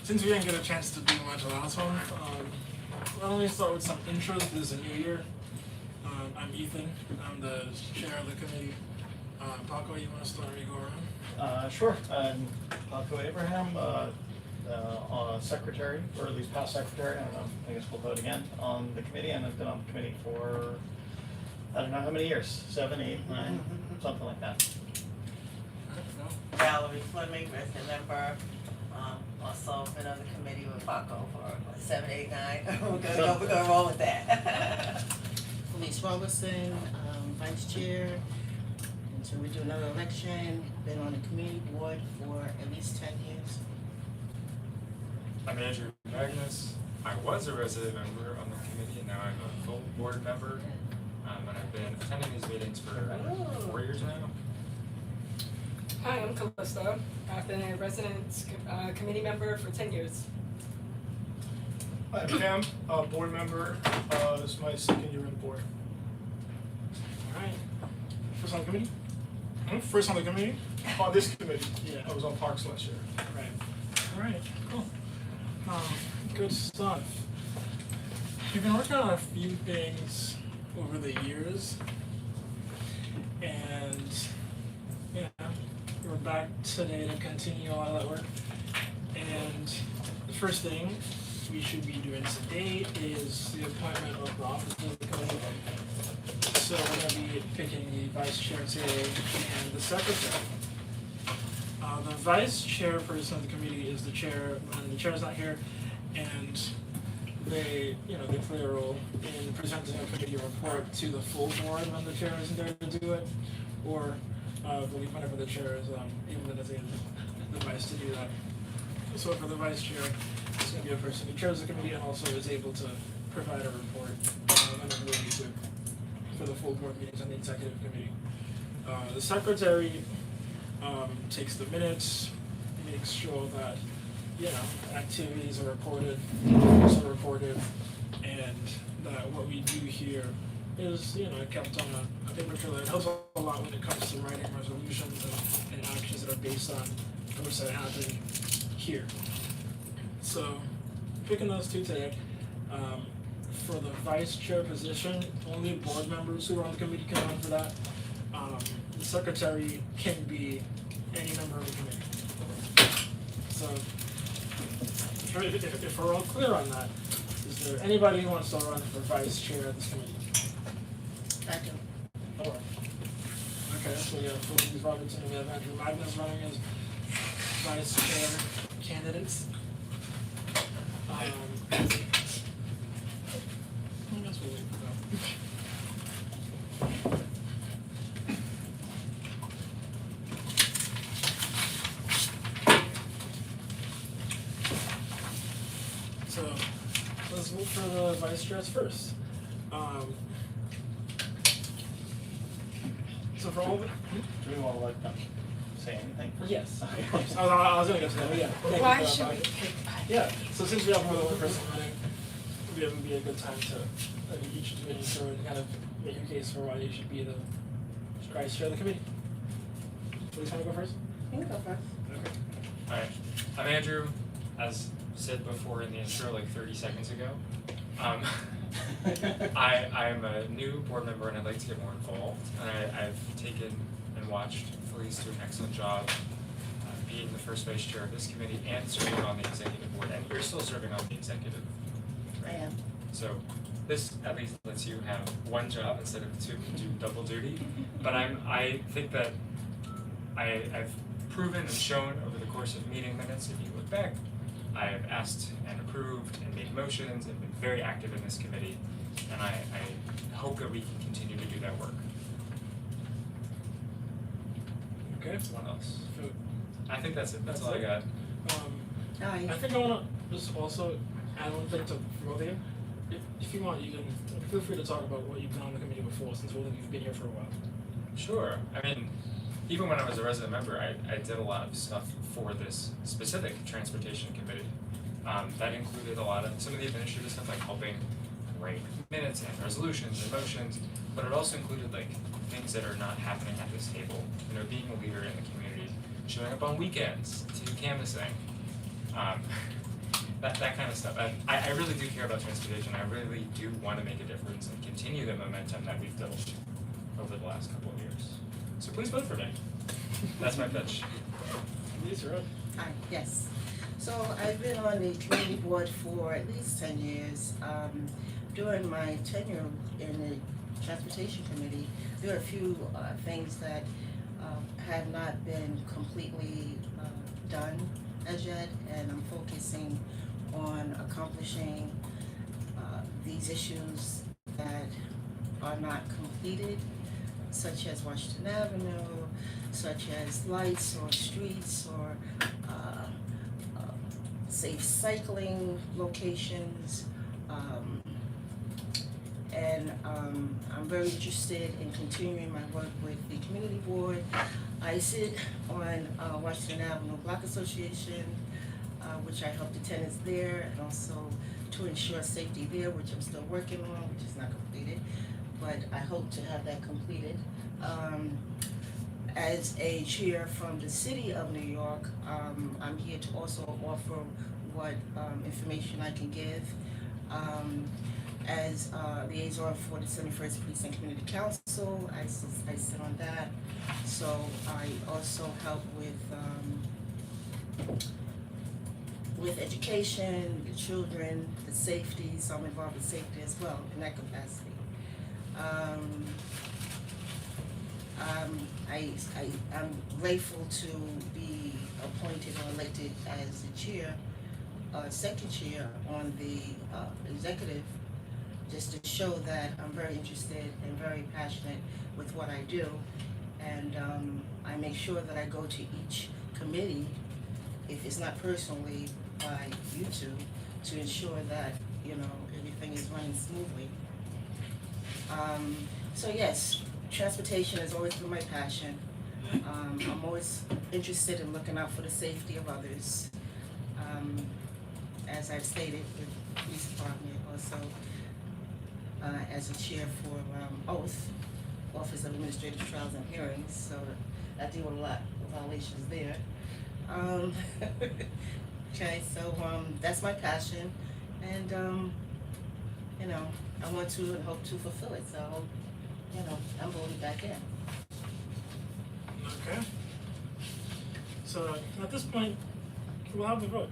Since we didn't get a chance to do much last one, why don't we start with some intros? This is a new year. I'm Ethan. I'm the chair of the committee. Paco, you want to start me go around? Sure. I'm Paco Abraham, secretary, or at least past secretary. I don't know. I guess we'll vote again on the committee, and I've been on the committee for I don't know how many years, 7, 8, 9, something like that. Valerie Fleming, resident member. Also been on the committee with Paco for 7, 8, 9. We're gonna roll with that. Felice Robertson, vice chair, until we do another election. Been on the community board for at least 10 years. I'm Andrew Magnus. I was a resident member on the committee, and now I'm a full board member. And I've been attending these meetings for 4 years now. Hi, I'm Calista. I've been a resident committee member for 10 years. Hi, I'm Cam, board member. This is my second year on the board. Alright. First on the committee? First on the committee? On this committee. Yeah, I was on Parks last year. Right. Alright, cool. Good stuff. We've been working on a few things over the years. And yeah, we're back today to continue all that work. And the first thing we should be doing today is the appointment of the officers of the committee. So we're going to be picking the vice chair today and the secretary. The vice chairperson of the committee is the chair when the chair is not here, and they play a role in presenting a committee report to the full board when the chair isn't there to do it, or whenever the chair is able to designate the vice to do that. So for the vice chair, it's going to be a person who chairs the committee and also is able to provide a report whenever they need to for the full board meetings on the executive committee. The secretary takes the minutes, makes sure that activities are recorded, and that what we do here is kept on a paper trail. It helps a lot when it comes to writing resolutions and actions that are based on things that happen here. So picking those two today. For the vice chair position, only board members who are on the committee can run for that. The secretary can be any member of the committee. So if we're all clear on that, is there anybody who wants to run for vice chair of this committee? I do. All right. Okay, so we have Felice Robertson and we have Andrew Magnus running as vice chair candidates. I guess we'll wait for that. So let's vote for the vice chairs first. So for all of it, Do we want to let them say anything? yes. I was going to go to that, but yeah. Thank you Why for should that. we pick? Yeah, so since we have more than one person running, it would be a good time to each committee through and kind of make your case for why you should be the vice chair of the committee. Please want to go first? You can go first. Okay. Alright, I'm Andrew. As said before in the intro, like 30 seconds ago. I'm a new board member and I'd like to get more involved. And I've taken and watched Felice do an excellent job being the first vice chair of this committee and serving on the executive board. And you're still serving on the executive, I am. so this at least lets you have one job instead of two, do double duty. But I think that I've proven and shown over the course of meeting minutes, if you look back, I have asked and approved and made motions and been very active in this committee, and I hope that we can continue to do that work. Okay. What else? So, I think that's it. That's all I got. I think I want to just also add one thing to both of you. If you want, you can feel free to talk about what you've done on the committee before, since both of you've been here for a while. Sure. I mean, even when I was a resident member, I did a lot of stuff for this specific transportation committee. That included a lot of some of the administrative stuff, like helping write minutes and resolutions and motions, but it also included like things that are not happening at this table. Being a leader in the community, showing up on weekends to do canvassing. that kind of stuff. And I really do care about transportation. I really do want to make a difference and continue the momentum that we've built over the last couple of years. So please vote for me. That's my pitch. Lisa, you're up. Hi, yes. So I've been on the community board for at least 10 years. During my tenure in the transportation committee, there are a few things that have not been completely done as yet, and I'm focusing on accomplishing these issues that are not completed, such as Washington Avenue, such as lights or streets or safe cycling locations. I'm very interested in continuing my work with the community board. I sit on Washington Avenue Block Association, which I help the tenants there, and also to ensure safety there, which I'm still working on, which is not completed, but I hope to have that completed. As a chair from the city of New York, I'm here to also offer what information I can give. As liaison for the 71st Precinct Community Council, I sit on that. So I also help with education, the children, the safety, so I'm involved with safety as well in that capacity. I'm grateful to be appointed or elected as the chair, second chair on the executive, just to show that I'm very interested and very passionate with what I do. And I make sure that I go to each committee, if it's not personally, by YouTube, to ensure that, you know, everything is running smoothly. So yes, transportation has always been my passion. I'm always interested in looking out for the safety of others. As I've stated with the police department, also as a chair for OATH, Office of Administrative Trials and Hearings, so I deal with a lot of violations there. Okay, so that's my passion, and you know, I want to and hope to fulfill it. So, you know, I'm voting back in. Okay. So at this point, we'll have the vote.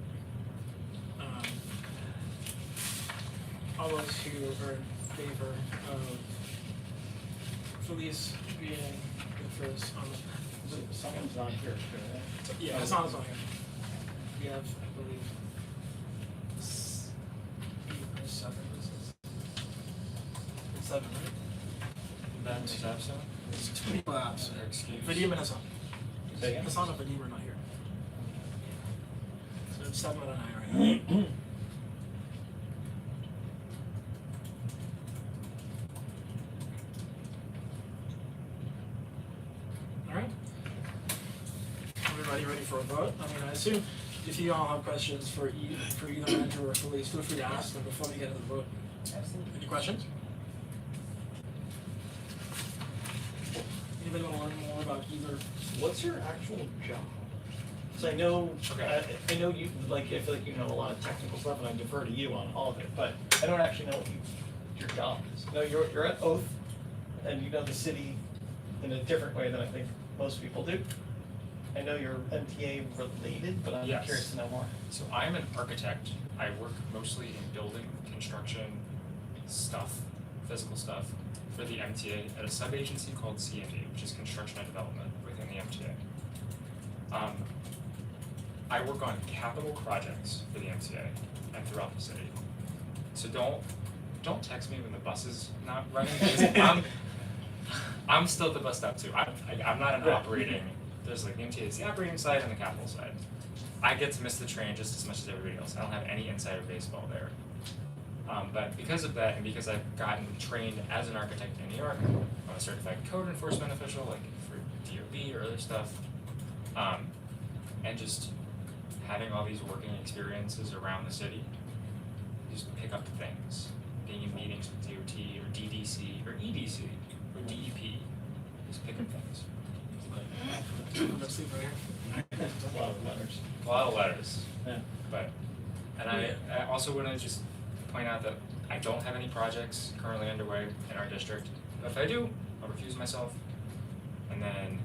All those who are in favor of Felice being the first on the. Someone's not here, right? Yeah, it's not on here. We have, I believe, 8 or 7 businesses. 7, right? That's absent. There's too many people absent. Or excused. Vadim and Hassan. Say again? Hassan and Vadim are not here. So it's 7 and I right now. Alright. Everybody ready for a vote? I mean, I assume if you all have questions for either Andrew or Felice, feel free to ask them before we get to the vote. Absolutely. Any questions? Anybody want to learn more about either? What's your actual job? So I know, Okay. I know you, like, I feel like you know a lot of technical stuff, and I defer to you on all of it, but I don't actually know what your job is. No, you're at Oath, and you know the city in a different way than I think most people do. I know you're MTA related, but I'm Yes. curious to know more. So I'm an architect. I work mostly in building, construction, stuff, physical stuff for the MTA at a sub-agency called CND, which is Construction and Development within the MTA. I work on capital projects for the MTA and throughout the city. So don't text me when the bus is not running, because I'm still at the bus stop too. I'm not an Right. operating. There's like the MTA is the operating side and the capital side. I get to miss the train just as much as everybody else. I don't have any insider baseball there. But because of that, and because I've gotten trained as an architect in New York, I'm a certified code enforcement official, like for DOB or other stuff, and just having all these working experiences around the city, you just pick up things. Being in meetings with DOT or DDC or EDC or DEP, just pick up things. Let's see right here. A lot of letters. A lot of letters, Yeah. but And I also wanna just point out that I don't have any projects currently underway in our district. But if I do, I'll recuse myself. And then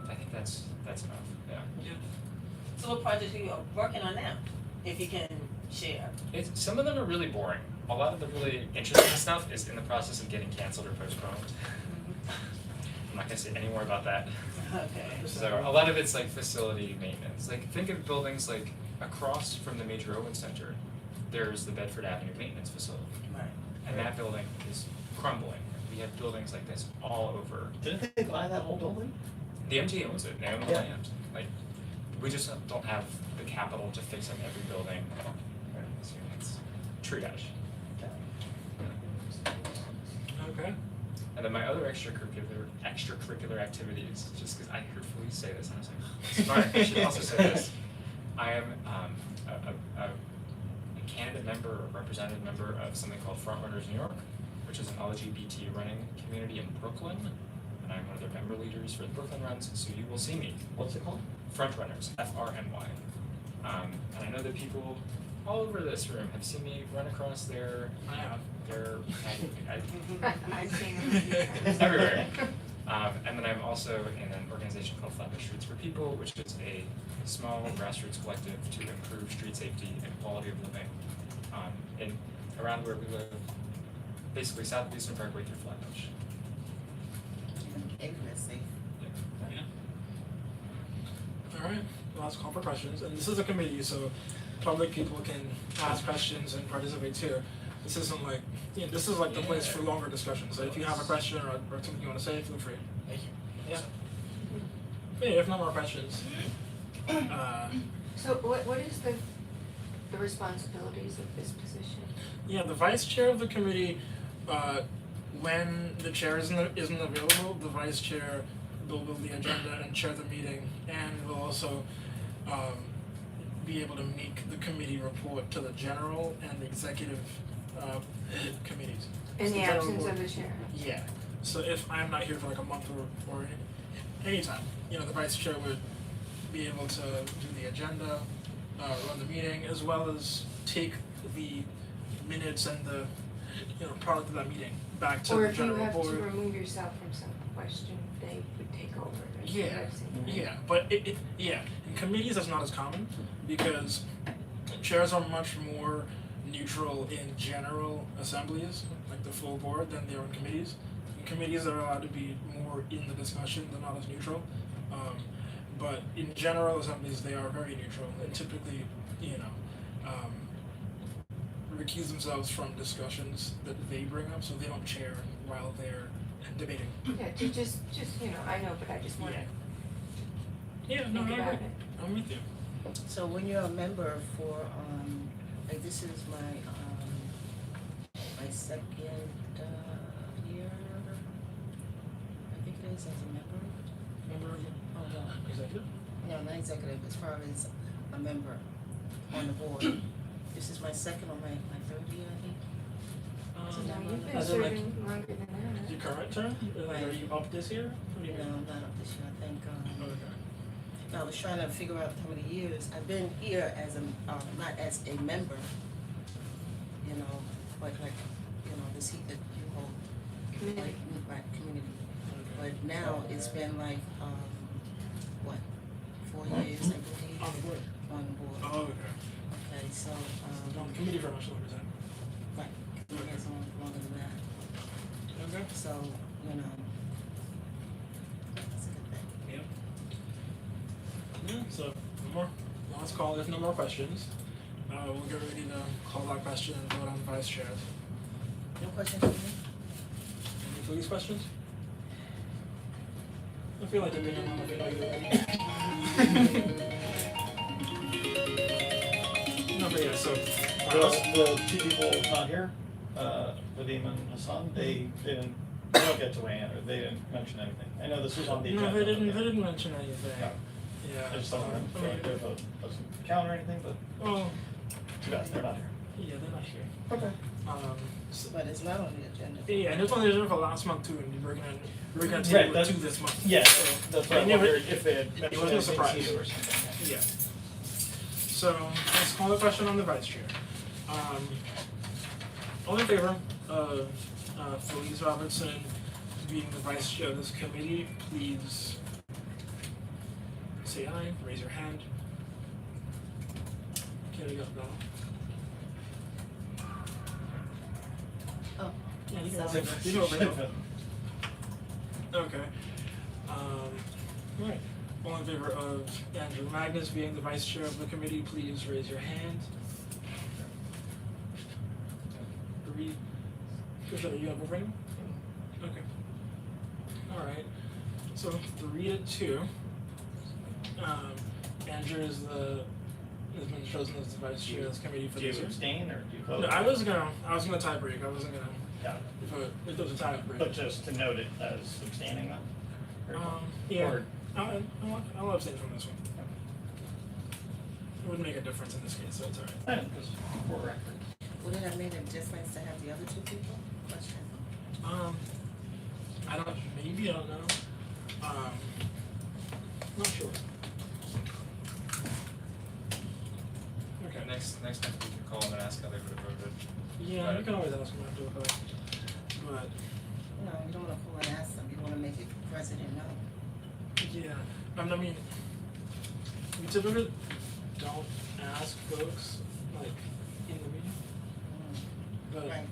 I think that's enough, yeah. So what projects are you working on now, if you can share? Some of them are really boring. A lot of the really interesting stuff is in the process of getting canceled or postponed. I'm not gonna say any more about that. Okay. So a lot of it's like facility maintenance. Like think of buildings like across from the Major Owen Center, there's the Bedford Avenue Maintenance Facility. Right. And that building is crumbling. We have buildings like this all over. Didn't they buy that whole building? The MTA owns it, they own the Yeah. land. Like, we just don't have the capital to fix up every building. So it's triage. Okay. And then my other extracurricular activities, just because I heard Felice say this, and I was like, sorry, I should also say this. I am a candidate member or representative member of something called Frontrunners New York, which is an LGBT running community in Brooklyn. And I'm one of their member leaders for the Brooklyn runs, so you will see me. What's it called? Frontrunners, FRNY. And I know that people all over this room have seen me run across their I have. I've seen everywhere. And then I'm also in an organization called Flatbush Streets for People, which is a small grassroots collective to improve street safety and quality of living in around where we live, basically south of Eastern Parkway through Flatbush. Everywhere's safe. Yeah. All right. Last call for questions, and this is a committee, so public people can ask questions and participate too. This isn't like, this is like the place for longer discussions. So if you have a question or something you want to say, feel free. Thank you. Yeah. Yeah. If no more questions. So what is the responsibilities of this position? Yeah, the vice chair of the committee, when the chair isn't available, the vice chair will build the agenda and chair the meeting, and will also be able to make the committee report to the general and the executive committees. In So the general absence board- of the chair? Yeah, so if I'm not here for like a month or anytime, the vice chair would be able to do the agenda, run the meeting, as well as take the minutes and the, product of that meeting back to Or the if you general have board. to remove yourself from some question, they would take over. That's what Yeah, I've seen. yeah, but in committees that's not as common, because chairs are much more neutral in general assemblies, like the full board, than they are in committees. In committees, they're allowed to be more in the discussion, they're not as neutral. But in general assemblies, they are very neutral, and typically, recuse themselves from discussions that they bring up, so they don't chair while they're debating. Yeah, just I know, but I just want to Yeah, no, think I about agree. it. I'm with you. So when you're a member for, like this is my second year, I think it is, as a member. Member of Hold on. the executive? No, not executive, as far as a member on the board. This is my second or my third year, I think. So now you've been As in, like, serving longer than that. your current term? Like, are you up this year? What do you No, mean? I'm not up this year, I think, Okay. I was trying to figure out how many years. I've been here as a, not as a member, the seat that you hold, Committee. right, community. But now it's been like, 4 years, I believe, On the board? on board. Oh, okay. Okay, so, On the committee for much longer time. right, years longer than that. Okay. So, that's a good thing. Yep. Yeah, so, no more, last call, if no more questions, we'll get ready to call that question and vote on vice chairs. No questions for me? Any police questions? I feel like they're doing a bit like No, but yeah, so, The two people not here, Vadim and Hassan, they don't get to weigh in, or they didn't mention anything. I know this was on the agenda. no, they but didn't mention anything. No. Yeah. I just don't remember if there's a count or anything, but Oh, too bad, they're not here. yeah, they're not here. Okay. So, But it's not on the agenda. yeah, and it's on the agenda for last month too, and we're gonna Right, table it that's- to this month. Yeah, So, that's why I never- wondered if they had mentioned wasn't a anything surprise. to you or something. Yeah. so let's call the question on the vice chair. All in favor of Felice Robertson being the vice chair of this committee, please say aye, raise your hand. Okay, we got Bella. Oh, Yeah, you can sorry. vote. You can vote. Okay. Alright. All in favor of Andrew Magnus being the vice chair of the committee, please raise your hand. Tricia, are you up for him? Okay. Alright. So 3-2. Andrew has been chosen as the vice chair of this committee for Do you this year. abstain or do you vote? No, I was gonna tie break. I wasn't gonna Yeah, vote if there was a tie break. but just to note it as abstaining then? Or- Yeah. or- I'll abstain from this one. It wouldn't make a difference in this case, so it's alright. I don't know, just for record. Would it have made a difference to have the other two people? Question. I don't know. Not sure. Okay. Next time we can call them and ask how they would have voted. Yeah, you can always ask them after the vote. But No, you don't wanna call and ask them, you wanna make it president know. yeah, I mean, we typically don't ask folks like in the meeting, but Right,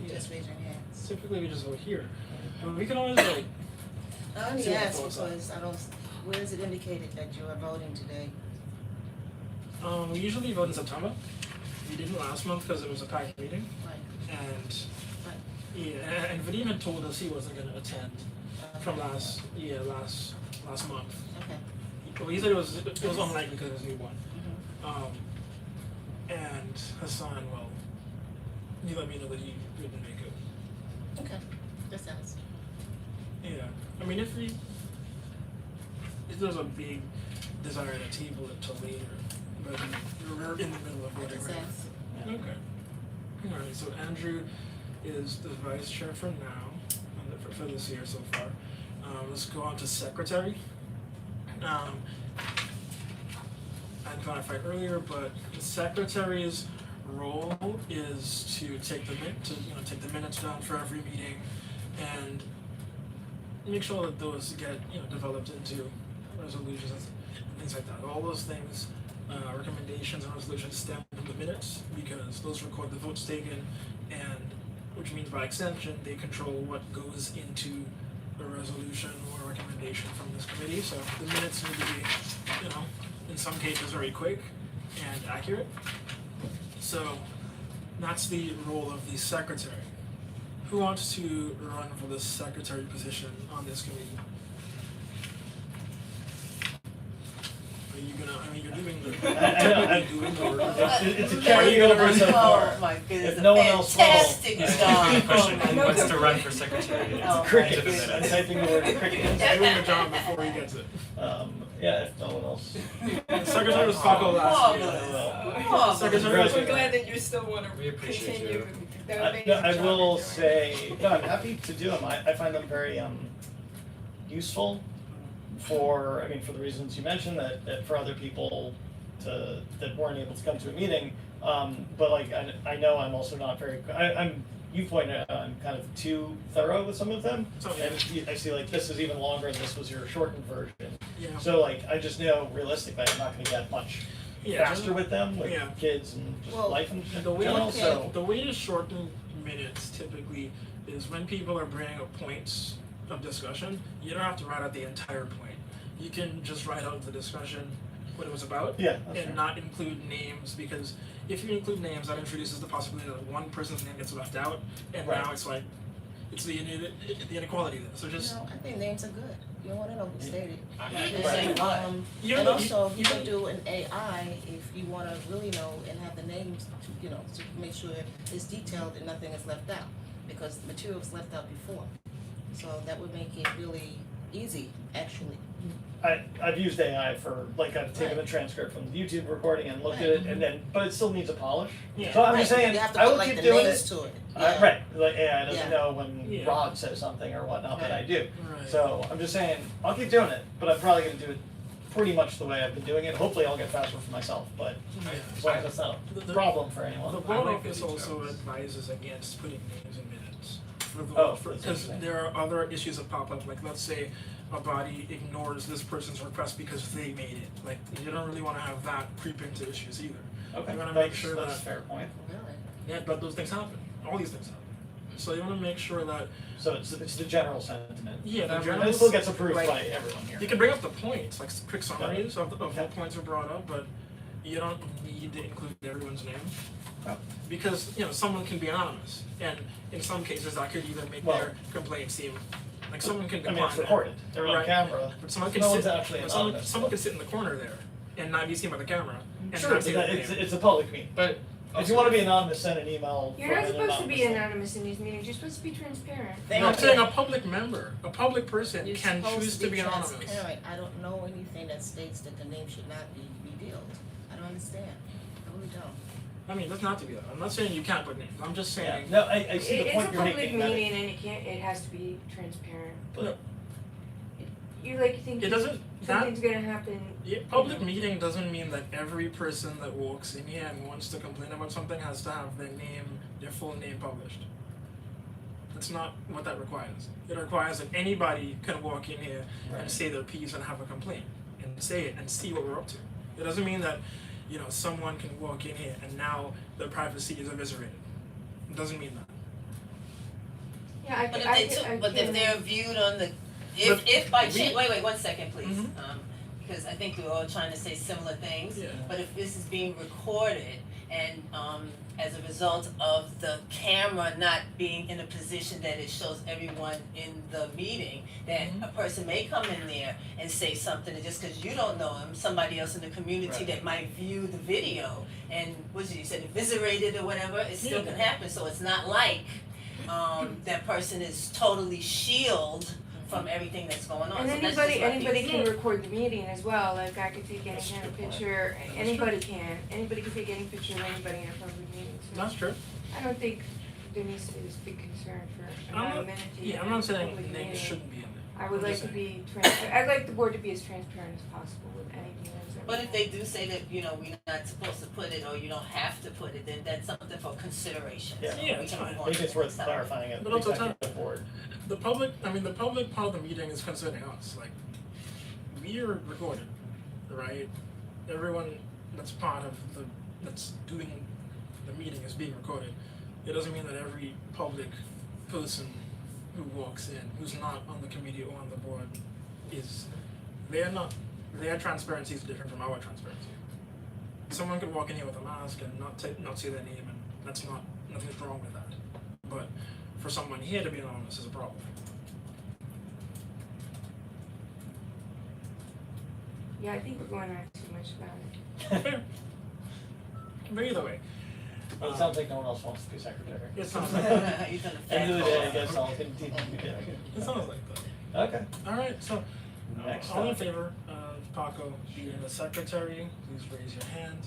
you yeah. just raise your hands. Typically we just vote here. But we can always like, I only See what the ask votes are. because where is it indicated that you are voting today? we usually vote in September. We didn't last month because it was a packed meeting, Right, and right. yeah, and Vadim had told us he wasn't gonna attend from last month. Okay. Well, he said it was unlikely because of his newborn. Mhm. And Hassan, well, he let me know that he wouldn't make it. Okay, just ask. Yeah, I mean, if there's a big desire to table it till later, but we're in the middle of voting Just right now. ask. Okay. Alright, so Andrew is the vice chair for now, for this year so far. Let's go on to secretary. I clarified earlier, but the secretary's role is to take the minutes down for every meeting and make sure that those get, developed into resolutions and things like that. All those things, recommendations and resolutions stem from the minutes because those record the votes taken, and which means by extension, they control what goes into a resolution or a recommendation from this committee. So the minutes need to be, in some cases very quick and accurate. So that's the role of the secretary. Who wants to run for the secretary position on this committee? Are you gonna, you're doing the, technically doing the work. It's a carryover so far. Oh my goodness, If no one else will. fantastic job. Question, who No wants to complaint. run for secretary? Oh, Cricket, my I'm goodness. typing the word cricket. He's doing the job before he gets it. Yeah, if no one else. The secretary was Paco last year. Marvelous. Secretary was I'm glad that you still wanna We appreciate continue you. the I, amazing no, I job will you're doing. say, no, I'm happy to do them. I find them very useful for the reasons you mentioned, that for other people that weren't able to come to a meeting. But like, I know I'm also not very, you pointed out I'm kind of too thorough with some of them. So, And I see like this is even longer and this was your shortened version. yeah. So like, I just know realistically I'm not gonna get much Yeah, faster with them, with yeah. kids and just Well, life in The way, general, so. the way to shorten minutes typically is when people are bringing up points of discussion, you don't have to write out the entire point. You can just write out the discussion, what it was about, Yeah, that's and fair. not include names, because if you include names, that introduces the possibility that one person's name gets left out, and Right. now it's like, it's the inequality there, so just, No, I think names are good. You don't wanna know who stated. Right. You And know, also, you you can can- do an AI if you wanna really know and have the names, to make sure it's detailed and nothing is left out. Because the material was left out before. So that would make it really easy, actually. I've used AI for, like, I've taken the Right. transcript from the YouTube recording and looked at Right. it, and then, but it still needs a polish. Yeah. So I'm just Right, saying, you have to I put will like keep the doing names it. to it. Yeah. Right, like AI doesn't Yeah. know when Yeah. Rod says something or whatnot that I do. Right. So I'm just saying, I'll keep doing it, but I'm probably gonna do it pretty much the way I've been doing it. Hopefully I'll get faster for myself, but as long as that's not a problem for anyone. The I board like office 52 also hours. advises against putting names in minutes. Oh, that's Because interesting. there are other issues that pop up, like let's say a body ignores this person's request because they made it. Like, you don't really wanna have that creep into issues either. Okay, You wanna make that's, sure that's a that, fair point. Really? yeah, but those things happen, all these things happen. So you wanna make sure that, So it's the general sentiment. Yeah, the And general- This still gets approved like, by everyone here. you can bring up the points, like quick summaries of Okay. what points are brought up, but you don't need to include everyone's name. Oh. Because, someone can be anonymous, and in some cases that could even make Well- their complaint seem, like someone can I decline mean, it's that. recorded, they're on Right. camera. But someone can No sit, one's actually but someone, anonymous, someone but- can sit in the corner there and not be seen by the camera, and Sure, not but say that, their it's, name. it's a public meeting. But If you wanna be anonymous, send an email You're from not an supposed to be anonymous anonymous in these meetings, you're supposed to be transparent. They No, I'm don't- saying a public member, a public person You're can supposed choose to be anonymous. transparent. I don't know anything that states that the name should not be revealed. I don't understand. I really don't. I mean, it doesn't have to be that, I'm not saying you can't put names, I'm just Yeah, saying. no, I see the It's point a you're public making, that meeting and it has to be transparent. but You like think It doesn't, that, something's gonna happen. yeah, public meeting doesn't mean that every person that walks in here and wants to complain about something has to have their name, their full name published. That's not what that requires. It requires that anybody can walk in here and Right. say their piece and have a complaint, and say it and see what we're up to. It doesn't mean that, someone can walk in here and now their privacy is eviscerated. It doesn't mean that. Yeah, But if they're viewed on the, if by chance, wait, 1 second, please. Mhm. Because I think we're all trying to say similar things. Yeah. But if this is being recorded and, as a result of the camera not being in a position that it shows everyone in the meeting, that Mhm. a person may come in there and say something, and just because you don't know him, somebody else in the community Right. that might view the video and, you said, eviscerated or whatever, it still Yeah. can happen, so it's not like, that person is totally shielded from everything that's going on, And so that's just my anybody piece. can record the meeting as well, like I could take any That's a kind of good point. picture, That's anybody can take any picture of anybody in a public meeting, so. That's true. I don't think there needs to be this big concern for I'm not- anonymity. Yeah, I'm in not a saying public names meeting. shouldn't be in there. I would I'm like just to saying. be I'd like the board to be as transparent as possible with anything that's. But if they do say that, we're not supposed to put it, or you don't have to put it, then that's something for consideration, Yeah. so Yeah, we it's can fine. move I on think to it's the worth next topic. clarifying at But the also executive board. The public part of the meeting is concerning us, like, we are recorded, right? Everyone that's part of that's doing the meeting is being recorded. It doesn't mean that every public person who walks in, who's not on the committee or on the board, their transparency is different from our transparency. Someone could walk in here with a mask and not say their name, and nothing's wrong with that. But for someone here to be anonymous is a problem. Yeah, I think we're going on too much about it. Fair. But either way, Well, it sounds like no one else wants to be secretary. it sounds You're like gonna End of the fat day, I call. guess I'll continue to be it sounds like that. Okay, Alright, so next all in up. favor of Paco being the secretary, please raise your hand.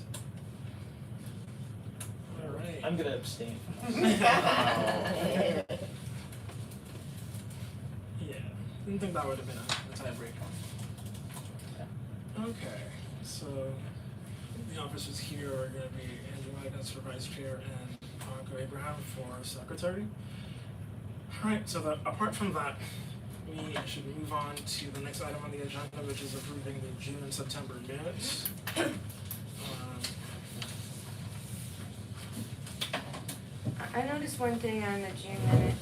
Alright. I'm gonna abstain. Yeah, didn't think that would have been a tiebreaker. Okay, so the officers here are gonna be Andrew Wiggins for vice chair and Paco Abraham for secretary. Alright, so apart from that, we should move on to the next item on the agenda, which is approving the June and September minutes. I noticed one thing on the June minutes.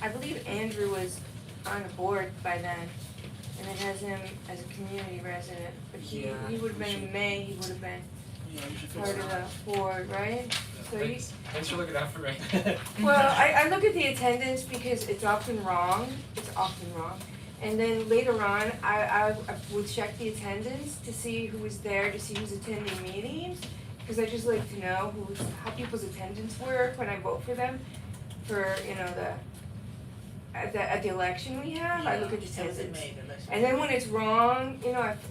I believe Andrew was on the board by then, and it has him as a community resident, but he Yeah, would have we been in should- May, he would have been Yeah, you should fix part of that. the board, right? So you, Thanks for looking out for me. well, I look at the attendance because it's often wrong, and then later on, I would check the attendance to see who was there, to see who's attending meetings, because I just like to know how people's attendance were when I vote for them, for, at the election we have, I look at the It was in attendance. May, the election. And then when it's wrong,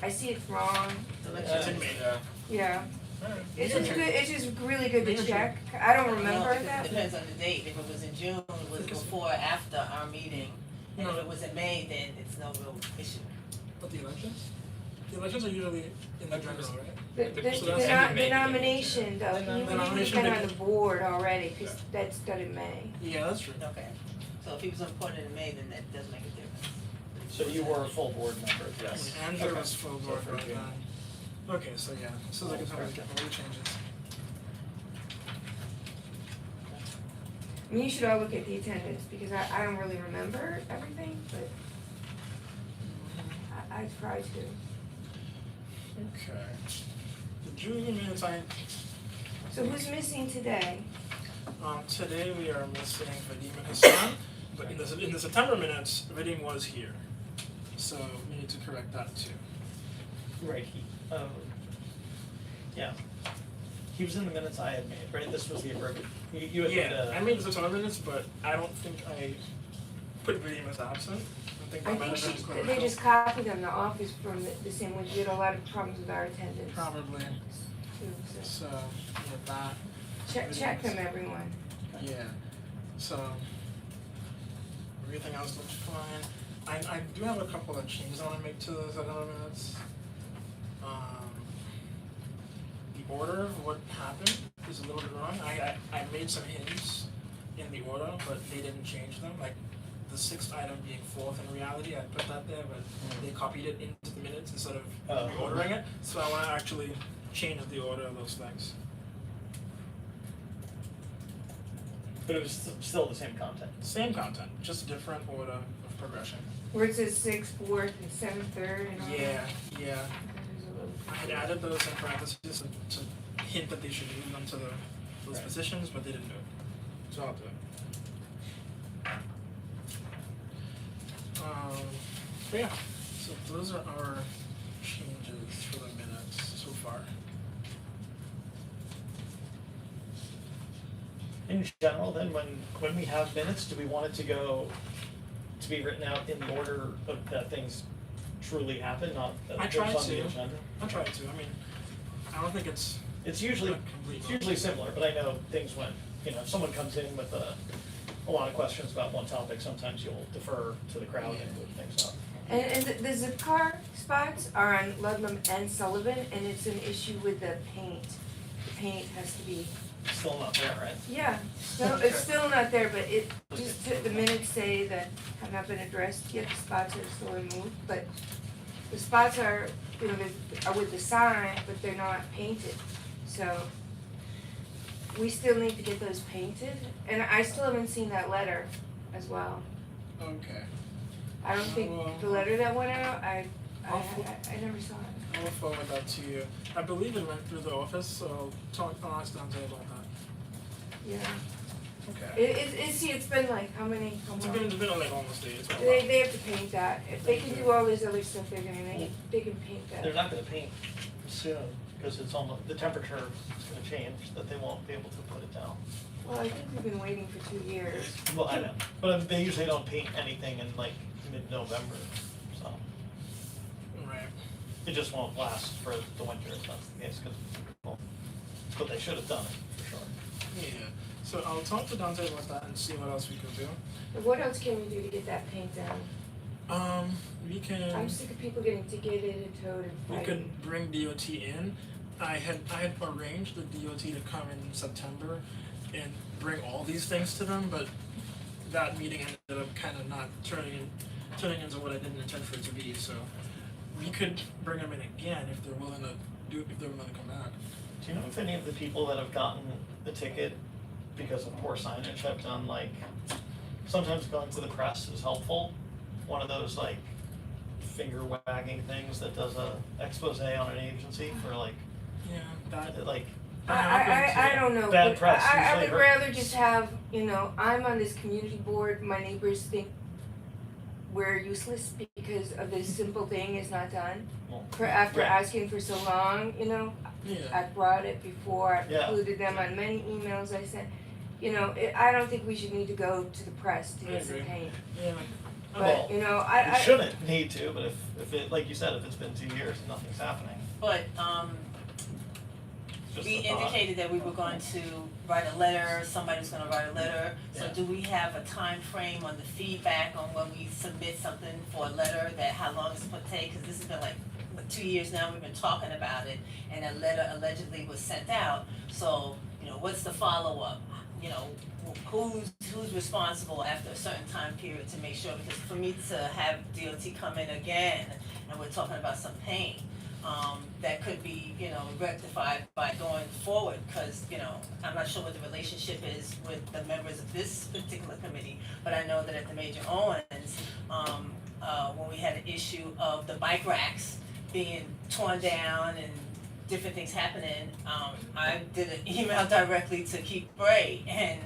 I see it's wrong, The It's election. in May. Yeah. yeah, it's just good, it's just really good to check, I don't remember Well, that. it depends on the date, if it was in June, it was before or after our meeting, and if it was in May, then it's no real issue. What, the elections? The elections are usually in the I general, right? The, So the, that's the, end of no- May, the nomination though, The he nomination wouldn't have been on day. the board already, cause that's done in May. Yeah, that's true. Okay, so if he was appointed in May, then that does make a difference. So you were a full board member, yes. Andrew Okay. was full So board for right June. then. Okay, so yeah, so like it's always getting all the changes. I mean, you should all look at the attendance, because I don't really remember everything, but I try to. Okay. The June minutes, So who's missing today? today we are missing Vadim and Hassan, but in the September minutes, Vadim was here. So we need to correct that too. Right, yeah. He was in the minutes I had made, right? This was the abbreviated, you had made Yeah, I made the September minutes, but I don't think I put Vadim as absent. I think I that might think have been they clerical. just copied them, the office from the same way, we had a lot of problems with our attendance. Probably, Too, so so, yeah, that, check them, everyone. yeah, so, everything else looks fine. I do have a couple of changes I wanna make to those other minutes. The order of what happened is a little bit wrong. I made some hints in the order, but they didn't change them, like the sixth item being fourth in reality, I put that there, but they copied it into the minutes instead of ordering it, so I wanna actually change the order of those things. but it was still the same content. Same content, just different order of progression. Where it says sixth, fourth, and seventh, third, and all that. Yeah. There's a little- I had added those in parentheses to hint that they should move them to those Right. positions, but they didn't do it. So I'll do it. But yeah, so those are our changes for the minutes so far. In general, then, when we have minutes, do we want it to go, to be written out in the order of that things truly happen, not that I it's tried on the to. agenda? I'll try to, I mean, I don't think it's It's usually, not complete. it's usually similar, but I know things went, you know, if someone comes in with a lot of questions about one topic, sometimes you'll defer to the crowd and move things up. And the zip car spots are on Ludlam and Sullivan, and it's an issue with the paint. The paint has to be, Still not there, right? yeah, no, it's still not there, but it, just the minutes say that have not been addressed yet, the spots are still removed, but the spots are, you know, are with the sign, but they're not painted, so we still need to get those painted, and I still haven't seen that letter as well. Okay, I don't think the letter that went out, I never saw it. I will forward that to you. I believe it went through the office, so I'll ask Dante about that. Yeah, Okay. it's been like, how many, It's been like almost a year, it's been a They, while. they have to paint that, if they can do all this other stuff, they can paint that. They're not gonna paint soon, because it's almost, the temperature is gonna change, that they won't be able to put it down. Well, I think we've been waiting for 2 years. Well, I know, but they usually don't paint anything in like mid-November, so Right. it just won't last for the winter if that's the case, but they should have done it, for sure. Yeah, so I'll talk to Dante about that and see what else we can do. But what else can we do to get that paint down? We can, I'm sick of people getting ticketed and towed and we fighting. could bring DOT in. I had arranged the DOT to come in September and bring all these things to them, but that meeting ended up kind of not turning into what I didn't intend for it to be, so we could bring them in again if they're willing to come back. Do you know if any of the people that have gotten the ticket because of poor signage have done like, sometimes going to the press is helpful, one of those like finger wagging things that does a expose on an agency for like, Yeah, that like, I don't know, Bad but press I usually would hurt. rather just have, you know, I'm on this community board, my neighbors think we're useless because of this simple thing is not done. well, For after Right. asking for so long, you know, yeah. I brought it before, I've Yeah. included them on many emails I sent. You know, I don't think we should need to go to the press to I get some agree. paint. Yeah. Well, But, you know, you I shouldn't need to, but if it, like you said, if it's been 2 years and nothing's happening, But, it's Just we a thought. indicated that we were going to write a letter, somebody was gonna write a letter. So Yeah. do we have a time frame on the feedback on when we submit something for a letter, that how long it's gonna take? Cause this has been like 2 years now, we've been talking about it, and a letter allegedly was sent out. So, what's the follow-up? Who's responsible after a certain time period to make sure, because for me to have DOT come in again, and we're talking about some pain, that could be, rectified by going forward, cause, I'm not sure what the relationship is with the members of this particular committee, but I know that at the Major Owens, when we had an issue of the bike racks being torn down and different things happening, I did an email directly to Keith Bray, and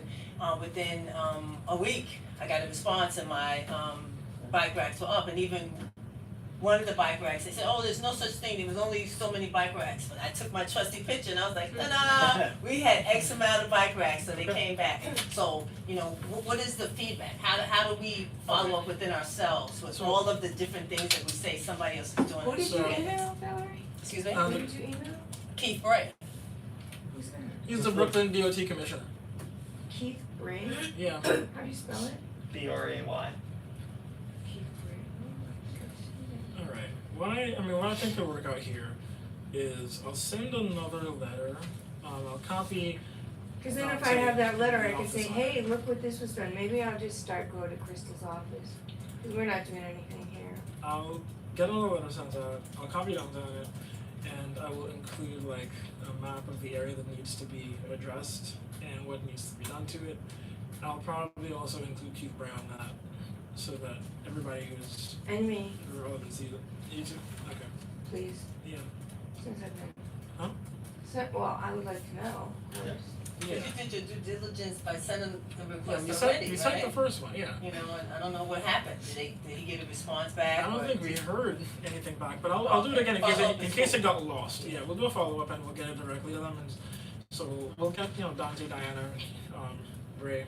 within a week, I got a response, and my bike racks were up. And even one of the bike racks, they said, oh, there's no such thing, there was only so many bike racks. But I took my trusty picture and I was like, no, we had X amount of bike racks, so they came back. So, what is the feedback? How do we follow up within ourselves with So- all of the different things that we say somebody else is doing? Who did you So- email, Valerie? Excuse me? Um, Who did you email? Keith Bray. Who's that? He's the Brooklyn DOT commissioner. Keith Bray? Yeah. How do you spell it? BRAY. Keith Bray. All right. What I think will work out here is I'll send another letter. I'll copy. Cause then No, if I have that letter, I the can say, office. hey, look what this was done, maybe I'll just start going to Crystal's office, cause we're not doing anything here. I'll get another letter sent out. I'll copy down on it, and I will include like a map of the area that needs to be addressed and what needs to be done to it. I'll probably also include Keith Brown on that, so that everybody who's And me, relevant sees it. You too? Okay. please, Yeah. since I've been. Huh? So, well, I would like to know, of course. Yeah. You did your due diligence by sending the Yeah, request we already, sent, we sent the right? first one, yeah. And I don't know what happened. Did he get a response back? I don't or think we did- heard anything back, but I'll do it again in case Follow-up in is case cool. it got lost. Yeah, we'll do a follow-up and we'll get it directly to them, and so we'll get, Dante, Diana, Ray,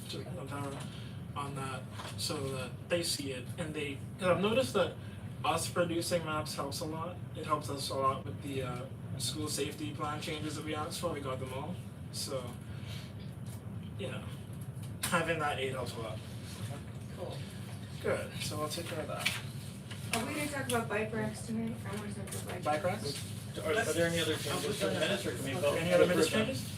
Tara on that, so that they see it, and because I've noticed that us producing maps helps a lot. It helps us a lot with the school safety plan changes that we asked for, we got them all, so, having that aid helps a lot. Cool. Good, so we'll take care of that. Are we gonna talk about bike racks tonight? I wanna talk about bike. Bike racks? Are there any other changes to the minutes, or can we vote? Any other minutes to approve them? changes?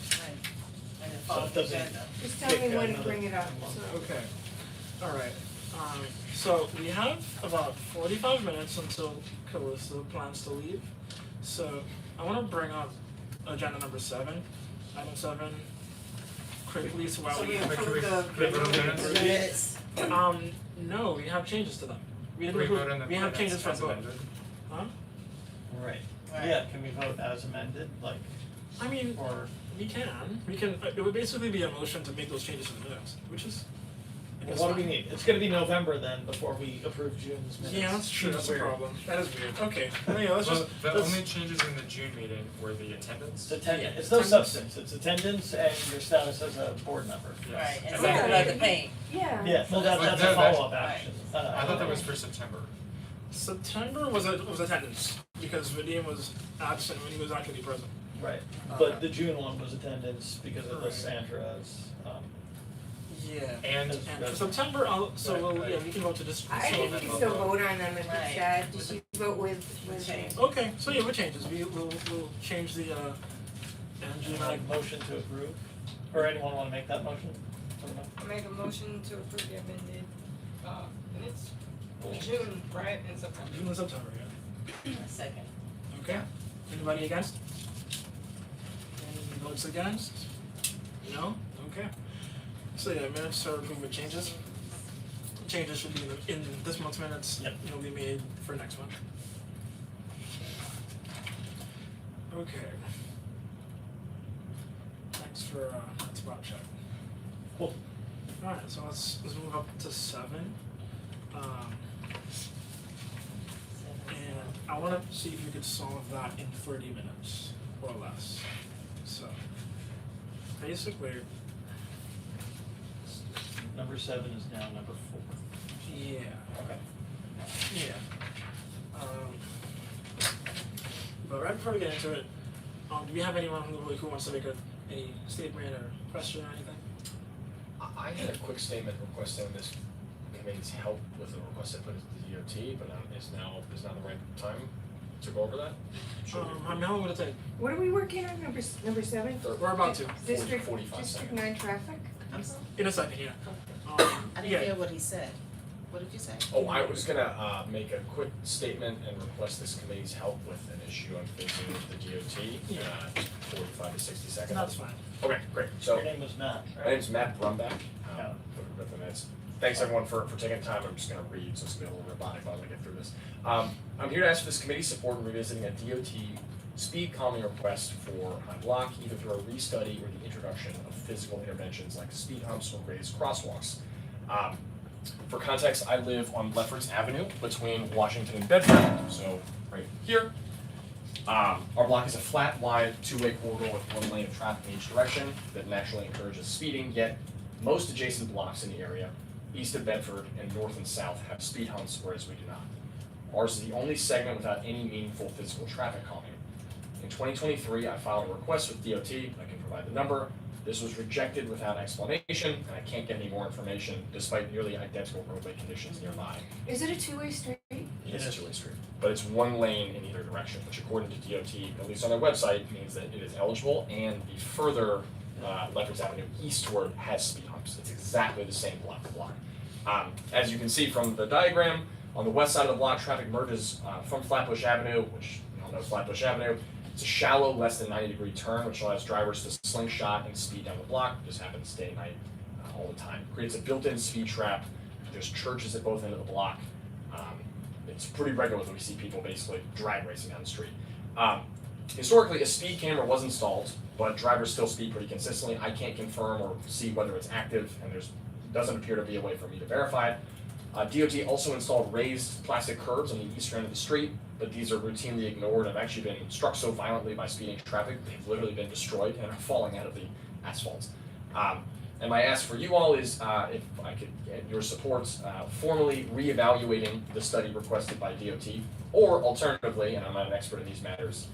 And then follow So it the doesn't- agenda. Just tell me Okay, when to another bring it up, month. so. Okay, alright, so we have about 45 minutes until Calista plans to leave. So I wanna bring up agenda number 7, item 7, quickly, so while So we we, approve the we vote on minutes? the minutes. no, we have changes to them. We didn't We approve, vote on the we have minutes changes for as both, amended. huh? Right, Right. yeah, can we vote as amended, like, I mean, or, we can, it would basically be a motion to make those changes to the minutes, which is, I guess what do we fine. need? It's gonna be November then, before we approve June's minutes. Yeah, that's true, Seems that's a weird. problem, that is weird, okay, well, yeah, let's Well, just, the let's- only changes in the June meeting were the attendance. It's attendance, Yeah, it's no attendance. substance, it's attendance and your status as a board member. Yes. Right, and And something then- about the paint. Yeah. Yeah, well, that's- that's a that's- follow-up right. action. I thought that was for September. September was attendance, because Vadim was absent when he was actually present. Right, Okay. but the June one was attendance because of the Right. Sandra's, Yeah. And as And for resident. September, Right. yeah, we can vote to just. I think you can still vote on them if Right. it's that, just you vote with. Change. Okay, so yeah, with changes, we'll change the, Angie and I, Motion to approve, or anyone wanna make that motion? I don't know. I make a motion to approve the amended, minutes, June, right, and September. June and September, yeah. A second. Okay, anybody against? Any votes against? No? Okay. So yeah, minutes are approved with changes. Changes should be in this month's minutes. Yep. It'll be made for next month. Okay. Thanks for, that spot check. Cool. Alright, so let's move up to 7. And I wanna see if you could solve that in 30 minutes or less. So, basically, Number 7 is now number 4. yeah, Okay. yeah. But right before we get into it, Do we have anyone who wants to make any statement or question or anything? I had a quick statement requesting this committee's help with the request I put into the DOT, but is now the right time to go over that? Should we- How long would it take? What are we working on, number 7? We're about to. District, 45 District seconds. 9 traffic? I'm sorry, In a second, yeah. I didn't Yeah. hear what he said. What did you say? Oh, I was gonna make a quick statement and request this committee's help with an issue I'm facing with the DOT, Yeah. 45 to 60 seconds. That's fine. Okay, great, so. Your name was Matt, My right? name's Matt Brumback, Yeah. with the minutes. Thanks everyone for taking the time, I'm just gonna read, so it's gonna be a little robotic while I get through this. I'm here to ask for this committee's support in revisiting a DOT speed calming request for my block, either through a restudy or the introduction of physical interventions like speed humps or raised crosswalks. For context, I live on Lefferts Avenue between Washington and Bedford, so right here. Our block is a flat, wide, two-way corridor with one lane of traffic in each direction that naturally encourages speeding, yet most adjacent blocks in the area, east of Bedford and north and south, have speed humps, whereas we do not. Ours is the only segment without any meaningful physical traffic calming. In 2023, I filed a request with DOT, I can provide the number. This was rejected without explanation, and I can't get any more information despite nearly identical roadway conditions nearby. Is it a two-way street? It's a two-way street, but it's one lane in either direction, which according to DOT, at least on their website, means that it is eligible, and the further Lefferts Avenue eastward has speed humps. It's exactly the same block to block. As you can see from the diagram, on the west side of the block, traffic merges from Flatbush Avenue, which you all know Flatbush Avenue. It's a shallow, less than 90-degree turn, which allows drivers to slingshot and speed down the block. This happens day and night all the time. Creates a built-in speed trap. There's churches at both ends of the block. It's pretty regular that we see people basically drag racing down the street. Historically, a speed camera was installed, but drivers still speed pretty consistently. I can't confirm or see whether it's active, and there doesn't appear to be a way for me to verify it. DOT also installed raised plastic curbs on the eastern end of the street, but these are routinely ignored. I've actually been struck so violently by speeding traffic, they've literally been destroyed and are falling out of the asphalt. And my ask for you all is if I could get your support formally reevaluating the study requested by DOT, or alternatively, and I'm not an expert in these matters,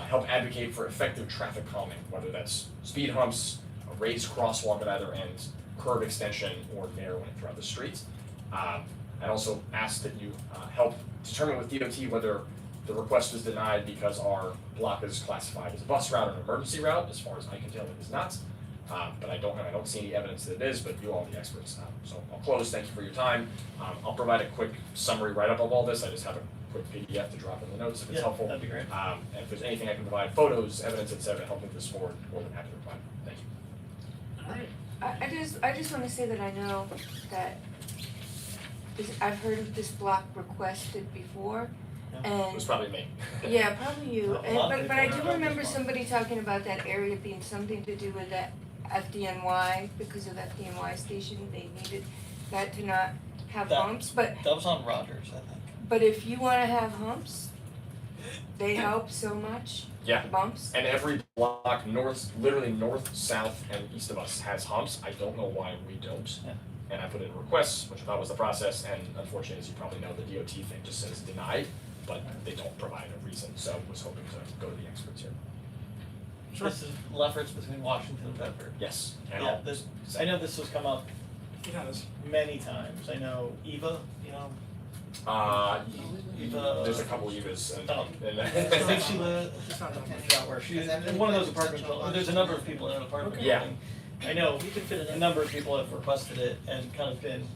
help advocate for effective traffic calming, whether that's speed humps, a raised crosswalk at either end, curb extension, or narrowing throughout the street. I'd also ask that you help determine with DOT whether the request was denied because our block is classified as a bus route or an emergency route. As far as I can tell, it is not. But I don't see any evidence that it is, but you all are the experts. So I'll close, thank you for your time. I'll provide a quick summary write-up of all this. I just have a quick PDF to drop in the notes if it's helpful. That'd be great. And if there's anything I can provide, photos, evidence, etc., to help move this forward, more than happy to provide. Thank you. Alright. I just wanna say that I know that I've heard of this block requested before, It was and, probably me. yeah, probably you, A and, lot of but I people do know about remember this block. somebody talking about that area being something to do with that FDNY, because of FDNY station, they needed that to not have That- humps, but That was on Rogers, I think. But if you wanna have humps, they help so much, Yeah. bumps. And every block literally north, south, and east of us has humps. I don't know why we don't. Yeah. And I put in requests, which I thought was the process, and unfortunately, as you probably know, the DOT thing just says denied, but they don't provide a reason, so I was hoping to go to the experts here. Sure. This is Lefferts between Washington and Bedford. Yes, and Yeah, I know this has come up It has. many times. I know Eva, you know, Eva. there's a couple Evas and, Oh. and I think she lives, It's not that I much. forgot where she Is is, that in one of those really apartment buildings, there's a number of people in an apartment Okay. Yeah. building. I know, a number of people have requested it and kind of been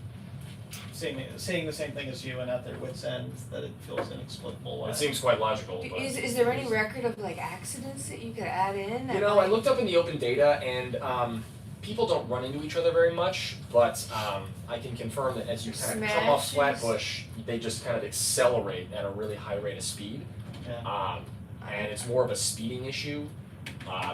saying the same thing as you and at their wits' end, that it feels inexplicable why. it seems quite logical, but. Is there any record of like accidents that you could add in? that You know, I might- looked up in the open data and people don't run into each other very much, but I can confirm that as you kind of come off Smashes? Flatbush, they just kind of accelerate at a really high rate of speed. Yeah. And it's more of a speeding issue.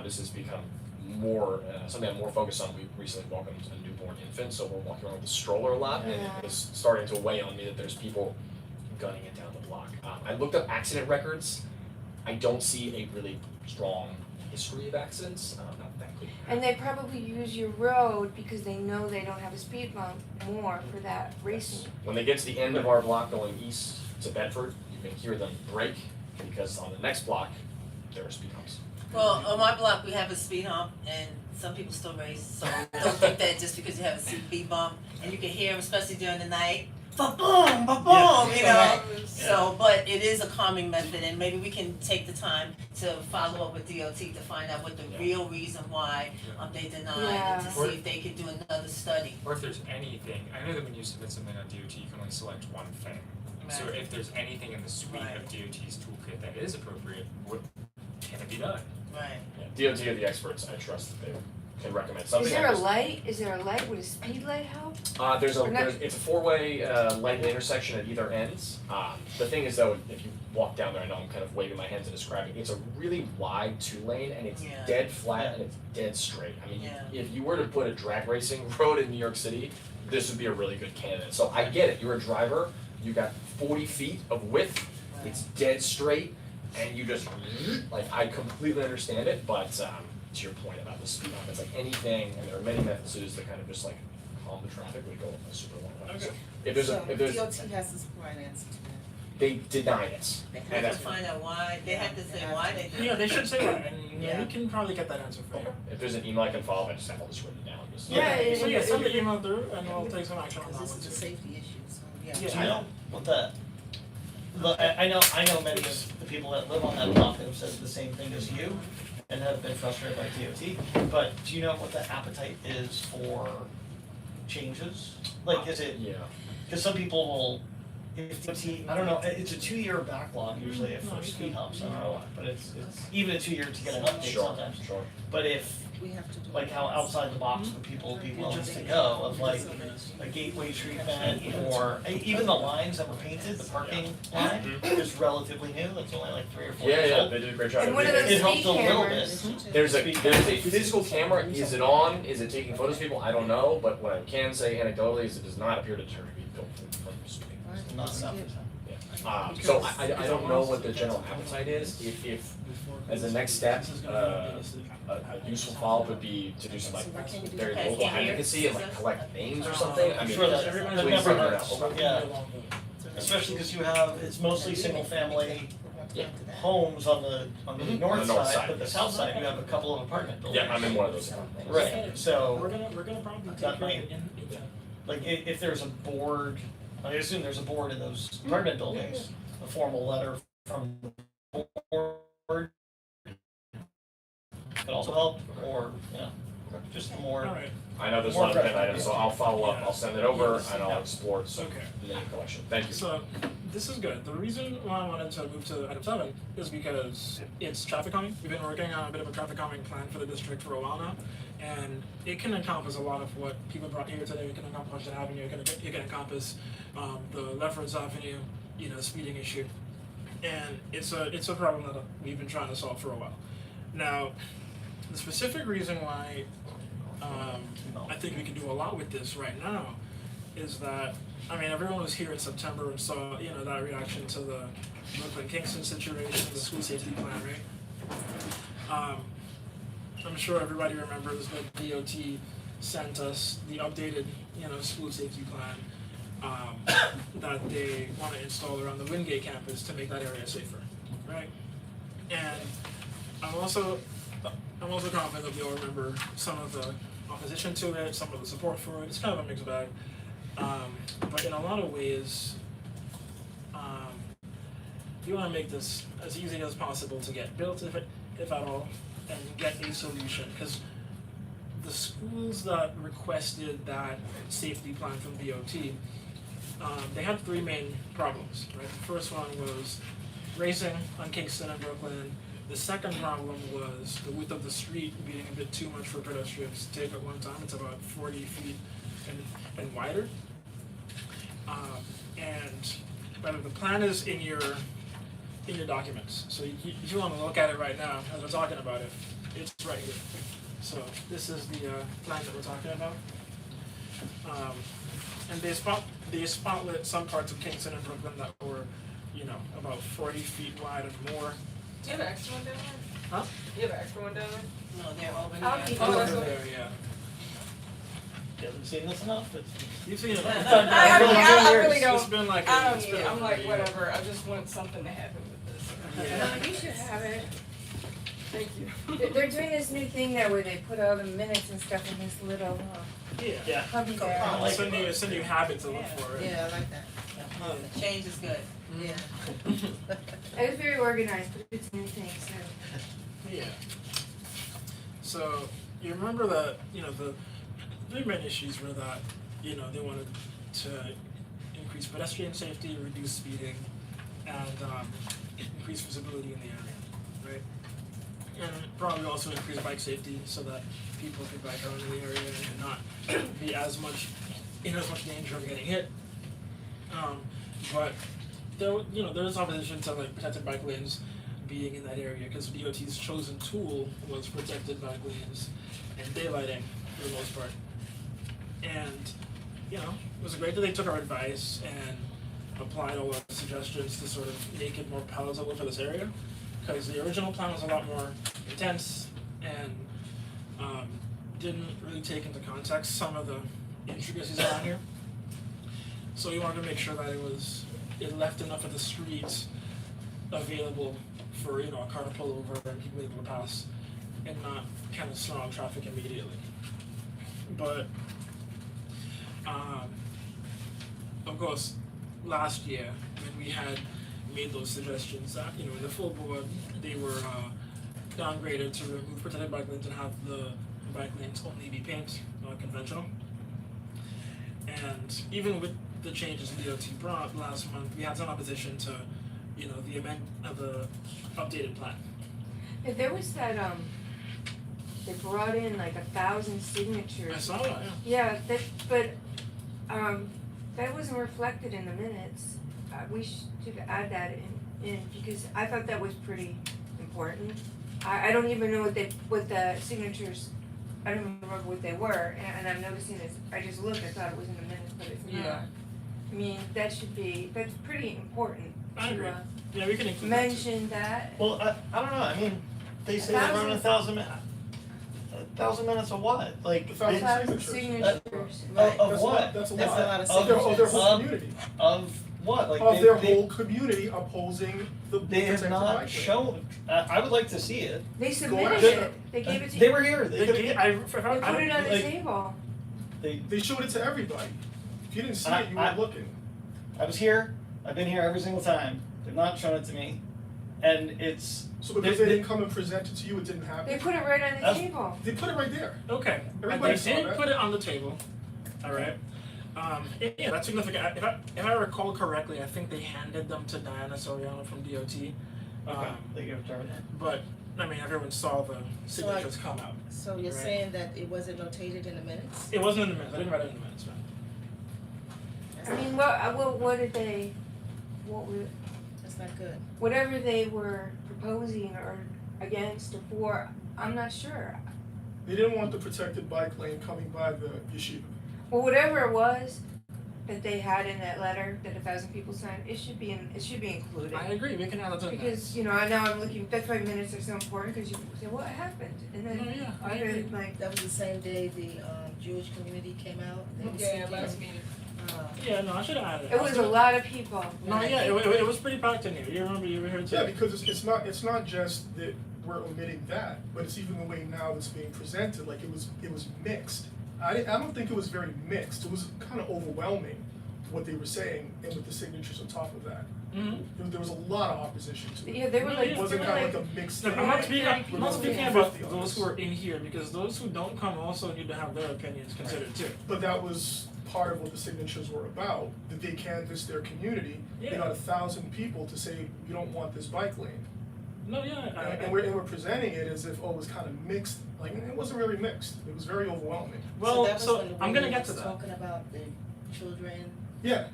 This has become more, something I'm more focused on. We recently welcomed a newborn infant, so we're walking around with a stroller a lot, and Yeah. it's starting to weigh on me that there's people gunning it down the block. I looked up accident records. I don't see a really strong history of accidents, not that clear. And they probably use your road because they know they don't have a speed bump more for that racing. When they get to the end of our block going east to Bedford, you can hear them brake because on the next block, there are speed humps. Well, on my block, we have a speed hump and some people still race, so don't think that just because you have a speed bump and you can hear them, especially during the night, ba-boom, ba-boom, you know? So, but it is a calming method and maybe we can take the time to follow up with DOT to find out what the real reason why they denied and to see if they could do another study. Or if there's anything, I know that when you submit something on DOT, you can only select one thing. So Right. if there's anything in the suite Right. of DOT's toolkit that is appropriate, what can it be done? Right. Yeah, DOT are the experts, I trust that they can recommend something. Is there a light, would a speed light help? Or not- It's a four-way light intersection at either ends. The thing is though, if you walk down there, I know I'm kind of waving my hands and describing, it's a really wide two-lane and it's Yeah. dead flat and it's dead straight. I mean, Yeah. if you were to put a drag racing road in New York City, this would be a really good candidate. So I get it, you're a driver, you got 40 feet of width, it's dead straight, and you just, like, I completely understand it, but to your point about the speed bump, it's like anything, and there are many methods that kind of just like calm the traffic, we go a super long way. So if there's So if there's, DOT has to supply an answer to that. they deny it. They We And have that's, to find out why, they have to say why they did it. Yeah, they should say that, and Yeah. we can probably get that answer for you. if there's an email I can follow, I just have all this written down, just. Yeah, So yeah, send the email through and we'll take some action on that Because one this is a too. safety issue, so yeah. Yeah. Do you know what I know many of the people that live on that block have said the same thing as you and have been frustrated by DOT, but do you know what the appetite is for changes? Like, is it, Yeah. cause some people will, if DOT, I don't know, it's a 2-year backlog usually No, for you speed can- humps, I don't know why, but it's even a 2 year to get an update Sure, sometimes. sure. But if, We have to do. like how outside the box would people be willing to go of like a gateway treatment or even the lines that were painted, the parking line is relatively new, it's only like 3 or 4 Yeah, years yeah, old. they did a great job. And what are It those helped speed a little cameras? bit. There's a physical camera, is it on, is it taking photos of people, I don't know, but what I can say anecdotally is it does not appear to deter people from speeding. Not enough. So I don't know what the general appetite is, if as a next step, a useful follow-up would be to do some like very local advocacy and like collect names or something, I I'm mean, sure that- Everybody's that please never figure it hurts. out. Yeah. Especially because you have, it's mostly single family homes on the north side, but the south side, you have a couple of apartment buildings. Yeah, I'm in one of those. Right, so, We're gonna probably That take care of might- it in, like, if there's a board, I assume there's a board in those apartment buildings, a formal letter from the board could also help, or, you know, just more. alright, I know there's a lot of pen items, so I'll follow up, I'll send it over and I'll explore some okay. name collection, thank you. So, this is good. The reason why I wanted to move to item 7 is because it's traffic calming. We've been working on a bit of a traffic calming plan for the district for a while now. And it can encompass a lot of what people brought here today. It can encompass Washington Avenue, it can encompass the Lefferts Avenue, speeding issue. And it's a problem that we've been trying to solve for a while. Now, the specific reason why I think we can do a lot with this right now is that, I mean, everyone was here in September and saw, that reaction to the Brooklyn Kingston situation, the school safety plan, right? I'm sure everybody remembers that DOT sent us the updated, school safety plan that they want to install around the Wingate campus to make that area safer, right? And I'm also confident that we all remember some of the opposition to it, some of the support for it. It's kind of a mixed bag. But in a lot of ways, we want to make this as easy as possible to get built, if at all, and get a solution. Because the schools that requested that safety plan from DOT, they had 3 main problems, right? The first one was racing on Kingston and Brooklyn. The second problem was the width of the street being a bit too much for pedestrians to take at one time. It's about 40 feet and wider. And the plan is in your documents. So if you want to look at it right now as we're talking about it, it's right here. So this is the plan that we're talking about. And they spotlit some parts of Kingston and Brooklyn that were, about 40 feet wide and more. Do you have an extra one down there? Huh? Do you have an extra one down there? No, they're over I'll there. keep Oh, Over that's there, yeah. You haven't seen this enough, it's. You've seen it. I really It's don't, been like I it's don't been need it, I'm like, a year. whatever, I just want something to happen with this. Yeah. You should have it. Thank you. They're doing this new thing now where they put all the minutes and stuff in this little Yeah. Yeah. hubby Go there. on. It's a new habit to look Yeah. for, right? Yeah, I like that. The change is good. Yeah. It was very organized, but it's a new thing, so. Yeah. So you remember that, you know, the main issues were that, you know, they wanted to increase pedestrian safety, reduce speeding, and increase visibility in the area, right? And probably also increase bike safety so that people could bike around in the area and not be as much in as much danger of getting hit. But there, you know, there's opposition to like protected bike lanes being in that area because DOT's chosen tool was protected bike lanes and daylighting for the most part. And, you know, it was great that they took our advice and applied all our suggestions to sort of make it more palatable for this area. Because the original plan was a lot more intense and didn't really take into context some of the intricacies around here. So we wanted to make sure that it left enough of the streets available for, you know, a car to pull over and people able to pass and not kind of slow down traffic immediately. But of course, last year when we had made those suggestions, that, you know, in the full board, they were downgraded to remove protected bike lanes and have the bike lanes only be paint, conventional. And even with the changes DOT brought last month, we had some opposition to, you know, the updated plan. Yeah, there was that, they brought in like 1,000 signatures. I saw that, yeah. Yeah, that wasn't reflected in the minutes. We should add that in because I thought that was pretty important. I don't even know what the signatures, I don't even remember what they were, and I'm noticing this, I just looked, I thought it was in the minutes, but it's not. Yeah. I mean, that's pretty important I agree. to Yeah, we can include that too. mention that. Well, I don't know, I mean, they say they're running 1,000 minutes of what? Like, 1,000 they- signatures. Signatures. of what? That's a That's a lot of Of their whole of- community. Of what? Like, Of their they, whole community opposing the they have protected not bike lane. shown, I would like to see it. They submitted ahead. it, they gave it to They you, were here, they They could've, gave- they put it on the like- table. They showed it to everybody. If you didn't see I- it, you I- weren't looking. I was here, I've been here every single time, they've not shown it to me, and it's, So because they didn't come and present it to you, it didn't They happen. put it right on the That's- table. They put it right there. Okay, Everybody they saw did that. put it on the table, alright. Yeah, that's significant. If I recall correctly, I think they handed them to Diana Soriano from DOT. okay, they give it to her. But, I mean, everyone saw the signatures come out. So you're Right. saying that it wasn't notated in the minutes? It wasn't in the minutes, I didn't write it in the minutes, man. I mean, what did they, what were, That's not good. whatever they were proposing or against or for, I'm not sure. They didn't want the protected bike lane coming by the yeshiva. Well, whatever it was that they had in that letter that 1,000 people signed, it should be included. I agree, we can add that to the minutes. Because, you know, I know I'm looking, that's why minutes are so important, because you say, what happened? And then, Oh, yeah, I you're agree. like, That was the same day the Jewish community came out. They were Yeah, seeking, last meeting. Yeah, no, I should have added it. it was a lot of people. No, yeah, it was pretty packed in here, you remember you were here too? Yeah, because it's not just that we're omitting that, but it's even the way now it's being presented, like it was mixed. I don't think it was very mixed, it was kind of overwhelming what they were saying and with the signatures on top of that. Mm-hmm. There was a lot of opposition to it. Yeah, they were like, It they wasn't were kind of like, like a mixed Look, thing. I'm not Yeah, speaking, yeah, I'm not speaking yeah. about Yeah. those who are in here, because those who don't come also need to have their opinions considered too. But that was part of what the signatures were about, that they canvassed their community. They Yeah. got 1,000 people to say, you don't want this bike lane. No, yeah, And we're presenting it as if, oh, it was kind of mixed, like, it wasn't really mixed, it was very overwhelming. well, that was so when the I'm gonna woman get to was that, talking about the children. Yeah,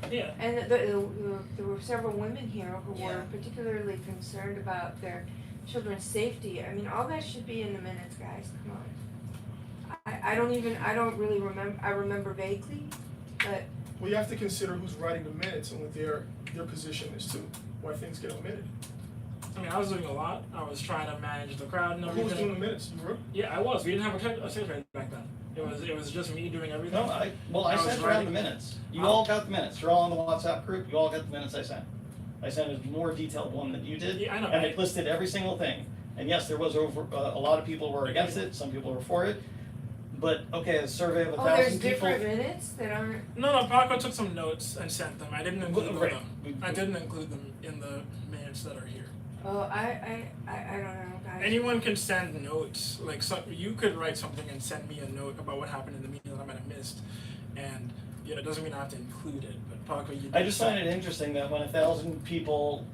yeah. and there were several women here who were Yeah. particularly concerned about their children's safety. I mean, all that should be in the minutes, guys, come on. I don't really remember, I remember vaguely, but well, you have to consider who's writing the minutes and what their position is too, why things get omitted. I mean, I was doing a lot, I was trying to manage the crowd and Who everything. was doing the minutes, you were? Yeah, I was, we didn't have a secretary back then, it was just me doing everything. No, I I was sent around writing- the minutes, you all got the minutes, you're all in the WhatsApp group, you all got the minutes I sent. I sent a more detailed one than you did, Yeah, I know. and it listed every single thing, And yes, there was a lot of people were against it, some people were for it. But, okay, a survey of 1,000 people. Oh, there's different minutes that aren't, No, Paco took some notes and sent them. I didn't include Right. them. I didn't include them in the minutes that are here. oh, I don't know, guys. Anyone can send notes, like you could write something and send me a note about what happened in the meeting that I might have missed, and it doesn't mean I have to include it. But Paco, you. I just find it interesting that when 1,000 people,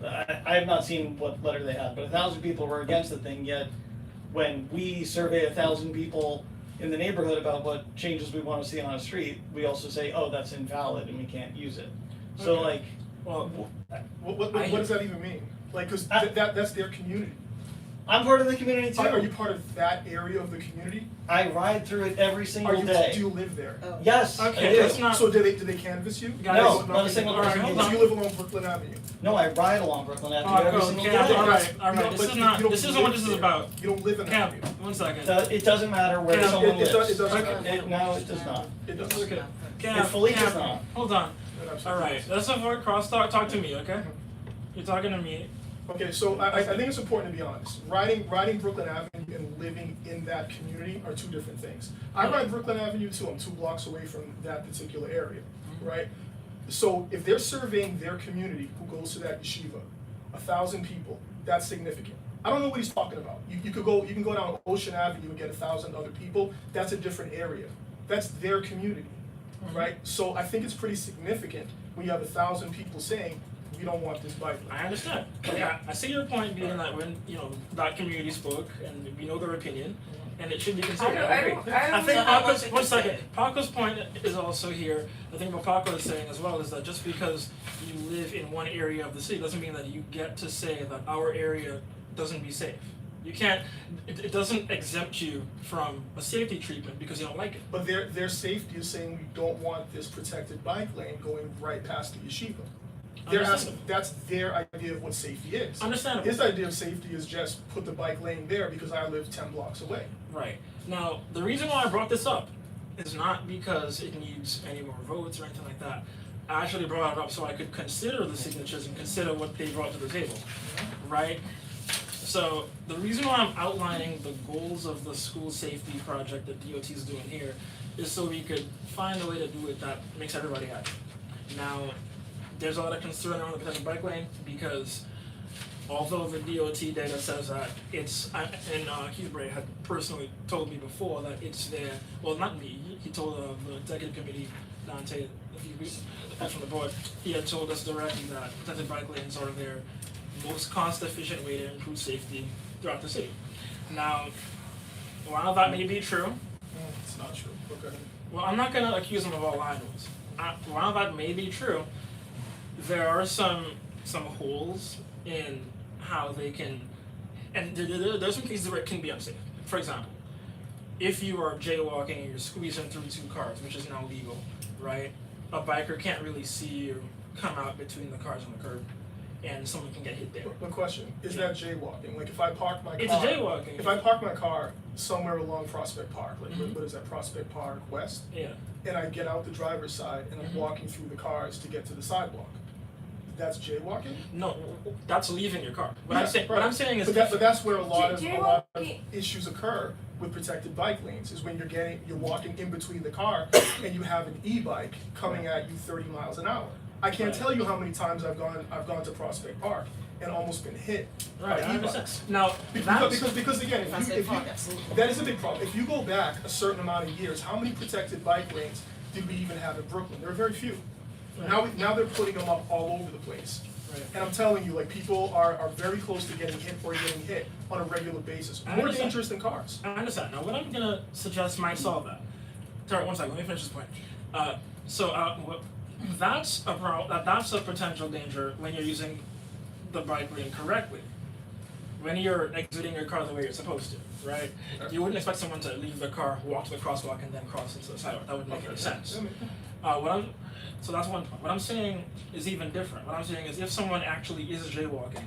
I have not seen what letter they had, but 1,000 people were against the thing, yet when we survey 1,000 people in the neighborhood about what changes we want to see on a street, we also say, oh, that's invalid and we can't use it. So Okay. like, Well, What does that even mean? Like, cause that's their community. I'm part of the community too. Are you part of that area of the community? I ride through it every Are single you, day. do you live there? Oh. Yes, Okay, I do. that's not- So do they canvass you? Guys, No, Nothing? not a single person. Alright, hold So on. you live along Brooklyn Avenue? No, I ride along Brooklyn Avenue every Paco, single Cam, day. alright, You alright. don't- This but is you not. don't This isn't what live this is there. about. You don't live in that Cam, avenue. one second. It doesn't matter where Cam, someone it lives. doesn't Okay. No, it does not. It does. Okay. It Cam, fully Cam, does not. hold on. It absolutely Alright, does. let's avoid crosstalk. Talk to me, okay? You're talking to me. Okay, so I think it's important to be honest. Riding Brooklyn Avenue and living in that community are two different things. I ride Brooklyn Avenue too, I'm 2 blocks away from that particular area, right? So if they're surveying their community who goes to that yeshiva, 1,000 people, that's significant. I don't know what he's talking about. You can go down Ocean Avenue and get 1,000 other people, that's a different area. That's their community, right? So I think it's pretty significant when you have 1,000 people saying, we don't want this bike lane. I understand. Yeah, I see your point being that when that community spoke and we know their opinion, and it should be considered. I agree. I think So how Paco's much one did you second. say? Paco's point is also here. I think what Paco is saying as well is that just because you live in one area of the city doesn't mean that you get to say that our area doesn't be safe. You can't. It doesn't exempt you from a safety treatment because you don't like it. But their safety is saying we don't want this protected bike lane going right past the yeshiva. They're asking, that's their idea of what safety is. Understandable. His idea of safety is just put the bike lane there because I live 10 blocks away. Right. Now, the reason why I brought this up is not because it needs any more votes or anything like that. I actually brought it up so I could consider the signatures and consider what they brought to the table, right? So the reason why I'm outlining the goals of the school safety project that DOT is doing here is so we could find a way to do it that makes everybody happy. Now, there's a lot of concern around the potential bike lane because although the DOT data says that it's, and Keith Bray had personally told me before that it's there, well, not me, he told the executive committee, Dante, a few weeks from the board, he had told us directly that protected bike lanes are their most cost-efficient way to improve safety throughout the city. Now, while that may be true, It's not true. Okay. well, I'm not gonna accuse them of all lying to us. While that may be true, there are some holes in how they can, and there's some cases where it can be unsafe. For example, if you are jaywalking and you're squeezing through 2 cars, which is now legal, right? A biker can't really see you come out between the cars on the curb, and someone can get hit there. One question, is that jaywalking? Like if I park my car. It's jaywalking. If I park my car somewhere along Prospect Park, like Mhm. what is that, Prospect Park West? Yeah. And I get out the driver's side and I'm Mhm. walking through the cars to get to the sidewalk. That's jaywalking? No, that's leaving your car. What Yeah, I'm saying, right. what I'm saying is, But that's where a lot of Jaywalking- issues occur with protected bike lanes, is when you're walking in between the car and you have an e-bike coming at you 30 miles an hour. I can't Right. tell you how many times I've gone to Prospect Park and almost been hit right, by I e-bikes. understand. Now, Because again, if you, that is a big problem. If you go back a certain amount of years, how many protected bike lanes did we even have in Brooklyn? There are very few. Now they're putting them up all over the place. Right. And I'm telling you, like, people are very close to getting hit or getting hit on a regular basis. I More understand. dangerous than cars. I understand. Now, what I'm gonna suggest might solve that. Sorry, one second. Let me finish this point. That's a potential danger when you're using the bike lane correctly. When you're exiting your car the way you're supposed to, right? You wouldn't expect someone to leave their car, walk to the crosswalk, and then cross into the sidewalk. That wouldn't make any sense. So that's one point. What I'm saying is even different. What I'm saying is if someone actually is jaywalking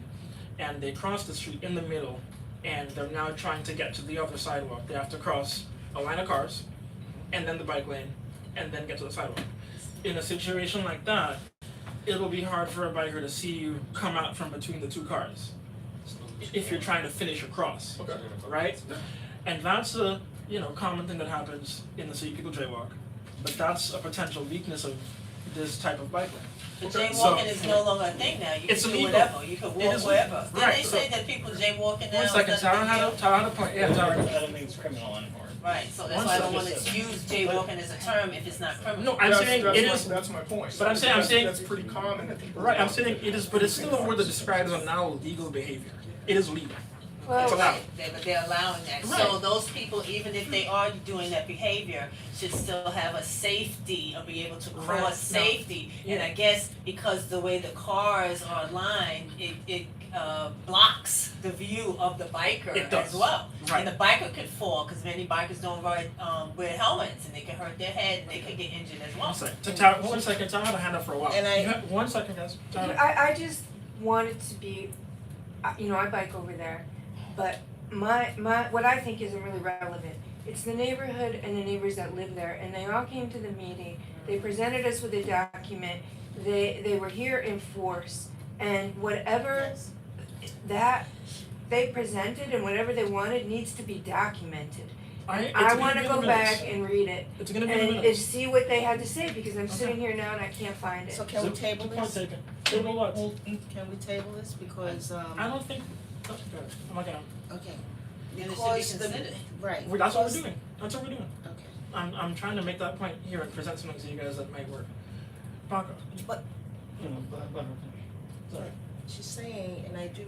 and they cross the street in the middle and they're now trying to get to the other sidewalk, they have to cross a line of cars and then the bike lane and then get to the sidewalk. In a situation like that, it'll be hard for a biker to see you come out from between the 2 cars. if you're trying to finish across, Okay. right? And that's a, common thing that happens in the city, people jaywalk, but that's a potential weakness of this type of bike lane. But Okay, jaywalking so- is no longer a thing now, you can It's do illegal. whatever, you can It walk is wherever. Didn't right, they so- say that people jaywalking now One is second, not a Tara big had deal? a point, yeah, Tara. I don't think it's criminal anymore. Right, so that's One why I don't second. wanna use jaywalking as a term if it's not criminal. No, I'm saying it is, That's my point. But I'm saying- That's pretty common that people. right, I'm saying it is, but it's still a word that describes a now legal behavior. It is legal. It's Well, allowed. But they're allowing that, so Right. those people, even if they are doing that behavior, should still have a safety or be able to Right, cross no. safety. And Yeah. I guess because the way the cars are lined, it blocks the view of the biker It does. as well. Right. And the biker could fall, cause many bikers don't ride, wear helmets and they can hurt their head and they could get injured as well. One second, Tara, one second, Tara had a hand up for a while. And I- You have- one second, guys. Tara. I just want it to be, I bike over there, but my, what I think isn't really relevant. It's the neighborhood and the neighbors that live there, and they all came to the meeting, they presented us with a document, they were here in force, and whatever Yes. that they presented and whatever they wanted needs to be documented. It's I gonna wanna be in go the back minutes. and read it It's gonna be in the and minutes. see what they had to say, because I'm sitting here now and I can't find it. So can we So, table point this? taken. Table what? Can we table this because, I don't think, oh, good. I'm not gonna, okay. And it should be Because the, considered. right. that's what we're because- doing, that's what we're doing. Okay. I'm trying to make that point here and present something to you guys that might work. Paco, sorry. She's saying, and I do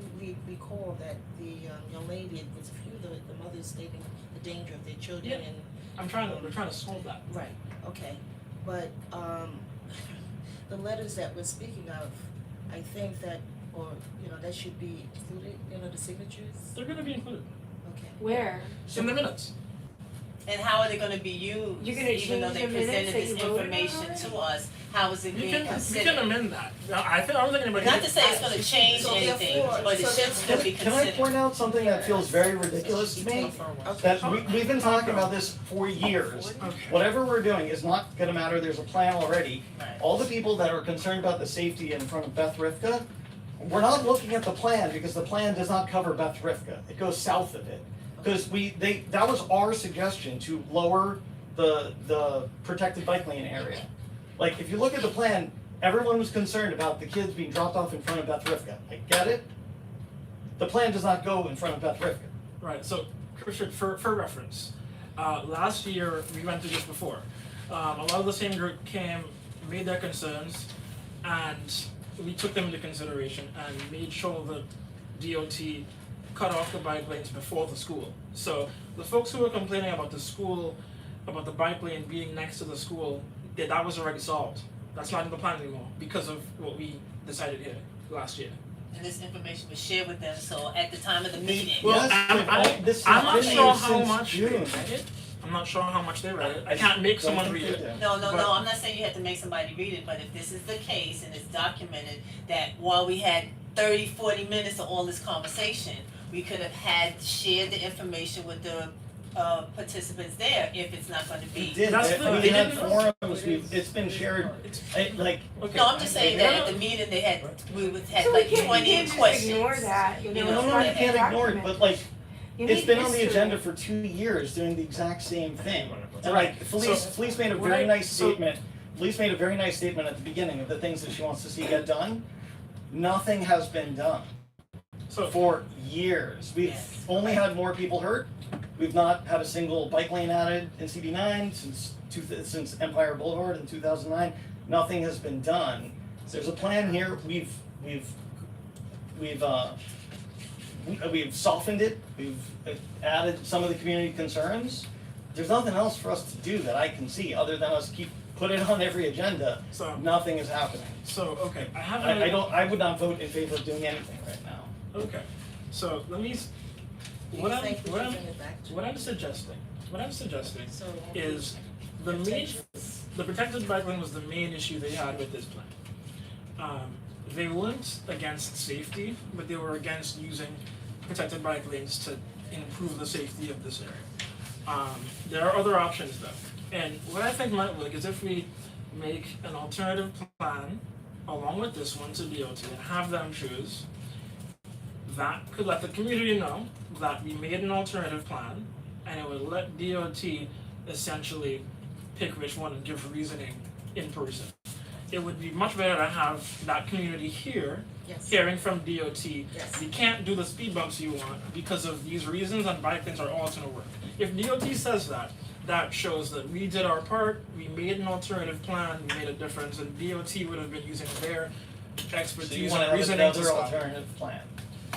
recall that the young lady, it was a few of the mothers stating the danger of their children Yeah. and, We're trying to solve that. right, okay. But, the letters that we're speaking of, I think that, or, that should be included, the signatures, They're gonna be included okay. Where? in the minutes. And how are they gonna be used, You're gonna even though change they the minutes presented that this you voted on information already? to us, how is it You being can, considered? you can amend that. I don't think anybody. Not to say it's gonna change So anything, therefore- but it so should still be Can I considered. point out something that feels very ridiculous to me? Okay. That we've been talking about this for years. Okay. Whatever we're doing is not gonna matter, there's a plan already. Right. All the people that are concerned about the safety in front of Beth Rivka, we're not looking at the plan because the plan does not cover Beth Rivka. It goes south of it. Because that was our suggestion to lower the protected bike lane area. Like, if you look at the plan, everyone was concerned about the kids being dropped off in front of Beth Rivka. I get it. The plan does not go in front of Beth Rivka. Right, so Richard, for reference, last year, we went through this before. A lot of the same group came, made their concerns, and we took them into consideration and made sure that DOT cut off the bike lanes before the school. So the folks who were complaining about the school, about the bike lane being next to the school, that was already solved. That's not in the plan anymore because of what we decided here last year. And this information was shared with them, so at the time of the meeting. Well, Yes, this I'm not has been sure here how since much they June. read it. I'm not sure how much they read it. I can't make someone Don't read think it. they do. No, But- I'm not saying you have to make somebody read it, but if this is the case and it's documented, that while we had 30, 40 minutes of all this conversation, we could have shared the information with the participants there if it's not gonna We be. did, That's we the- had they didn't know. forums, it's been shared, It's, like, okay. No, I'm just saying that at the meeting, they had, we had like 20 You can't questions. just ignore that, You no, know, no, you can't ignore it, but like, You it's need been on the history. agenda for 2 years doing the exact same thing. And Right. like, Felice made a What very I- nice so- statement, Felice made a very nice statement at the beginning of the things that she wants to see get done. Nothing has been done So, for years. We've Yes. only had more people hurt. We've not had a single bike lane added in CB9 since Empire Boulevard in 2009. Nothing has been done. There's a plan here. We've softened it. We've added some of the community concerns. There's nothing else for us to do that I can see other than us put it on every agenda. so, Nothing is happening. okay, I have I would not vote in favor of doing anything right now. Okay, so let me, Do what you I'm, think we what should I'm, bring it back to? what I'm suggesting So, is the the protected bike lane was the main issue they had with this plan. They weren't against safety, but they were against using protected bike lanes to improve the safety of this area. There are other options though, and what I think might work is if we make an alternative plan along with this one to DOT and have them choose. that could let the community know that we made an alternative plan, and it would let DOT essentially pick which one and give reasoning in person. It would be much better to have that community here, Yes. hearing from DOT, Yes. we can't do the speed bumps you want because of these reasons, and bike lanes are all gonna work. If DOT says that, that shows that we did our part, we made an alternative plan, we made a difference, and DOT would have been using their So you expertise wanna and have reasoning to another stop. alternative plan.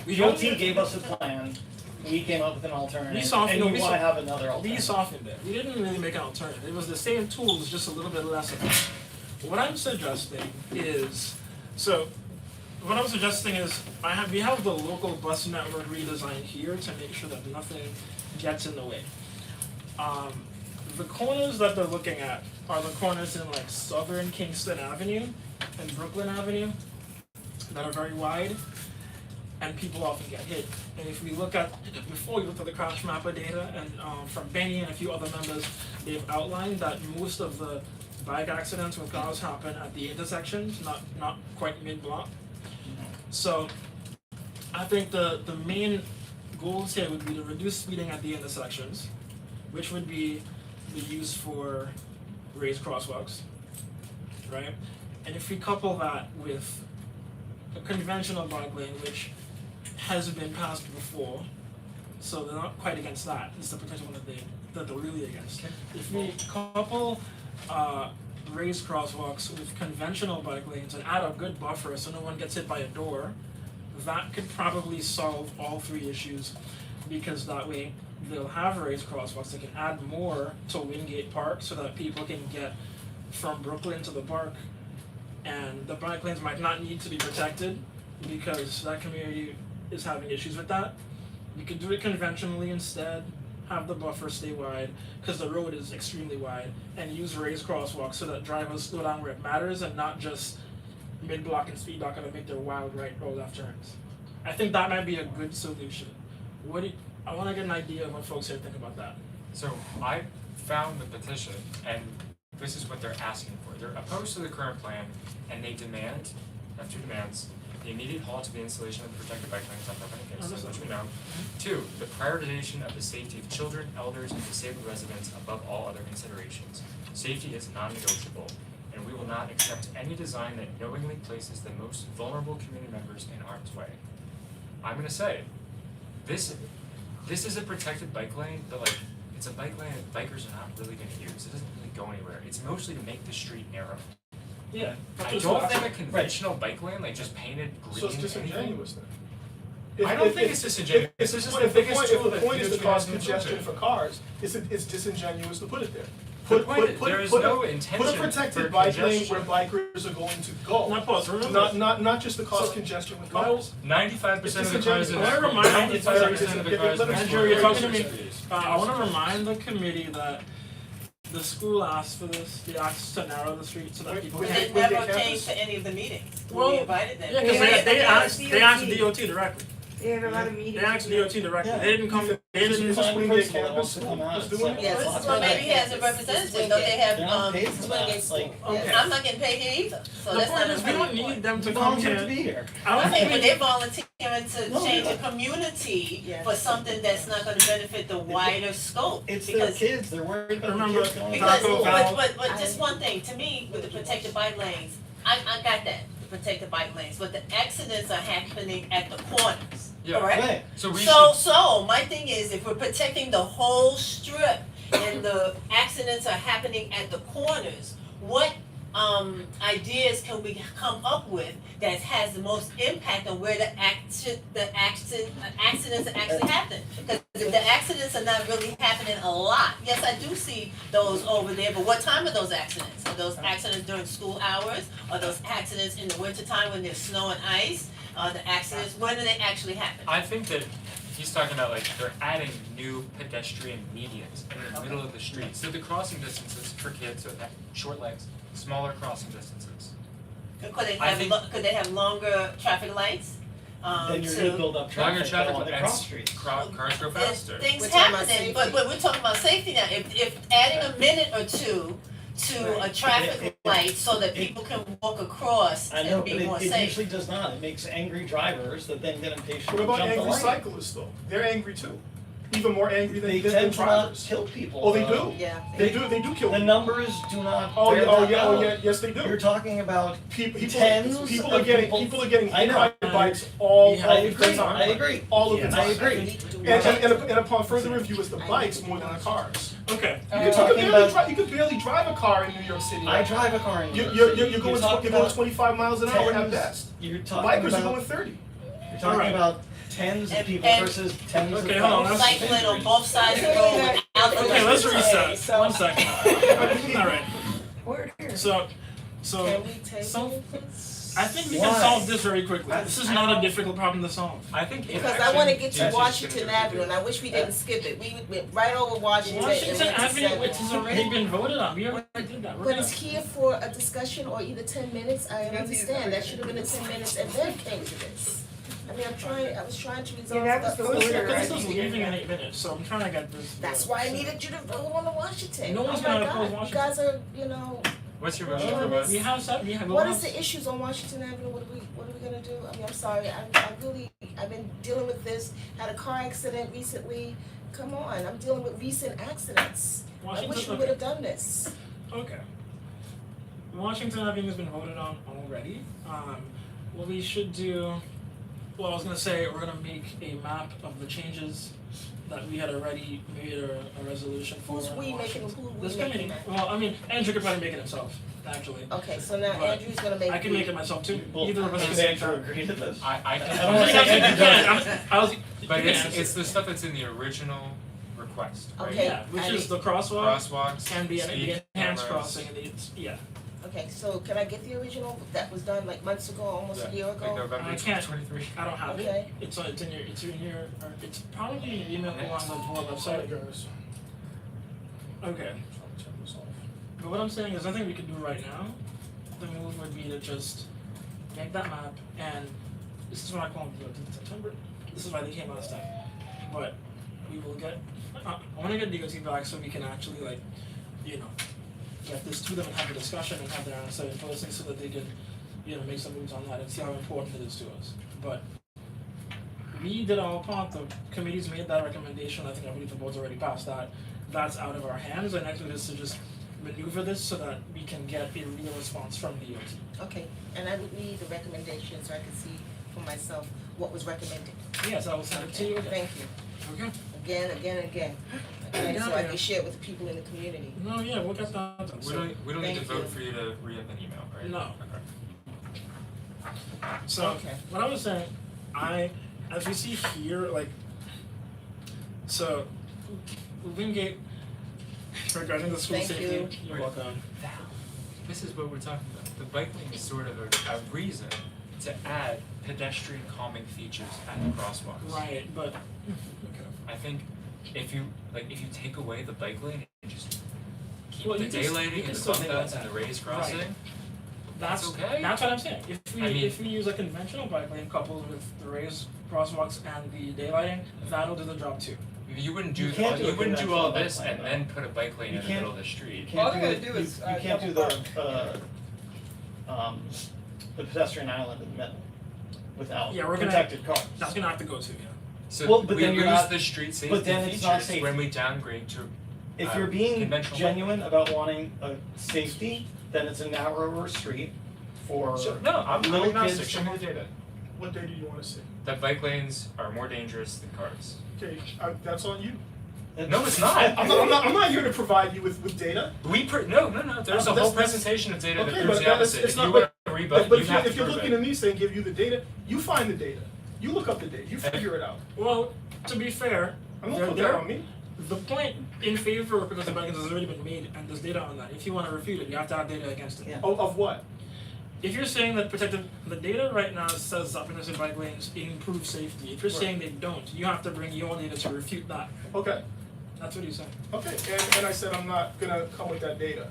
We don't DOT gave us a plan, we came up with an alternative, softened and it, you wanna have another alternative. We softened it. We didn't really make an alternative. It was the same tools, just a little bit less of it. What I'm suggesting is, we have the local bus network redesign here to make sure that nothing gets in the way. The corners that they're looking at are the corners in like Southern Kingston Avenue and Brooklyn Avenue that are very wide, and people often get hit. And if we look at, before we looked at the crash mapper data, and from Benny and a few other members, they've outlined that most of the bike accidents with cars happen at the intersections, not quite mid-block. So I think the main goals here would be to reduce speeding at the intersections, which would be the use for raised crosswalks, right? And if we couple that with a conventional bike lane, which has been passed before, so they're not quite against that. It's the potential one that they're really against. If we couple raised crosswalks with conventional bike lanes and add a good buffer so no one gets hit by a door, that could probably solve all three issues, because that way they'll have raised crosswalks. They can add more to Wingate Park so that people can get from Brooklyn to the park, and the bike lanes might not need to be protected because that community is having issues with that. You could do it conventionally instead, have the buffer stay wide, because the road is extremely wide, and use raised crosswalks so that drivers slow down where it matters and not just mid-block and speed block and make their wild right or left turns. I think that might be a good solution. I wanna get an idea of what folks here think about that. So I found the petition, and this is what they're asking for. They're opposed to the current plan, and they have two demands: the immediate halt to the installation of the protected bike lanes on Pepin and Kingston, which we know. 2, the prioritization of the safety of children, elders, and disabled residents above all other considerations. Safety is non-negotiable, and we will not accept any design that knowingly places the most vulnerable community members in harm's way. I'm gonna say, this is a protected bike lane, but like, it's a bike lane that bikers are not really gonna use. It doesn't really go anywhere. It's mostly to make the street narrow. Yeah. I don't think a conventional bike lane, like just painted green, So it's anything. disingenuous then. I don't think it's disingenuous. This is the biggest tool If the that point is to DOT cause has been congestion built for cars, it's disingenuous to put it there. The point is, there is no intention Put a for protected bike lane congestion. where bikers are going to go. Now pause, remember. Not just to cause So, congestion with what cars. 95% of the cars in I that, wanna remind- 95% of the cars in Andrew, you're talking to me. streets. I wanna remind the committee that the school asked for this, they asked to narrow the street so that people Wait, But can. they When they never campus- came to any of the meetings. Well, We invited them. Yeah, cause Yeah, they asked DOT. DOT directly. They have a lot of meetings. They asked DOT directly. Yeah. They didn't come, they Is didn't. this Find a Wingate principal that campus wants to come out is and doing say, it? Yes, "Well, well, maybe he has a representative, don't they have, They're not paid for that, Swingate like, School? Okay. I'm not getting paid here either, so The that's not point a is, we don't point. need them to you come volunteered to here. be here. I don't Okay, but think they're volunteering to No, change they're the community Yes. for something that's not gonna benefit the wider scope. It's their Because kids, they're worried about the Remember, kids going to Because, Taco school. Bell. but just one thing, to me, with the protected bike lanes, I got that, the protected bike lanes, but the accidents are happening at the corners, Yeah. correct? Right. So we So my thing is, if we're protecting the whole strip and the accidents are happening at the corners, what ideas can we come up with that has the most impact on where the accidents are actually happening? Because if the accidents are not really happening a lot, yes, I do see those over there, but what time are those accidents? Are those accidents during school hours? Are those accidents in the wintertime when there's snow and ice? The accidents, when do they actually happen? I think that he's talking about like they're adding new pedestrian medians in the middle of the street. So the crossing distances for kids with short legs, smaller crossing distances. Could they I have, think- could they have longer traffic lights? Then you're gonna build up Longer traffic traffic on the and cross streets. cars go There's faster. things We're talking about happening, but we're talking about safety now. If adding a minute or two to a traffic light so that people can walk across I know, and but be more it safe. usually does not, it makes angry drivers that then get impatient What and about jump the angry light. cyclists though? They're angry too. Even more angry They than tend to not drivers. kill people. Oh, they do? Yeah. They do kill The people. numbers do not Oh, bear yeah, oh that yeah, oh out. yeah, yes they do. You're talking about People, tens people of are getting people- are getting I hit know. by bikes all Yeah, I the agree, time. I agree. All of the Yes. time. I agree. And upon further review, it's the bikes more than the cars. Okay. You're talking about, You could barely drive a car in New York City. I drive a car in New York You're City. going talking 25 miles an hour at tens- best. You're The talking bikers are about, going 30. you're talking Alright. about tens of And- people and- versus tens of Okay, hold on, thousands. let's- Cycling on both sides of the road without the Okay, let's lights. reset. So- 1 second. Alright, We're here. so, Can we so, table this? I think we Why? can solve this very quickly. This is not a difficult problem to solve. I think Because I inaction wanna get is to just Washington gonna Avenue, and I wish we didn't skip it. We went right over Washington and Washington went to Avenue, Seventh. which has already been voted on, we already did that, we're But done. it's here for a discussion or either 10 minutes, I understand, that should have been a 10 minutes and then came to this. I mean, I was trying to resolve that was the This order, this I is think. leaving in 8 minutes, so I'm trying to get this. That's why I needed you to vote on the Washington. No one's Oh my gonna God, oppose you Washington. guys are, you know, What's your Well, motion for what? We have some, we have. what is the issues on Washington Avenue, what are we gonna do? I mean, I'm sorry, I've been dealing with this, had a car accident recently, come on, I'm dealing with recent accidents. I wish we would have done this. Okay. Washington Avenue has been voted on already. What we should do, well, I was gonna say, we're gonna make a map of the changes that we had already made a resolution for. Who's in we making, Washington. who we This making committee, that? well, I mean, Andrew could probably make it himself, actually. Okay, so now But Andrew's gonna make. I can make it myself too, Well, either of us. does Andrew agree to this? I I don't can, wanna say Andrew does. I was, but you can it's answer. the stuff that's in the original request, right? Okay. Yeah, which and is the crosswalk Crosswalks, and the speed enhanced cameras. crossing and yeah. Okay, so can I get the original that was done like months ago, almost a year Like ago? November I can't. 23. I don't have Okay. it. It's in your, or it's probably in your email or on the board Sorry website. guys. Okay. Turn this off. But what I'm saying is nothing we can do right now. The move would be to just make that map and this is what I call it in September. This is why they came out of stuff. But we will get, I wanna get DOT back so we can actually like, you know, get this to them and have a discussion and have their answer in posting so that they can, you know, make some moves on that and see how important it is to us. But we did our part, the committee's made that recommendation, I think I believe the board's already passed that. That's out of our hands, and next week is to just maneuver this so that we can get a real response from DOT. Okay, and I would need the recommendation so I can see for myself what was recommended. Yes, I will send it to Okay, you. thank you. Okay. Again. Okay, so I can share it with the people in the community. No, yeah, we'll get that done. We don't need to Thank vote you. for you to re-up an email, right? No. Okay. So, Okay. what I was saying, as we see here, like, so, Wingate, regarding the school Thank safety, you. you're welcome. This is what we're talking about. The bike lane is sort of a reason to add pedestrian calming features at the crosswalks. Right, but, okay. I think if you take away the bike lane and just keep Well, the you can s- you daylighting can and the still bump think about outs and the that. raised crossing, Right. That's okay. That's what I'm saying. I mean- If we use a conventional bike lane coupled with the raised crosswalks and the daylighting, that'll do the job too. you wouldn't You do can't do a you wouldn't do conventional all bike this lane, and though. then put a bike lane You in the can't- middle of the street. You All can't they do gotta the, do is, you can't do double the pedestrian island in the middle without Yeah, we're gonna- protected cars. That's gonna have to go to, yeah. So Well, but we then lose you're not- the street safety but then it's not features when we downgrade to If you're being conventional. genuine about wanting a safety, then it's a narrower street for No, I'm little agnostic. kids. Show me the data. What data do you wanna see? That bike lanes are more dangerous than cars. Okay, that's on you. No, it's not. I'm not here to provide you with data. No. There's a whole That's- presentation of data that Okay, proves but the that is- opposite. it's If not- you want to rebut, But you if have you're, to if you're prove looking it. at me saying give you the data, you find the data. You look up the data, you figure it out. Well, to be fair, I'm not They're put there. that on me. the point in favor of progressive bike lanes has already been made and there's data on that. If you wanna refute it, you have to have data against it. Yeah. Of what? If you're saying that the data right now says that progressive bike lanes improve safety, if you're Right. saying they don't, you have to bring your data to refute that. Okay, That's what he's saying. okay, and I said I'm not gonna come with that data.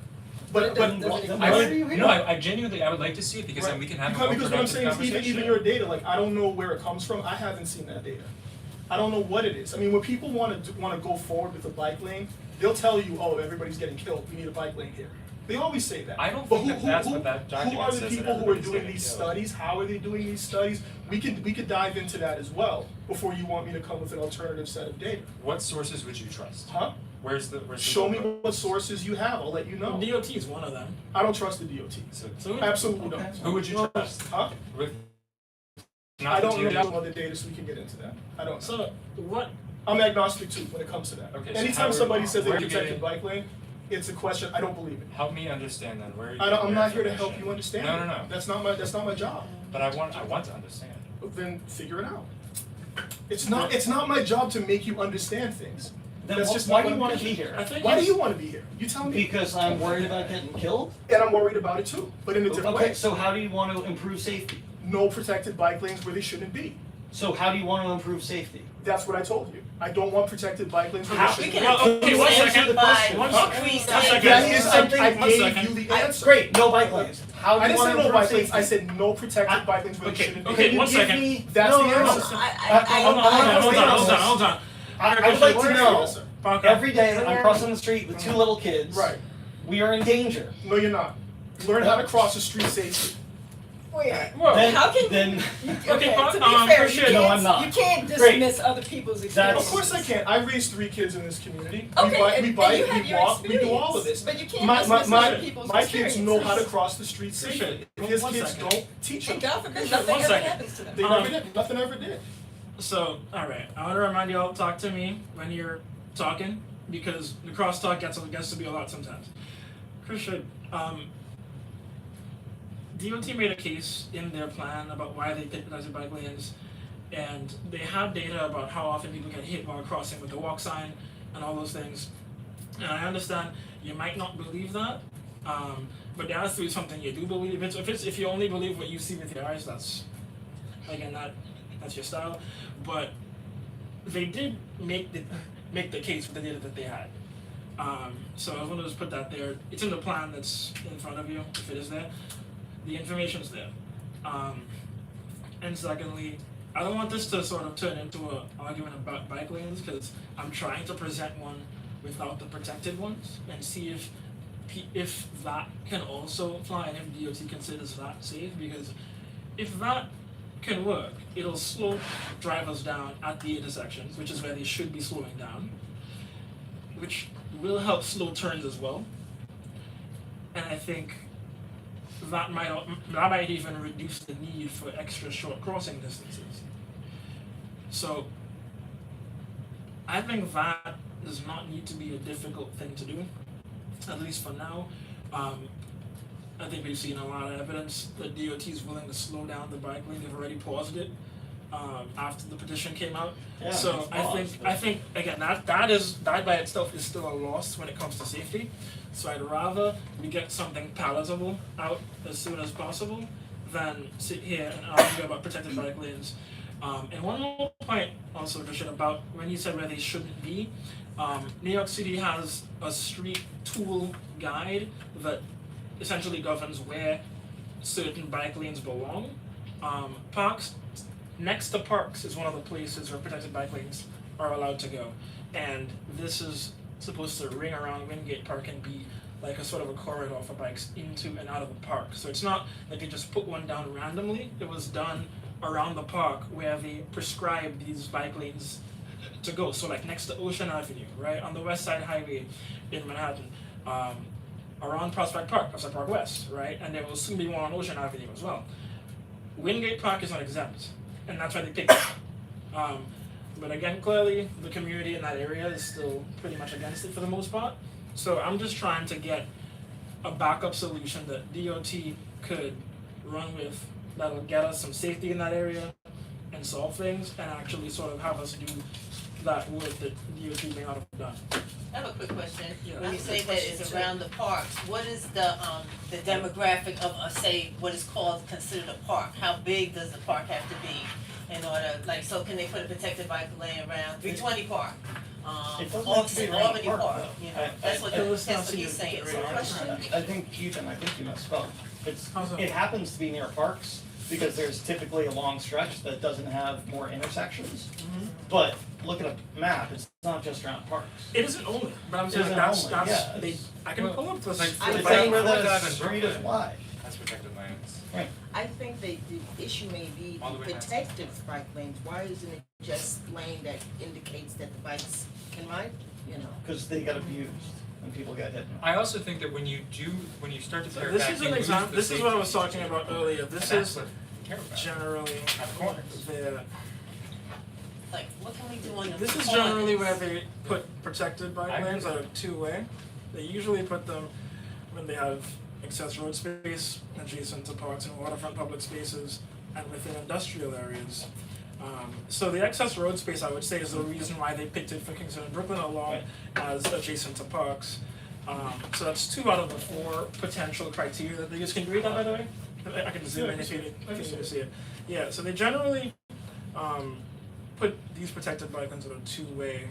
But But it doesn't- I Why would, are you here? no, I genuinely, I would like to see it because then we can have a more Because what I'm productive saying is conversation. even your data, like I don't know where it comes from, I haven't seen that data. I don't know what it is. I mean, when people wanna go forward with a bike lane, they'll tell you, oh, everybody's getting killed, we need a bike lane here. They always say that. I don't But think that that's what that who are document the says that people who are everybody's doing getting these killed. studies? How are they doing these studies? We could dive into that as well before you want me to come with an alternative set of data. What sources would you trust? Huh? Where's the Show me notebook? what sources you have, I'll let you know. DOT is one of them. I don't trust the DOT. So Absolutely Okay. don't. who would you trust? Huh? With I not don't the know DOT? other data, so we can get into that. I don't know. So what, I'm agnostic too when it comes to that. Okay, so Anytime how somebody are- says they where are you protected getting- bike lane, it's a question, I don't believe it. Help me understand then, where are you I'm getting not your here to help information? you understand No, it. no, no, That's not my job. but I want to understand. Then figure it out. It's not my job to make you understand things. Then That's just why not do you what wanna I'm be doing. here? I think Why do it's- you wanna be here? You tell me. Because I'm worried about getting killed? And I'm worried about it too, but in a different Okay, way. so how do you want to improve safety? No protected bike lanes where they shouldn't be. So how do you want to improve safety? That's what I told you. I don't want protected bike lanes where How- they We shouldn't can be. Well, okay, one answer second. by One second. increase One second. That is, Something- I one gave second. you the answer. Great, no bike lanes. How do I you didn't want say to no improve bike safety? lanes, I said no protected bike lanes where they Okay, shouldn't be. okay, Can you one give second. me- That's no, the no, no. answer. Hold on. I would like to know, Parker. every day that I'm crossing the street with two little kids, Right. we are in danger. No, you're not. Learn how to cross the street safely. Whoa. Then, how can- then, Okay, to be Parker, fair, Christian. you No, can't, I'm not. you can't Great. dismiss other people's Of experiences. course I can. I raised 3 kids in this community. Okay, we and bike, you have we your walk, we do experience, all of this. but you can't My dismiss other people's kids know how to experiences. cross the street safely. Appreciate it. If his One kids second. don't, teach them. And God forbid One nothing ever second. happens to them. They never did. Nothing ever did. So, alright, I wanna remind you all, talk to me when you're talking, because the crosstalk gets to be a lot sometimes. Christian, DOT made a case in their plan about why they picked designated bike lanes, and they have data about how often people get hit while crossing with the walk sign and all those things. And I understand you might not believe that, but there has to be something you do believe. If you only believe what you see with your eyes, that's again that's your style. But they did make the case with the data that they had. So I was gonna just put that there. It's in the plan that's in front of you, if it is there. The information's there. And secondly, I don't want this to sort of turn into an argument about bike lanes, because I'm trying to present one without the protected ones and see if that can also fly and if DOT considers that safe, because if that can work, it'll slow drivers down at the intersections, which is where they should be slowing down, which will help slow turns as well. And I think that might even reduce the need for extra short crossing distances. So I think that does not need to be a difficult thing to do, at least for now. I think we've seen a lot of evidence that DOT is willing to slow down the bike lane. They've already paused it after the petition came out. Yeah, So it's I paused, think again that by itself is still a loss when it comes to safety. So I'd rather we get something palatable out as soon as possible than sit here and argue about protected bike lanes. And one more point also, Christian, about when you said where they shouldn't be. New York City has a street tool guide that essentially governs where certain bike lanes belong. Parks, next to parks is one of the places where protected bike lanes are allowed to go. And this is supposed to ring around Wingate Park and be like a sort of a corridor for bikes into and out of the park. So it's not like they just put one down randomly. It was done around the park where they prescribed these bike lanes to go. So like next to Ocean Avenue, right, on the West Side Highway in Manhattan, around Prospect Park, Prospect Park West, right, and there will soon be one on Ocean Avenue as well. Wingate Park is not exempt, and that's why they picked it. But again, clearly the community in that area is still pretty much against it for the most part. So I'm just trying to get a backup solution that DOT could run with that'll get us some safety in that area and solve things and actually sort of have us do that work that DOT may not have done. I have a quick question. Yeah. When you say that it's around the parks, what is the demographic of say what is called considered a park? How big does the park have to be in order, like, so can they put a protected bike lane around 320 Park? It doesn't have to be around the Albany park, Park, though. you know, that's what see he's it saying, so right question. I think you misspoke. How's that? It happens to be near parks because there's typically a long stretch that doesn't have more intersections. Mhm. But look at a map, it's not just around parks. It isn't only, but I'm It saying isn't that's, only, that's, yeah, they, it's- I can well, pull up this. like, I It's think- like where Like the that in street is Brooklyn. wide. That's protected lands. I think the issue may be All the the way down. protective bike lanes. Why isn't it just lane that indicates that the bikes can ride, you know? Because they get abused and people get hit. I also think that when you start to So pare this back, is you an lose example, the this is what I was safety talking feature. about earlier, this And that's is what we care about. generally At the corners. the, Like, what can we do on the this is corners? generally where they put protected bike I agree. lanes that are two-way. They usually put them when they have excess road space adjacent to parks and waterfront public spaces and within industrial areas. So the excess road space, I would say, is the reason why they picked it for Kingston and Brooklyn along as adjacent to parks. So that's 2 out of the 4 potential criteria that they use. Can you read that, by the way? I can zoom in if you can see it. Yeah, so they generally put these protected bike lanes that are two-way,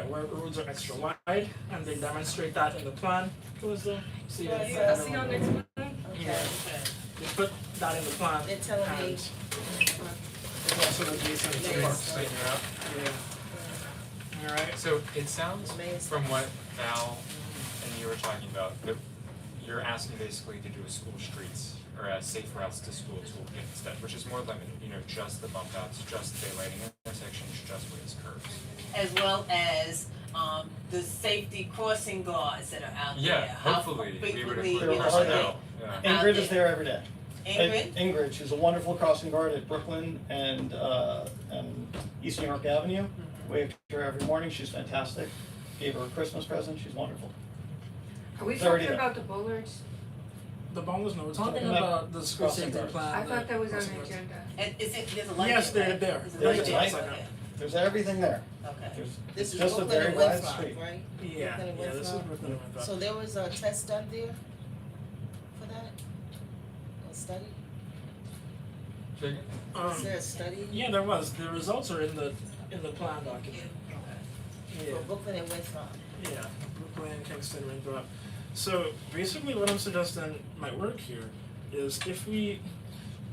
where roads are extra wide, and they demonstrate that in the plan. See Yeah, it? yeah. See on next one? Okay. They put that in the plan. They're telling me- and it's also adjacent to Yes. parks. Straighten it out. Yeah. Alright. So it sounds Mayor's from what Val and you were talking about, that you're asking basically to do a school streets or a safe routes to school toolkit instead, which is more limited, just the bump outs, just daylighting intersections, just raised curves. As well as, the safety crossing guards that are out there. Yeah, How hopefully, we would frequently, include you There know, are personnel, yeah. Ingrid is there every day. Ingrid? And Ingrid, she's a wonderful crossing guard at Brooklyn and East New York Avenue. Wave to her every morning, she's fantastic. Gave her a Christmas present, she's wonderful. Are we It's already talking there. about the bollards? The bonus, no, we're talking Talking about about the school crossing safety guards. plan. I the thought that was on crossing the guards. agenda. And is it, there's a light Yes, there, they're right? there. There's a There's light a there, light okay. There's everything there. Okay. There's, This it's is just a Brooklyn very and wide Winthrop, street. right? Yeah, Brooklyn and yeah, this is Winthrop. Brooklyn and Winthrop. So there was a test done there for that? A study? So again, Is there a study Yeah, there was. The results are in the plan document. Yeah, for Brooklyn and Winthrop? yeah, Brooklyn, Kingston, Winthrop. So basically what I'm suggesting might work here is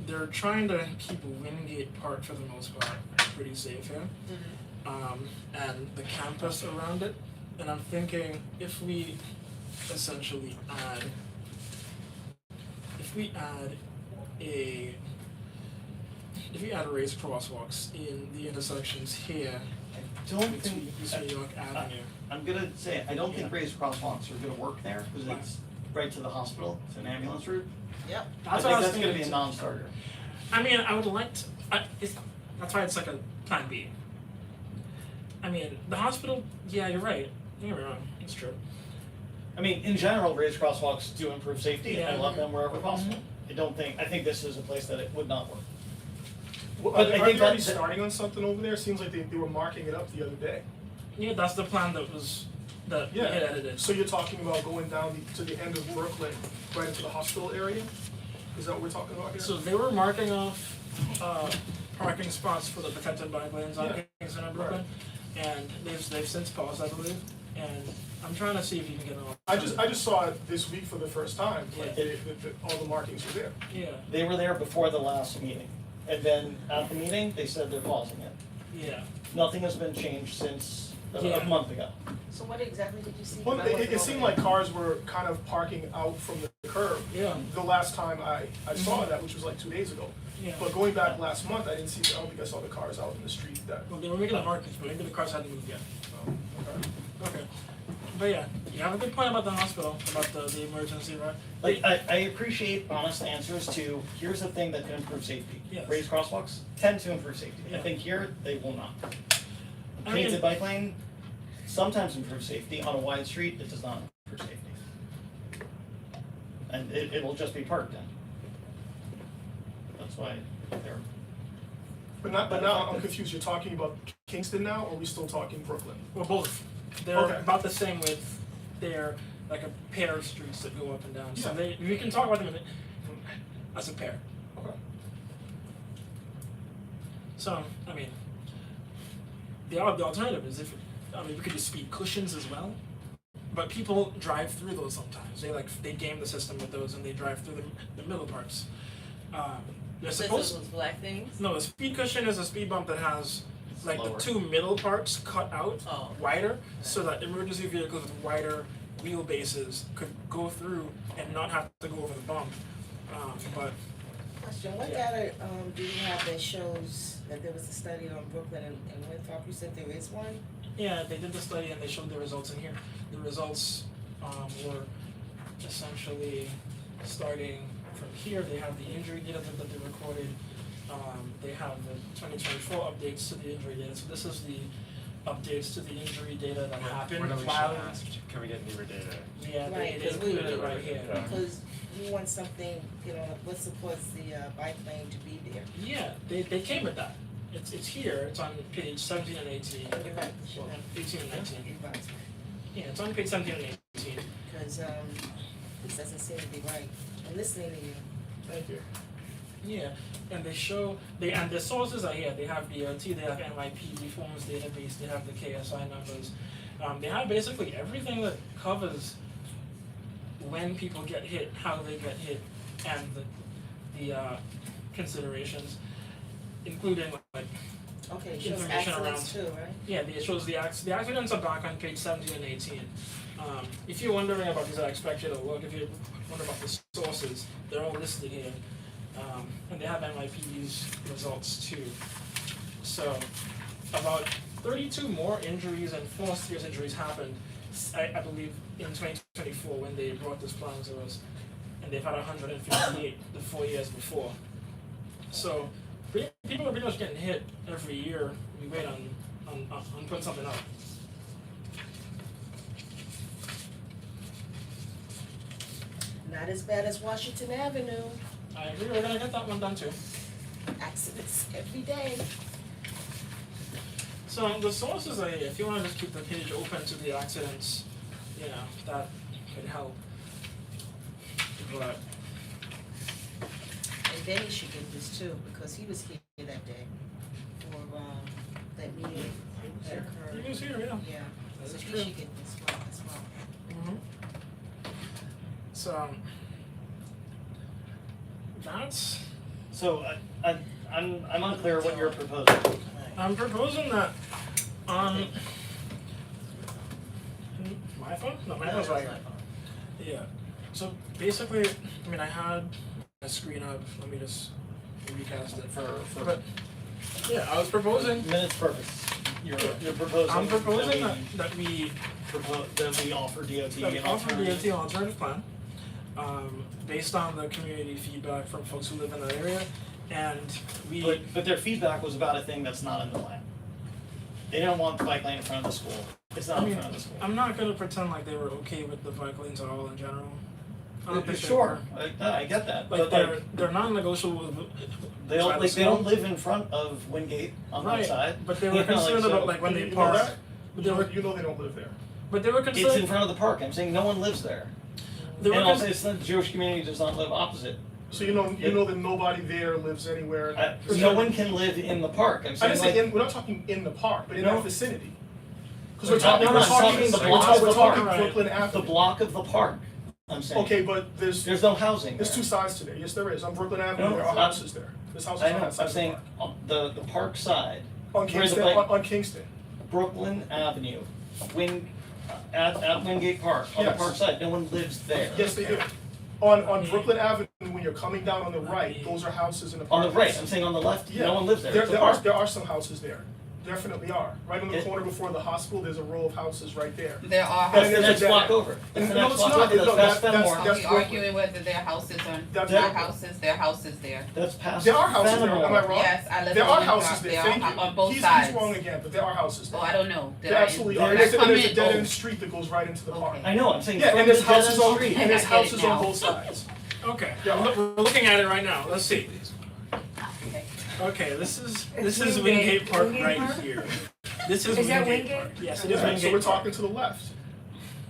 they're trying to keep Wingate Park for the most part pretty safe here. And the campus around it. And I'm thinking if we essentially add raised crosswalks in the intersections here I don't between think, East New York Avenue. I'm gonna say, I don't think raised crosswalks are gonna work there, because it's right to the hospital, it's an ambulance route. Yep. I That's think what I was that's gonna be thinking a too. non-starter. I mean, I would like to, that's why it's like a plan B. I mean, the hospital, yeah, you're right, you're wrong, it's true. I mean, in general, raised crosswalks do improve safety, and I Yeah. love them wherever possible. I think this is a place that it would not work. Well, But I are think they already that's- starting on something over there? Seems like they were marking it up the other day. Yeah, that's the plan that we had edited. So you're talking about going down to the end of Brooklyn, right into the hospital area? Is that what we're talking about here? So they were marking off, parking spots for the protected bike lanes on Yeah. Kingston and Brooklyn. And they've since paused, I believe, and I'm trying to see if you can get an I just saw it this week for the first time, like Yeah. all the markings were there. Yeah, They were there before the last meeting, and then at the meeting, they said they're pausing it. yeah. Nothing has been changed since a Yeah. month ago. So what exactly did you see? Well, I it wasn't seemed over like there. cars were kind of parking out from the curb. Yeah. The last time I saw that, which was like 2 days ago. Yeah. But going back last month, I don't think I saw the cars out in the street that, Well, they were making the markings, but maybe the cars hadn't moved yet. okay. Okay. But yeah, you have a good point about the hospital, about the emergency, right? Like, I appreciate honest answers to, here's the thing that can improve safety. Yes. Raised crosswalks tend to improve safety. I Yeah. think here, they will not. I mean- Painted bike lane sometimes improves safety. On a wide street, it does not improve safety. And it will just be parked in. That's why they're, But now I'm confused. You're talking about Kingston now, or are we still talking Brooklyn? Well, both. They're Okay. about the same width. They're like a pair of streets that go up and down. So Yeah. we can talk about them as a pair. Okay. So, I mean, the alternative is we could do speed cushions as well. But people drive through those sometimes. They game the system with those and they drive through the middle parts. They're Since supposed. those black things? No, a speed cushion is a speed bump that has like Slower. the two middle parts cut out Oh. wider, so that emergency vehicles with wider wheelbases could go through and not have to go over the bump. But Question, what data, do you have that shows that there was a study on Brooklyn and Winthrop? You said there is one? yeah, they did the study and they showed the results in here. The results were essentially starting from here. They have the injury data that they recorded. They have the 2024 updates to the injury data. So this is the updates to the injury data that happened When Alicia while. asked, can we get newer data? Yeah, Right, they 'cause we- included it right here. Yeah. Because you want something, you know, what supports the bike lane to be there. Yeah, they came with that. It's here. It's on page 17 and 18. You're right, you Well, should have. 18 and 19. You're right. Yeah, it's on page 17 and 18. Because this doesn't seem to be right. I'm listening to you. Thank you. Yeah, and they show and the sources are here. They have DOT, they have NYPD forms database, they have the KSI numbers. They have basically everything that covers when people get hit, how they get hit, and the considerations, including like Okay, it shows Information accidents too, right? yeah, it shows the accidents are back on page 17 and 18. If you're wondering about these, I expect you to look. If you wonder about the sources, they're all listed here. And they have NYPD's results too. So, about 32 more injuries and more serious injuries happened, I believe, in 2024 when they brought this plan to us. And they've had 158 the 4 years before. So, people are pretty much getting hit every year. We wait on putting something up. Not as bad as Washington Avenue. I agree, we're gonna get that one done too. Accidents every day. So the sources are here. If you wanna just keep the page open to the accidents, you know, that could help. But And Benny should get this too, because he was here that day for that meeting that he occurred. was here, yeah. Yeah, That so is he true. should get this one as well. So that's So I'm unclear what you're proposing. I'm proposing that on my phone? No, my phone's right here. Yeah. So basically, I mean, I had a screen up. Let me just recast it for. But yeah, I was proposing. Minutes purpose. You're proposing. I'm proposing that that we that we offer DOT that we an offer alternative. DOT alternative plan, based on the community feedback from folks who live in that area, and we. But their feedback was about a thing that's not in the plan. They don't want the bike lane in front of the school. It's not I in mean, front of the school. I'm not gonna pretend like they were okay with the bike lanes at all in general. I don't think they Sure, were. I get that, Like but they're non-negotiable. they don't they don't live in front of Wingate on that Right, side. but they You were know, like, concerned so about like when they You know park. that? But they were You know they don't live there. but they were It's in concerned. front of the park. I'm saying no one lives there. They were And also, concerned. it's not, the Jewish community does not live opposite. So you know that nobody there lives anywhere. No one can live in the park. I'm I saying didn't like, say we're not talking in the park, but in No. that vicinity. Because We're we're talking, talking- we're I'm talking talking, the we're block talking, of we're the talking park. Brooklyn the Avenue. block of the park. I'm saying. Okay, but There's no housing there. there's two sides to there. Yes, there is. On Brooklyn Avenue, No, there are it's not. houses there. There's houses I on know, that side I'm of the saying park. on the park side, On where the Kingston, bike- on Kingston. Brooklyn Avenue, at Wingate Park, on the Yes. park side, no one lives there. Yes, they do. On Brooklyn Avenue, when you're coming down on the right, those are houses in the On park. the right, I'm saying on the left, Yeah. no one lives there, There, it's a there are, park. there are some houses there. Definitely are. Right on the It- corner before the hospital, there's a row of houses right there. There are And That's then the there's next a dead block end. over. That's the No, next it's block not. over, No, that's past that's- Fenimore. Are that's we Brooklyn. arguing whether there are houses on, That's there are Brooklyn. houses, there are houses there? That's past There are houses there, am I Fenimore. wrong? Yes, I live There on are Winthrop. houses there, There thank are you. on both He's sides. wrong again, but there are houses there. Oh, I don't know. There absolutely are. And When I there's come a in, dead oh, end street that goes right into the park. Okay. I know, I'm saying Yeah, from and the there's dead end houses on, street. and there's I get it houses on now. both sides. Okay. Yeah. We're looking at it right now. Let's see. Okay. Okay, this is Wingate. Wingate Park Wingate right Park? here. This is Is that Wingate Wingate? Park. Yes, it is Yeah, Wingate so we're Park. talking to the left.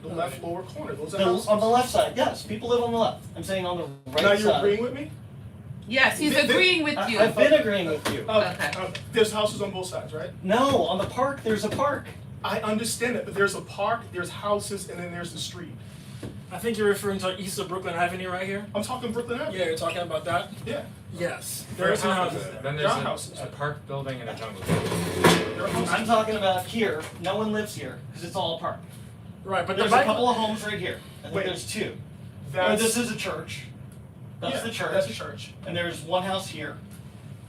The left lower corner, those are The- houses. on the left side, yes, people live on the left. I'm saying on the right Now side. you're agreeing with me? Yes, he's Th- th- agreeing with you. I've been agreeing with you. Okay. There's houses on both sides, right? No, on the park, there's a park. I understand it, but there's a park, there's houses, and then there's the street. I think you're referring to east of Brooklyn Avenue right here? I'm talking Brooklyn Avenue. Yeah, you're talking about that? Yeah. Yes. There There are are some houses, houses there. then There there's are houses a there. park building and a jungle. There are houses. I'm talking about here, no one lives here, cause it's all a park. Right, but the There's a bike. couple of homes right here, I think Wait. there's two. That's, This is a church, that's yeah, the church. That's the church. And there's one house here,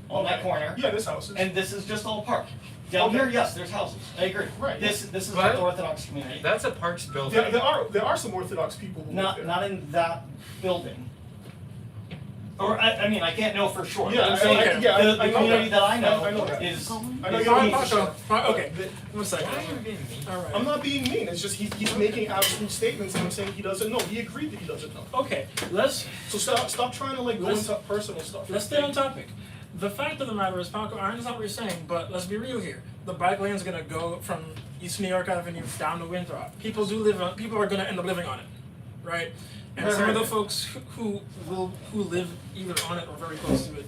on that Okay. corner, Yeah, this house is. and this is just all park. Down Okay. here, yes, there's houses, I agree. Right. This is But- the Orthodox community, That's a parks building. there are some Orthodox people who live not, there. not in that building. Or, I mean, I can't know for sure, Yeah, but I'm I- saying, I- yeah, I the know community that. that I know I know that. is. I know is you don't east. need to show. Okay, one second. Why are you being mean? Alright. I'm not being mean, it's just he's making absolute statements and I'm saying he doesn't know. He agreed that he doesn't know. Okay, let's So stop trying to like go Let's- into personal stuff. let's stay on topic. The fact of the matter is, Paco, I understand what you're saying, but let's be real here. The bike lane's gonna go from East New York Avenue down to Winthrop. People are gonna end up living on it, right? And Right, some of right. the folks who live either on it or very close to it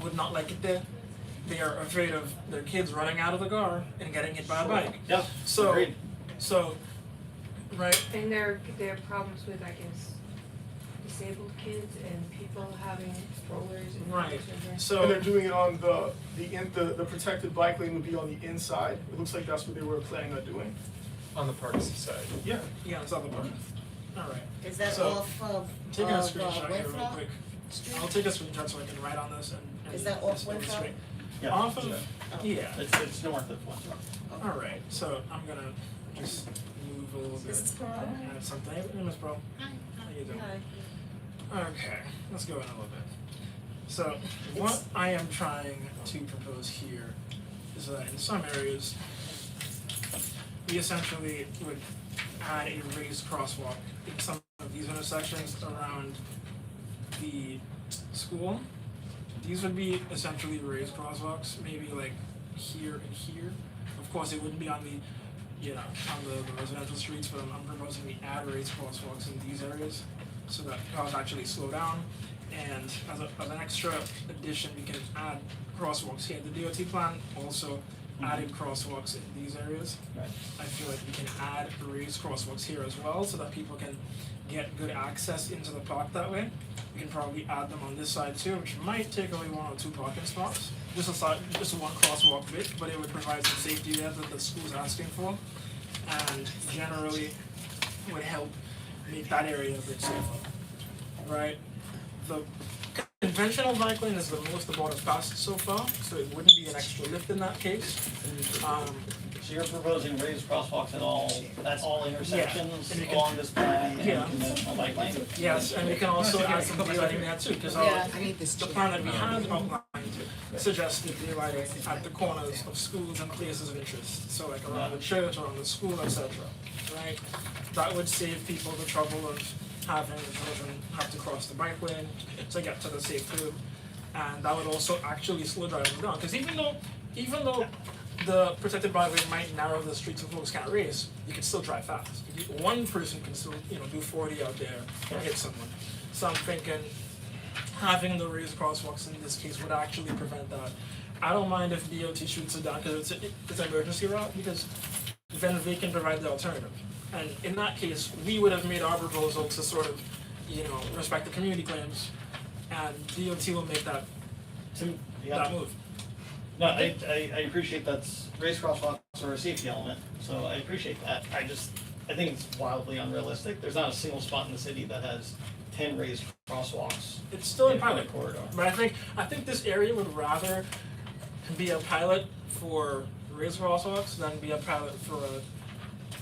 would not like it there. They are afraid of their kids running out of the car and getting hit by a bike. Yeah, So, agreed. right, And there are problems with, I guess, disabled kids and people having strollers and right. children. And they're So, doing it on the protected bike lane would be on the inside. It looks like that's what they were planning on doing. On the parks side. Yeah. yeah, it's other part. Alright, Is that So, off of, taking a screenshot here real Winthrop quick. Street? I'll take a screenshot so I can write on this and Is that off just make it Winthrop? straight. Yeah. Off of, Oh. yeah, It's north of Winthrop. alright, so I'm gonna just move a little bit. Mrs. Pearl? Add something, hey, Ms. Pearl, how you doing? Okay, let's go in a little bit. So, what I am trying to propose here is that in some areas, we essentially would add a raised crosswalk in some of these intersections around the school. These would be essentially raised crosswalks, maybe like here and here. Of course, it wouldn't be on the, on the residential streets, but I'm proposing we add raised crosswalks in these areas so that cars actually slow down. And as an extra addition, we can add crosswalks here. The DOT plan also added crosswalks in these areas. Right. I feel like we can add raised crosswalks here as well so that people can get good access into the park that way. We can probably add them on this side too, which might take away 1 or 2 parking spots. Just one crosswalk bit, but it would provide some safety there that the school's asking for. And generally would help make that area a bit safer, right? The conventional bike lane is the most the board has passed so far, so it wouldn't be an extra lift in that case. So you're proposing raised crosswalks at all intersections and you can- along this plan Yeah. and conventional bike lane? Yes, and we can also add some daylighting there too, because the plan that we had outlined suggested daylighting at the corners of schools and places of interest, so like around the church, around the school, etc. Right? That would save people the trouble of having the children have to cross the bike lane to get to the safe curb. And that would also actually slow driving down, because even though the protected bike lane might narrow the streets so folks can't race, you can still drive fast. One person can still, do 40 out there and hit someone. So I'm thinking having the raised crosswalks in this case would actually prevent that. I don't mind if DOT shoots it down because it's an emergency route, because then they can provide the alternative. And in that case, we would have made our proposal to sort of, respect the community claims, and DOT will make that Yeah. move. No, I appreciate that's, raised crosswalks are a safety element, so I appreciate that. I think it's wildly unrealistic. There's not a single spot in the city that has 10 raised crosswalks It's still in in a pilot. corridor. But I think this area would rather be a pilot for raised crosswalks than be a pilot for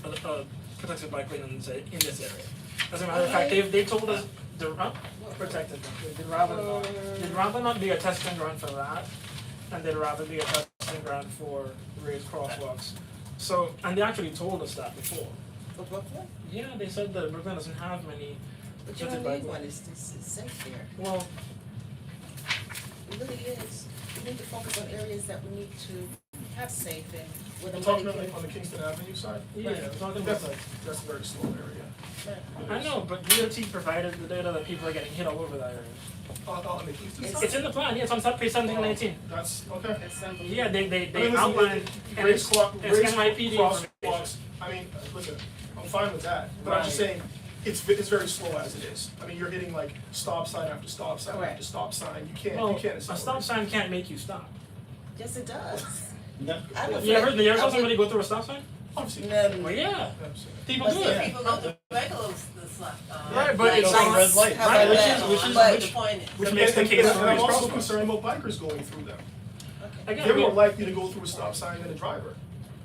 a protected bike lane in this area. As a matter of fact, they told us they're protected. They'd rather not be a testing ground for that, and they'd rather be a testing ground for raised crosswalks. So, and they actually told us that before. For Brooklyn? Yeah, they said that Brooklyn doesn't have many But you protected don't bike need one, lanes. it's safe there. Well, It really is. We need to focus on areas that we need to have safe and where the I'm money talking can. about like on the Kingston Avenue side. yeah, I'm talking about like. That's a very slow area. I know, but DOT provided the data that people are getting hit all over that area. On the Kingston It's- side? It's in the plan, yeah, it's on page 17 and 18. That's, okay. That's unbelievable. Yeah, they I mean, listen, outlined, and it's raised NYPD information. crosswalks, I mean, listen, I'm fine with that, but I'm just Right. saying, it's very slow as it is. I mean, you're hitting like stop sign after stop sign Correct. after stop sign. You Well, can't a stop accelerate. sign can't make you stop. Yes, it does. No. I'm You ever afraid- saw I'm somebody go through a stop sign? I've seen it. No, Well, yeah, I've seen it. people But do still, it. people go through regular, Right, but lights. it's on red lights. How Right, about which that? is- which is- But which- the point is, Which makes the case And for I'm raised also crosswalks. concerned about bikers going through them. Again, They're I mean, more likely to go through a stop sign than a driver.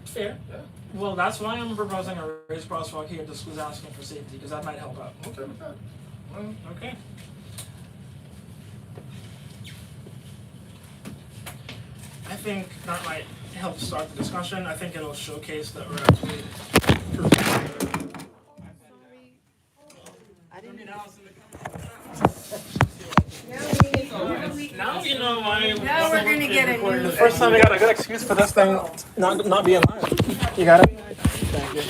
fair. Yeah. Well, that's why I'm proposing a raised crosswalk here, just was asking for safety, because that might help out. Okay with that. Well, Okay. I think that might help start the discussion. I think it'll showcase that we're actually. Now you know why. Now we're gonna get a new. The first time I got a good excuse for this thing not being live. You got it? Thank you.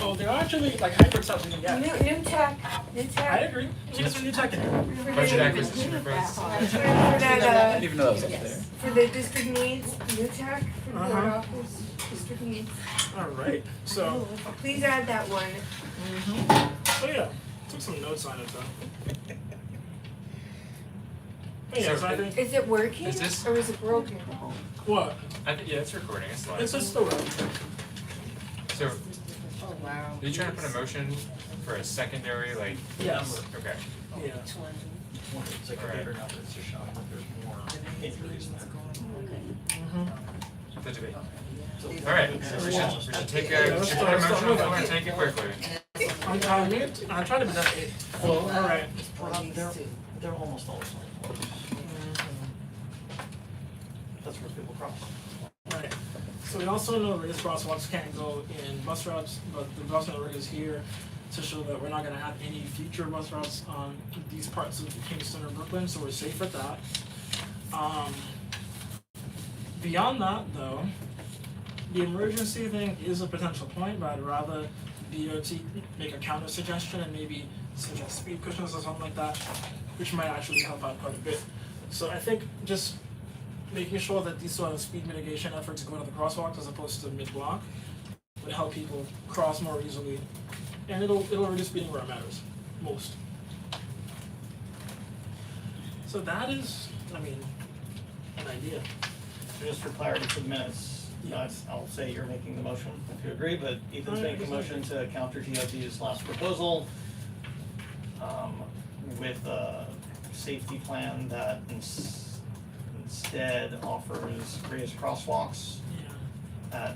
Oh, they're actually like hybrid stuff we can get. New tech. I agree. We need some new tech in here. Budget acquisition request. For that, Even though that was up there. for the district needs, new tech, for the board Uh-huh. office, district needs. All right. So, Please add that one. so yeah, took some notes on it though. But yeah, So so I think Is it working Is this- or is it broken? what? I think, yeah, it's recording, it's live. It's just the road. So, Oh, wow. are you trying to put a motion for a secondary, like, Yes. okay, Yeah. It's like a bigger number, it's just showing that there's more injuries than. Mm-hmm. the debate. Alright, so we should take a, we should put a Let's motion, move if on. we wanna take it quickly. I'm trying to be done at 8. Well, all right. They're almost all the same. That's where people cross. Right. So we also know raised crosswalks can't go in bus routes, but the bus network is here to show that we're not gonna have any future bus routes on these parts of Kingston or Brooklyn, so we're safe with that. Beyond that though, the emergency thing is a potential point, but I'd rather DOT make a counter suggestion and maybe suggest speed cushions or something like that, which might actually help out quite a bit. So I think just making sure that these sort of speed mitigation efforts go to the crosswalks as opposed to mid-block would help people cross more easily, and it'll reduce speeding where it matters most. So that is, I mean, an idea. Just for clarity for the minutes, I'll say you're making the motion if you agree, but Ethan's making a motion to counter DOT's last proposal with a safety plan that instead offers raised crosswalks Yeah.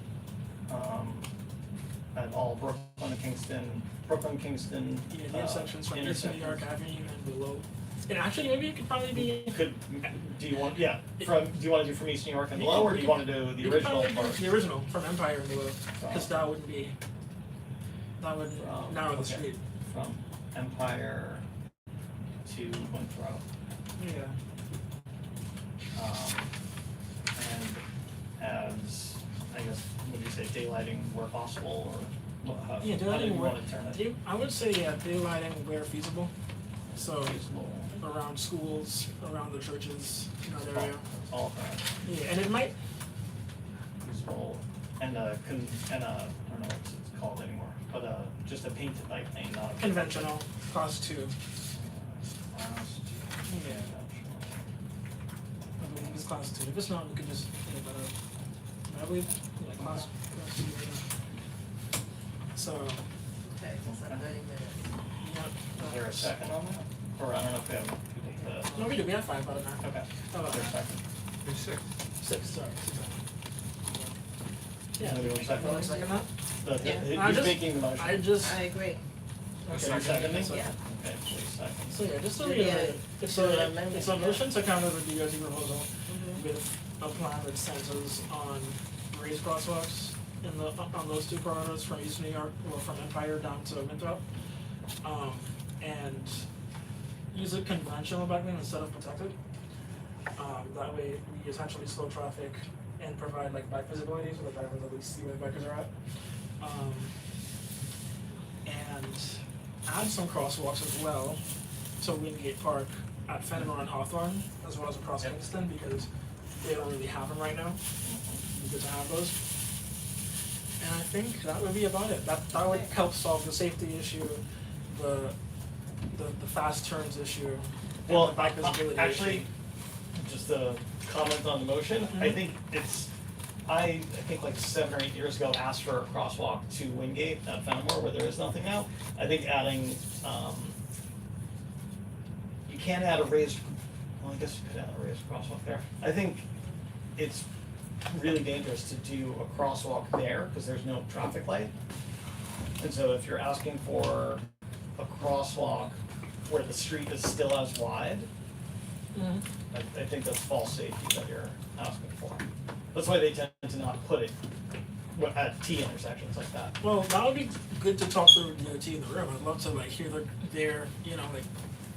at all Brooklyn, Kingston, Yeah, the intersections from East New York intersections. Avenue and below. And actually, maybe it could probably be. Do you want, do you wanna do from East New York and below, or do you wanna do the original part? The original from Empire and below, because that would narrow the Okay. street. From Empire to Winthrop. Yeah. And as, I guess, would you say daylighting where possible, or how do Yeah, you daylighting where, wanna turn it? I would say, yeah, daylighting where feasible. So Feasible, around schools, around the churches, in that area. all that, Yeah, and it might, feasible, and I don't know what it's called anymore, but just a painted bike lane, not a. conventional, class 2. Yeah, I believe it's class 2. If it's not, we could just think about it. I believe, yeah, class 2. Yeah. So, okay, just like 30 minutes. yeah. Is there a second on that? Or I don't know if we have, No, we do. We have 5 out of 9. okay, How about is there a that? second? Who's sick? 6, sorry. Yeah. Anybody want to second Wanna that? second that? I Who's just- making the motion? I just. I agree. Okay, you're seconding? Yeah. Okay, please second. So yeah, just to Yeah. reiterate, it's So a, amendment, it's a yeah. motion to counter the DOT proposal with a plan that centers on raised crosswalks in the, on those 2 corridors from East New York, or from Empire down to Winthrop. And use a conventional bike lane instead of protected. That way we essentially slow traffic and provide like bike visibility so the drivers at least see where the bikers are at. And add some crosswalks as well to Wingate Park at Fenimore and Hawthorne, as well as across Kingston, because they don't really have them right now. It'd be good to have those. And I think that would be about it. That would help solve the safety issue, the fast turns issue, and Well, the bike visibility issue. actually, just a comment on the motion, I Mhm. think I think like 7 or 8 years ago asked for a crosswalk to Wingate at Fenimore where there is nothing now. I think adding, you can't add a raised, well, I guess you could add a raised crosswalk there. I think it's really dangerous to do a crosswalk there, cause there's no traffic light. And so if you're asking for a crosswalk where the street is still as wide, Mhm. I think that's false safety that you're asking for. That's why they tend to not put it at T intersections like that. Well, that would be good to talk to DOT in the room. I'd love to like hear their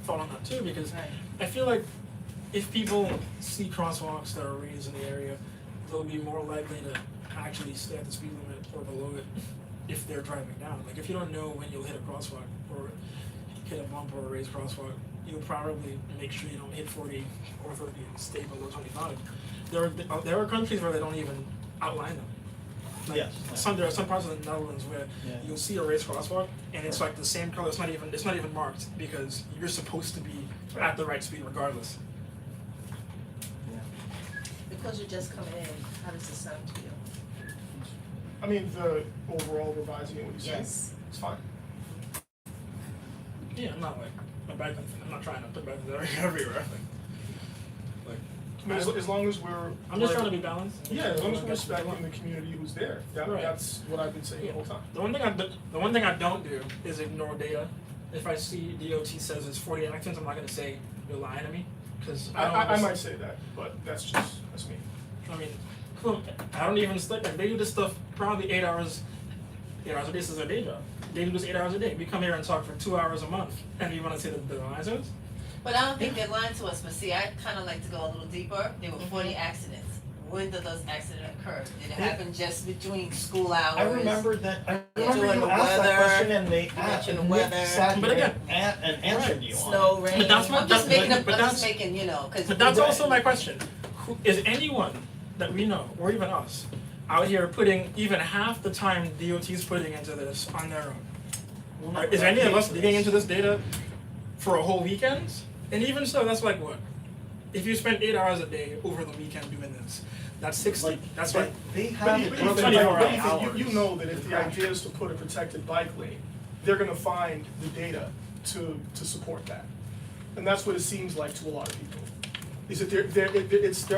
thought on that too, because Right. I feel like if people see crosswalks that are raised in the area, they'll be more likely to actually stay at the speed limit or below it if they're driving down. Like if you don't know when you'll hit a crosswalk or hit a bump or a raised crosswalk, you'll probably make sure you don't hit 40 or 30 and stay below 25. There are countries where they don't even outline them. Like Yes. there are some parts of the Netherlands where Yeah. you'll see a raised crosswalk and it's like the same color. It's not even marked because you're supposed to be at the right speed regardless. Because you're just coming in, how does it sound to you? I mean, the overall revising it, what you said, Yes. it's fine. Yeah, I'm not like a bike lane fan. I'm not trying to put bike lanes everywhere. Like I mean, as long as we're. I'm just trying to be balanced. Yeah, as long as we're That's what I respecting want. the community who's there, Right. that's what I've been saying the whole time. The one thing I don't do is ignore data. If I see DOT says it's 40 accidents, I'm not gonna say you're lying to me, because I don't. I understand- might say that, but that's me. I mean, cool. I don't even sleep. Like they do this stuff probably 8 hours. 8 hours a day. This is their day job. They do this 8 hours a day. We come here and talk for 2 hours a month, and you want to say that they're lying to us? But I don't think they're lying to us, but see, I kinda like to go a little deeper, there were 40 Mm-hmm. accidents. When did those accidents occur? Did it happen just between school hours? I remember that, I Yeah. remember During you the asked that weather, question and they, mentioned and the Nick weather. sat But here again- and answered you on it. Snow, rain. But that's what- I'm just making but I'm just that's- making, cause. But that's also my question. Who, is anyone that we know, or even us, out here putting even half the time DOT's putting into this on their own? Is any of us digging into this data for a whole weekend? And even so, that's like what? If you spend 8 hours a day over the weekend doing this, that's 60. That's like They But have. you- But but you- Ethan, 24 but Ethan, hours. you know that if the idea is to put a protected bike lane, they're gonna find the data to support that. And that's what it seems like to a lot of people. Is that they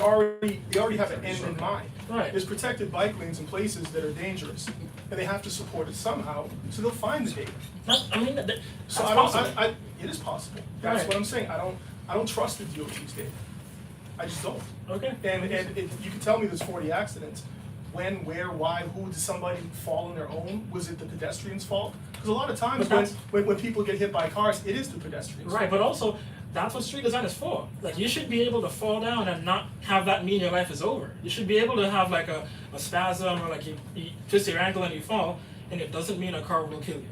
already have an end in mind. right. There's protected bike lanes in places that are dangerous, and they have to support it somehow, so they'll find the data. That's So possible. it is possible, that's Right. what I'm saying, I don't trust the DOT's data. I just don't. Okay. And you can tell me there's 40 accidents. When, where, why, who, did somebody fall on their own? Was it the pedestrian's fault? Because a lot of times But that's- when people get hit by cars, it is the pedestrian's Right, but also that's what street design is for. Like you should be able to fall down and not have that mean your life is over. You should be able to have like a spasm or like you twist your ankle and you fall, and it doesn't mean a car will kill you.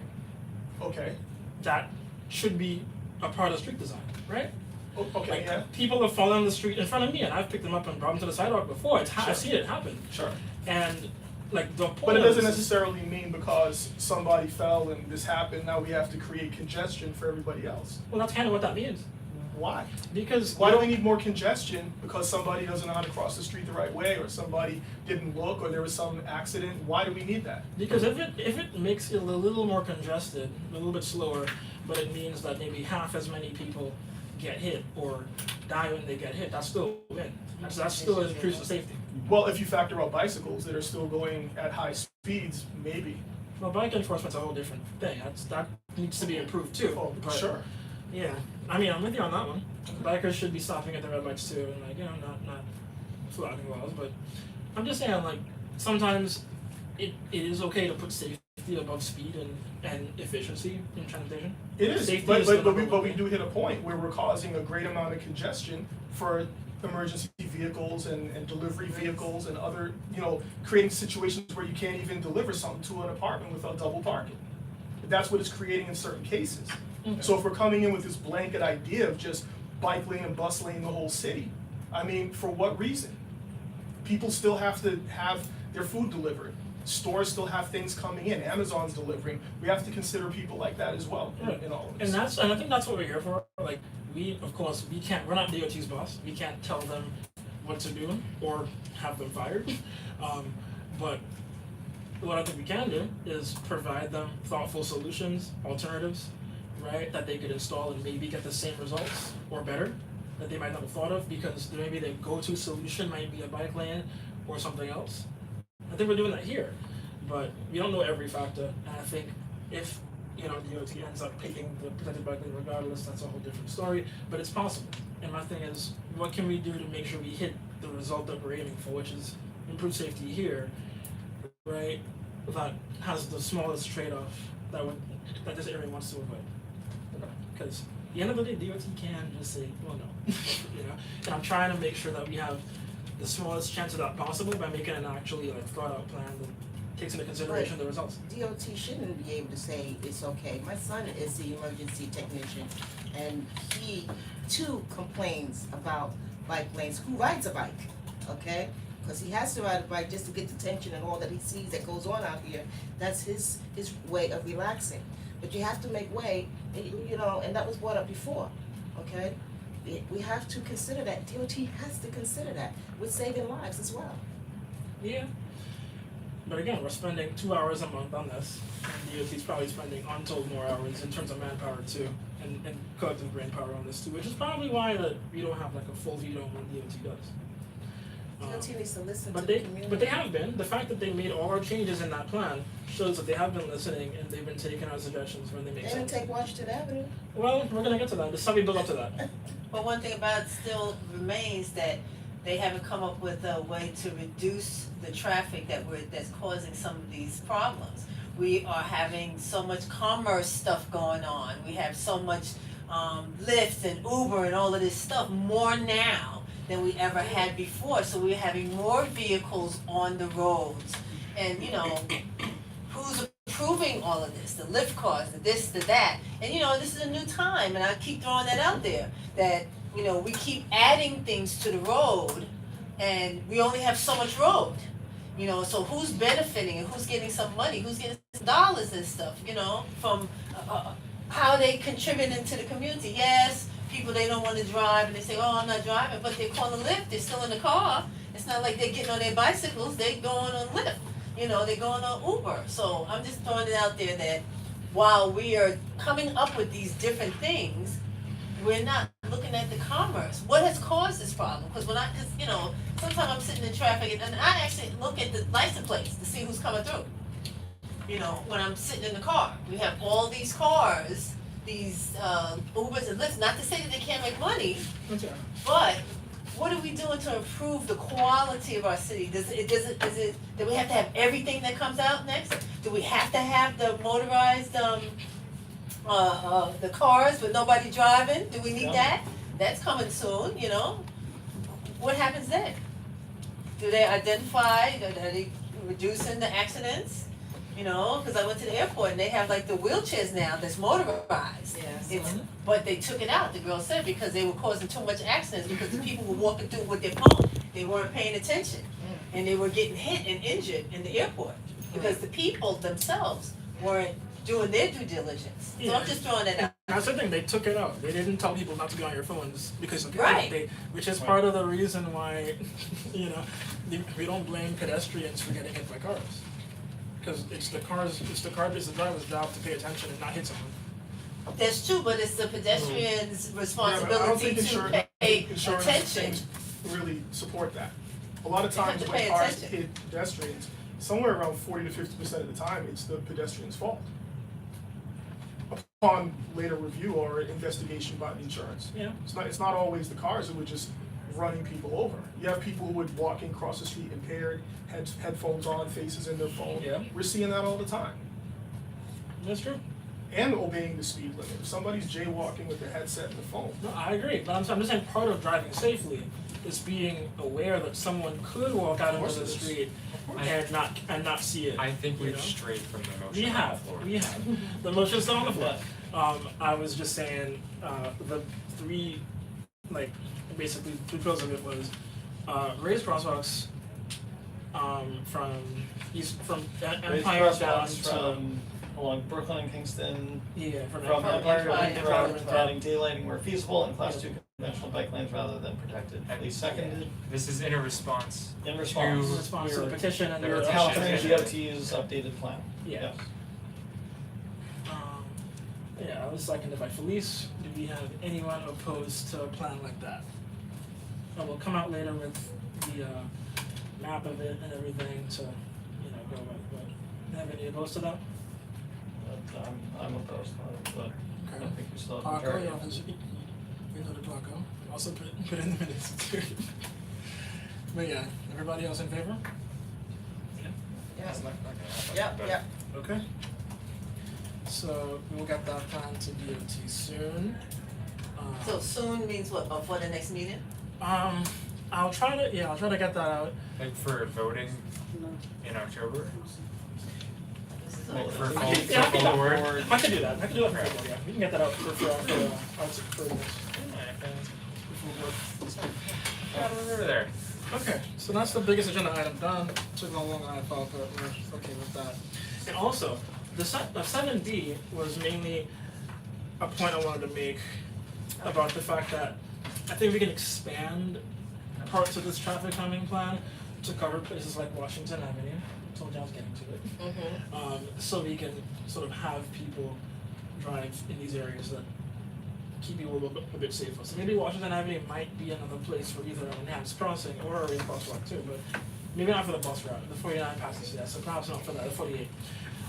fault. Okay, That should be a part of street design, right? okay, Like yeah, people have fallen on the street in front of me, and I've picked them up and brought them to the sidewalk before. I've seen it happen, sure. and like the point. But it of doesn't this is- necessarily mean because somebody fell and this happened, now we have to create congestion for everybody else. Well, that's kind of what that means, Why? because Why do we need more congestion? Because somebody doesn't know how to cross the street the right way, or somebody didn't look, or there was some accident? Why do we need that? Because if it makes it a little more congested, a little bit slower, but it means that maybe half as many people get hit or die when they get hit, that's still a win. That still increases safety. Well, if you factor out bicycles that are still going at high speeds, maybe. Well, bike enforcement's a whole different thing. That needs to be improved too. Oh, but, sure. Yeah, I mean, I'm with you on that one. Bikers should be stopping at the red lights too, and like not flouting laws. But I'm just saying, like sometimes it is okay to put safety above speed and efficiency in transportation. It is, Safety but is the but number we one do thing. hit a point where we're causing a great amount of congestion for emergency vehicles and delivery vehicles and other, creating situations where you can't even deliver something to an apartment without double parking. That's what it's creating in certain cases. Okay. So if we're coming in with this blanket idea of just bike lane and bus lane the whole city, I mean, for what reason? People still have to have their food delivered. Stores still have things coming in, Amazon's delivering, we have to consider people like that as well in all of this. And I think that's what we're here for. Like, we're not DOT's boss. We can't tell them what to do or have them fired. But what I think we can do is provide them thoughtful solutions, alternatives, right, that they could install and maybe get the same results or better that they might not have thought of, because maybe their go-to solution might be a bike lane or something else. I think we're doing that here, but we don't know every factor, and I think if DOT ends up picking the protected bike lane regardless, that's a whole different story, but it's possible. And my thing is, what can we do to make sure we hit the result that we're aiming for, which is improved safety here, right, that has the smallest trade-off that this area wants to avoid. Because at the end of the day, DOT can just say, well, no, and I'm trying to make sure that we have the smallest chance of that possible by making an actually thought out plan that takes into consideration the results. DOT shouldn't be able to say it's okay. My son is the emergency technician, and he too complains about bike lanes. Who rides a bike, okay? Because he has to ride a bike just to get the tension and all that he sees that goes on out here. That's his way of relaxing. But you have to make way, and that was brought up before, okay? We have to consider that. DOT has to consider that with saving lives as well. Yeah. But again, we're spending 2 hours a month on this, and DOT's probably spending untold more hours in terms of manpower too, and collective brain power on this too, which is probably why that we don't have a full veto on what DOT does. DOT needs to listen to But the they community. have been. The fact that they made all our changes in that plan shows that they have been listening and they've been taking our suggestions when they make They didn't sense. take Washington Avenue. Well, we're gonna get to that. There's something built up to that. But one thing about it still remains that they haven't come up with a way to reduce the traffic that's causing some of these problems. We are having so much commerce stuff going on. We have so much Lyft and Uber and all of this stuff more now than we ever had before. So we're having more vehicles on the roads. And who's approving all of this? The Lyft cars, the this, the that. And this is a new time, and I keep throwing that out there, that we keep adding things to the road, and we only have so much road. So who's benefiting and who's getting some money? Who's getting some dollars and stuff? From how they contributing to the community. Yes, people, they don't want to drive, and they say, oh, I'm not driving, but they're calling Lyft. They're still in the car. It's not like they're getting on their bicycles. They're going on Lyft. They're going on Uber. So I'm just throwing it out there that while we are coming up with these different things, we're not looking at the commerce. What has caused this problem? Because sometimes I'm sitting in traffic and I actually look at the license plates to see who's coming through. When I'm sitting in the car, we have all these cars, these Ubers and Lyfts. Not to say that they can't make money, but what are we doing to improve the quality of our city? Is it do we have to have everything that comes out next? Do we have to have the motorized the cars with nobody driving? Do we need that? That's coming soon, What happens then? Do they identify, are they reducing the accidents? Because I went to the airport and they have the wheelchairs now that's motorized. Yes. But they took it out, the girl said, because they were causing too much accidents, because the people were walking through with their phone. They weren't paying attention. And they were getting hit and injured in the airport, because the people themselves weren't doing their due diligence. So I'm just throwing that out. That's the thing, they took it out. They didn't tell people not to be on your phones because Right. which is part of the reason why, we don't blame pedestrians for getting hit by cars. Because it's the driver's job to pay attention and not hit someone. That's true, but it's the pedestrian's I don't responsibility think to pay insurance attention. things really support that. A lot of They have times to when pay cars attention. hit pedestrians, somewhere around 40 to 50% of the time, it's the pedestrian's fault. Upon later review or investigation by the insurance. Yeah. It's not always the cars who would just running people over. You have people who would walking across the street impaired, headphones on, faces in their phone. Yeah. We're seeing that all the time. That's true. And obeying the speed limit. If somebody's jaywalking with their headset and the phone, No, I agree. But I'm just saying part of driving safely is being aware that someone could walk out Of into course the it is. street and not see it. I think we've know? strayed from the motion We on the have, floor. The motion's still on the floor. I was just saying, the three pillars of it was, raise crosswalks, from Raise Empire down crosswalks to, from along Brooklyn and Kingston, yeah, from from Empire Empire to Empire. Lincoln Road, adding daylighting where feasible and class 2 conventional bike lanes rather than protected. And- Please seconded. This is in a response. In response. To- response to the Your petition and the your. petition. California DOT's updated plan. Yeah. Yes. Yeah, I was seconded by Felice. Do we have anyone opposed to a plan like that? And we'll come out later with the map of it and everything to, go with, but have any opposed to that? But I'm opposed, but I Okay. think we still have a Paco, majority. we know the Paco. Also put in the minutes too. But yeah, everybody else in favor? That's not gonna happen, Yep, but- yep. Okay. So we'll get that plan to DOT soon. So soon means what, before the next meeting? I'll try to get that out. Like for voting in October, This is Like all- for Okay. full, Yeah, I for can full do that. board. I can do that. Yeah. We can get that out for this. Right over there. Okay, so that's the biggest agenda item done. Took a long I thought, but we're okay with that. And also, the 7B was mainly a point I wanted to make about the fact that I think we can expand parts of this traffic calming plan to cover places like Washington Avenue. I told you I was getting to it. So we can sort of have people drive in these areas that keep people a bit safer. So maybe Washington Avenue might be another place for either an enhanced crossing or a rail crosswalk too, but maybe not for the bus route. The 49 passes, yes, so perhaps not for that, the 48.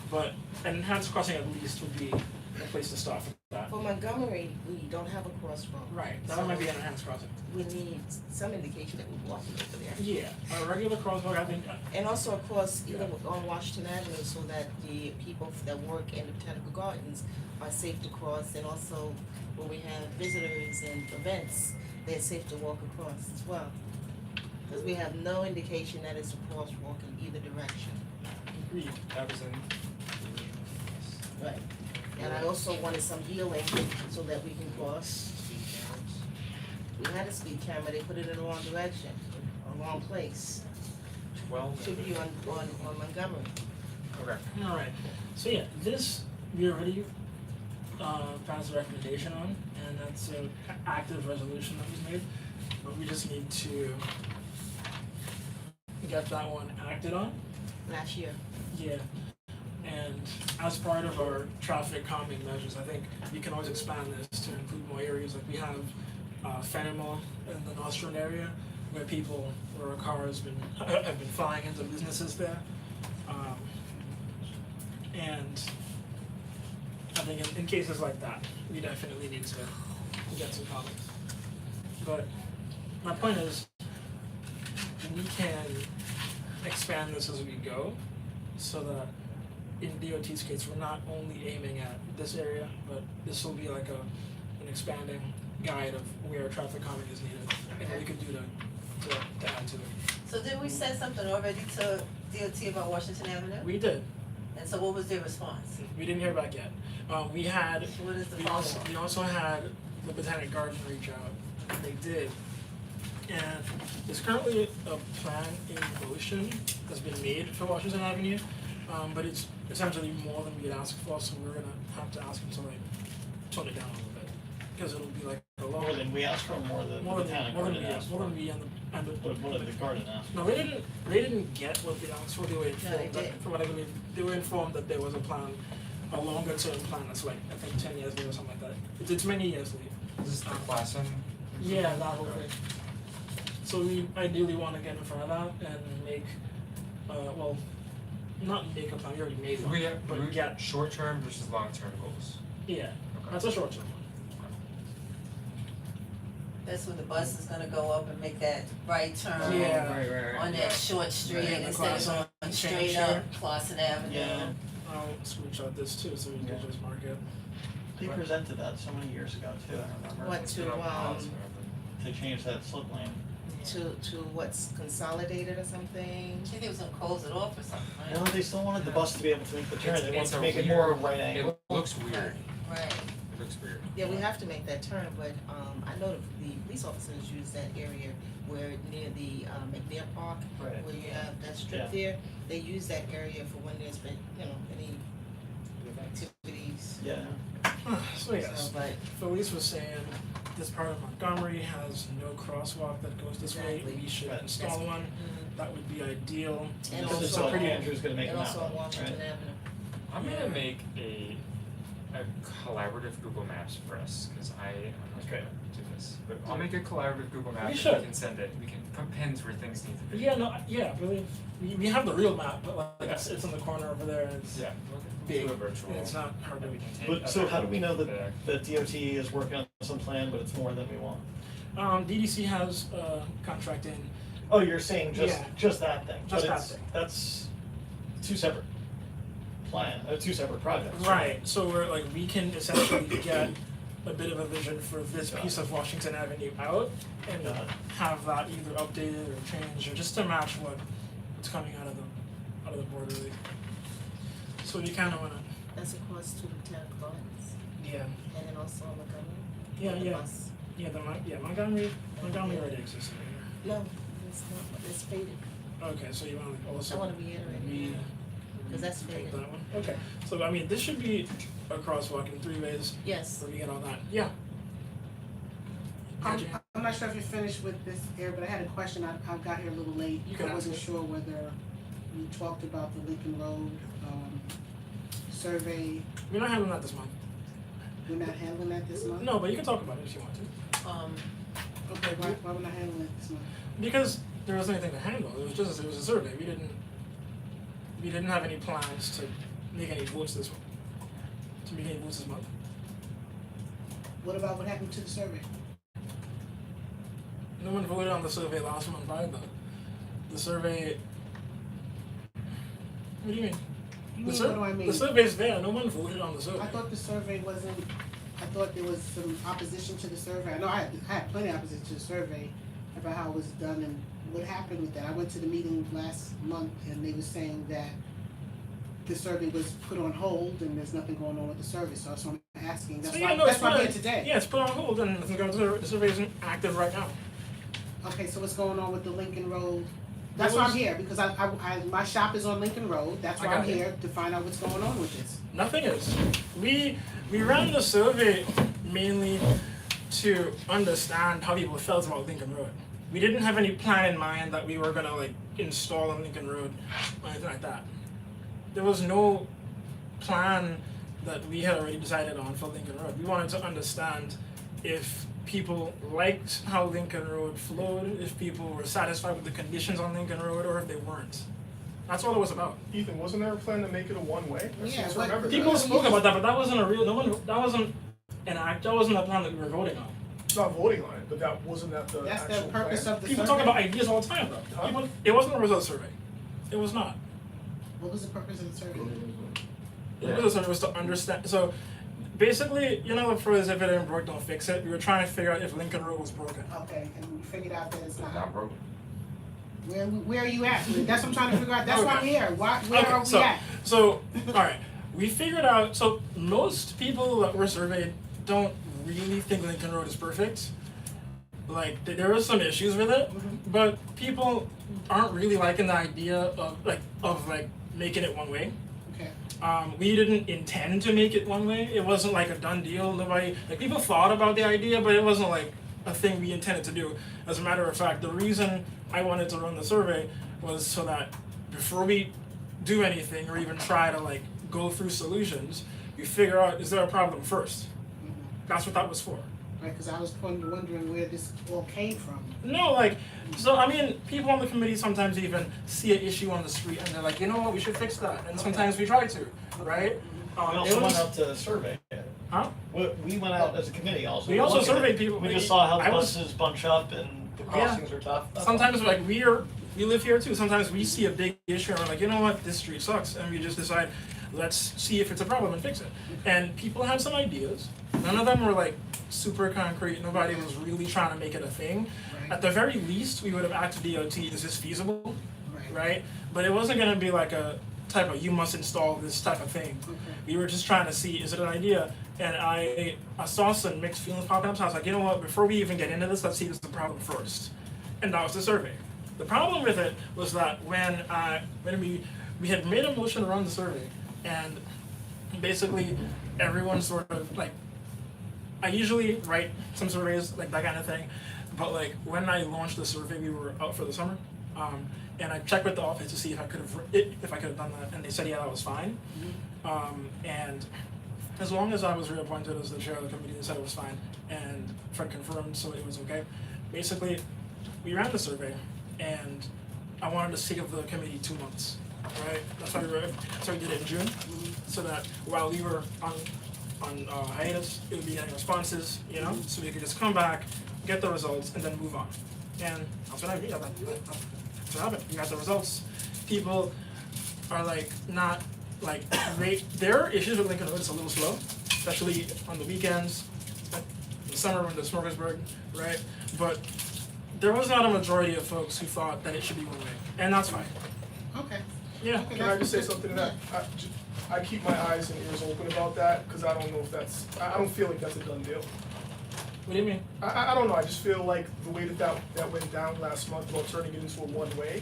But an enhanced crossing at least would be a place to start for that. For Montgomery, we don't have a crosswalk. Right, that might be an enhanced crossing. We need some indication that we're walking over there. Yeah, a regular crosswalk, I think, And also, of course, even on Washington Avenue, so that the people that work in the Botanical Gardens are safe to cross, and also when we have visitors and events, they're safe to walk across as well. Because we have no indication that it's a crosswalk in either direction. agreed. That was in. Right. And I also wanted some healing so that we can cross. Speed cameras. We had a speed camera, they put it in the wrong direction, or wrong place. 12. Should be on Montgomery. Okay. Alright, so yeah, this, we already passed a recommendation on, and that's an active resolution that was made, but we just need to get that one acted on. Last year. Yeah, and as part of our traffic calming measures, I think we can always expand this to include more areas, like we have Fenimore in the Nostrand area, where a car has been, have been flying into businesses there. And I think in cases like that, we definitely need to get some comments. But my point is, we can expand this as we go, so that in DOT's case, we're not only aiming at this area, but this will be like an expanding guide of where traffic calming is needed, and what we could do to add to it. So did we send something already to DOT about Washington Avenue? We did. And so what was their response? We didn't hear back yet. We had, What is the we follow-up? also had the Botanic Garden reach out, and they did. And there's currently a plan in motion that's been made for Washington Avenue, but it's essentially more than we had asked for, so we're gonna have to ask them to like tone it down a little bit, because it'll be like a long. More than we asked for, more than the Botanic Garden asked for. More than we and the What did the garden ask for? no, they didn't get what they asked for, they were informed, they that- did. from what I believe, they were informed that there was a plan, a longer term plan that's like, I think 10 years late or something like that. It's many years late. Is this the Classen? Yeah, that whole thing. So we ideally wanna get in front of that and make, well, not make a plan, we already made one, We have, but we get, short term versus long term goals. yeah, Okay. that's a short term one. That's when the bus is gonna go up and make that right turn Yeah. on that short street Yeah, the instead of Clausen going straight change up here. Clausen Avenue. Yeah. I'll screenshot this too, so we can Yeah. just mark it. They presented that so many years ago too, I remember. What It's been to, on pause forever. To change that slip lane. to what's consolidated or something? I think they was gonna close it off or something, right? No, they still wanted the bus to be able to make the turn, they wanted It's to a make it more weird- right angle. It looks weird. Right. It looks weird. Yeah, we have to make that turn, but I know the police officers use that area where near the McNair Park, Right. where you have that strip there, they use that area for when there's been, any activities. Yeah. So yes, So, but Felice was saying this part of Montgomery has no crosswalk that goes this way. Exactly. We should Right. install one. That would be ideal. And This is also- what Andrew's gonna make and them also on happen, Washington right? Avenue. I'm Yeah. gonna make a collaborative Google Maps for us, cause I'm not Okay. gonna do this, but I'll make a collaborative Google Map We and should. we can send it, we can put pins where things need to be. Yeah, no, yeah, really. We have the real map, but like it's in the corner over there. And it's Yeah, big. do a virtual. And it's not hard to that we can take. But so other how do we know the- that DOT is working on some plan, but it's more than we want? DDC has contract in. Oh, you're saying Yeah. just that thing, Just but that it's, thing. that's two separate two separate projects. Right. So we're like we can essentially get a bit of a vision for this piece of Washington Avenue out and Got it. have that either updated or changed or just to match what's coming out of the board really. So we kinda wanna That's across to the town gardens, yeah. and then also on Montgomery. Yeah, The yeah. bus. Montgomery already exists over here. No, it's not, it's faded, Okay, so you wanna I also wanna reiterate re- it, cause that's take faded, that one? Okay, so I mean, this should be a crosswalk in 3 ways, yes. so we get all that, yeah. I'm, Gotcha. I'm not sure if you're finished with this area, but I had a question, I got here a little late. You can I wasn't ask it. sure whether you talked about the Lincoln Road, survey, We're not handling that this month. we're not handling that this month? No, but you can talk about it if you want to. Okay, why we're not handling it this month? Because there wasn't anything to handle, it was a survey, we didn't have any plans to make any votes this month. What about what happened to the survey? No one voted on the survey last month either. The survey. What do you mean? What do I mean? The survey's there, no one voted on the survey. I thought the survey wasn't, I thought there was some opposition to the survey. I know I had plenty of opposition to the survey about how it was done and what happened with that. I went to the meeting last month and they were saying that the survey was put on hold and there's nothing going on with the survey, so that's what I'm asking. That's So, why, yeah, no, that's it's why I'm put here on- today. Yeah, it's put on hold and nothing goes to the survey isn't active right now. Okay, so what's going on with the Lincoln Road? That's why I'm here, because I my shop is on Lincoln Road, that's I why I'm got it. here, to find out what's going on with this. Nothing is. We ran the survey mainly to understand how people felt about Lincoln Road. We didn't have any plan in mind that we were gonna like install on Lincoln Road or anything like that. There was no plan that we had already decided on for Lincoln Road. We wanted to understand if people liked how Lincoln Road flowed, if people were satisfied with the conditions on Lincoln Road, or if they weren't. That's all it was about. Ethan, wasn't there a plan to make it a one-way? I Yeah, seem to what- remember that. People spoke about that, but that wasn't a real. No one. That wasn't an act. That wasn't a plan that we were voting on. Not voting on it, but that wasn't that the That's actual the purpose plan? of the People survey. talk about ideas all the time, though. Huh? People, it wasn't a result survey. It was not. What was the purpose of the survey? The result survey was to understand. So, basically, you know, the phrase "if it ain't broke, don't fix it." We were trying to figure out if Lincoln Road was broken. Okay, and we figured out that it's Not not. broken. Where are you at? That's what I'm trying to figure out, that's why I'm Okay. here, where are we so, at? So, all right, we figured out. So most people that were surveyed don't really think Lincoln Road is perfect. Like there are some issues with it, but people aren't really liking the idea of making it one way. Okay, We didn't intend to make it one way. It wasn't like a done deal. Nobody people thought about the idea, but it wasn't like a thing we intended to do. As a matter of fact, the reason I wanted to run the survey was so that before we do anything or even try to like go through solutions, we figure out is there a problem first. That's what that was for. right, cause I was wondering where this all came from. No, so I mean, people on the committee sometimes even see an issue on the street and they're like, you know what, we should fix that. And sometimes we try to, right? We It also went was- out to survey it. Huh? We went out as a committee also. We to also look at surveyed it. people. We just saw how the I was- buses bunch up and the crossings are tough. That's all. Sometimes we live here too. Sometimes we see a big issue and we're like, you know what, this street sucks, and we just decide, let's see if it's a problem and fix it. And people had some ideas. None of them were like super concrete. Nobody was really trying to make it a thing. Right. At the very least, we would have asked DOT, is this feasible, Right. right? But it wasn't gonna be like a type of you must install this type of thing. Okay. We were just trying to see, is it an idea? And I saw some mixed feelings popping up, so I was like, you know what, before we even get into this, let's see if it's a problem first. And that was the survey. The problem with it was that when we had made a motion to run the survey, and basically everyone sort of like, I usually write some surveys, like that kind of thing, but like when I launched the survey, we were out for the summer, and I checked with the office to see if I could have done that, and they said, yeah, that was fine. And as long as I was reappointed as the chair of the committee, they said it was fine, and Fred confirmed, so it was okay. Basically, we ran the survey, and I wanted to save the committee 2 months, right? That's why we did it in June, so that while we were on hiatus, it would be getting responses, you know, so we could just come back, get the results, and then move on. And that's what I mean. That's what happened. We got the results. People are like not like there are issues with Lincoln Road. It's a little slow, especially on the weekends, in the summer when the smorgasbord, right? But there was not a majority of folks who thought that it should be one way, and that's fine. Okay. Yeah. Can I just say something to that? I keep my eyes and ears open about that, because I don't know if I don't feel like that's a done deal. What do you mean? I don't know, I just feel like the way that went down last month about turning it into a one-way,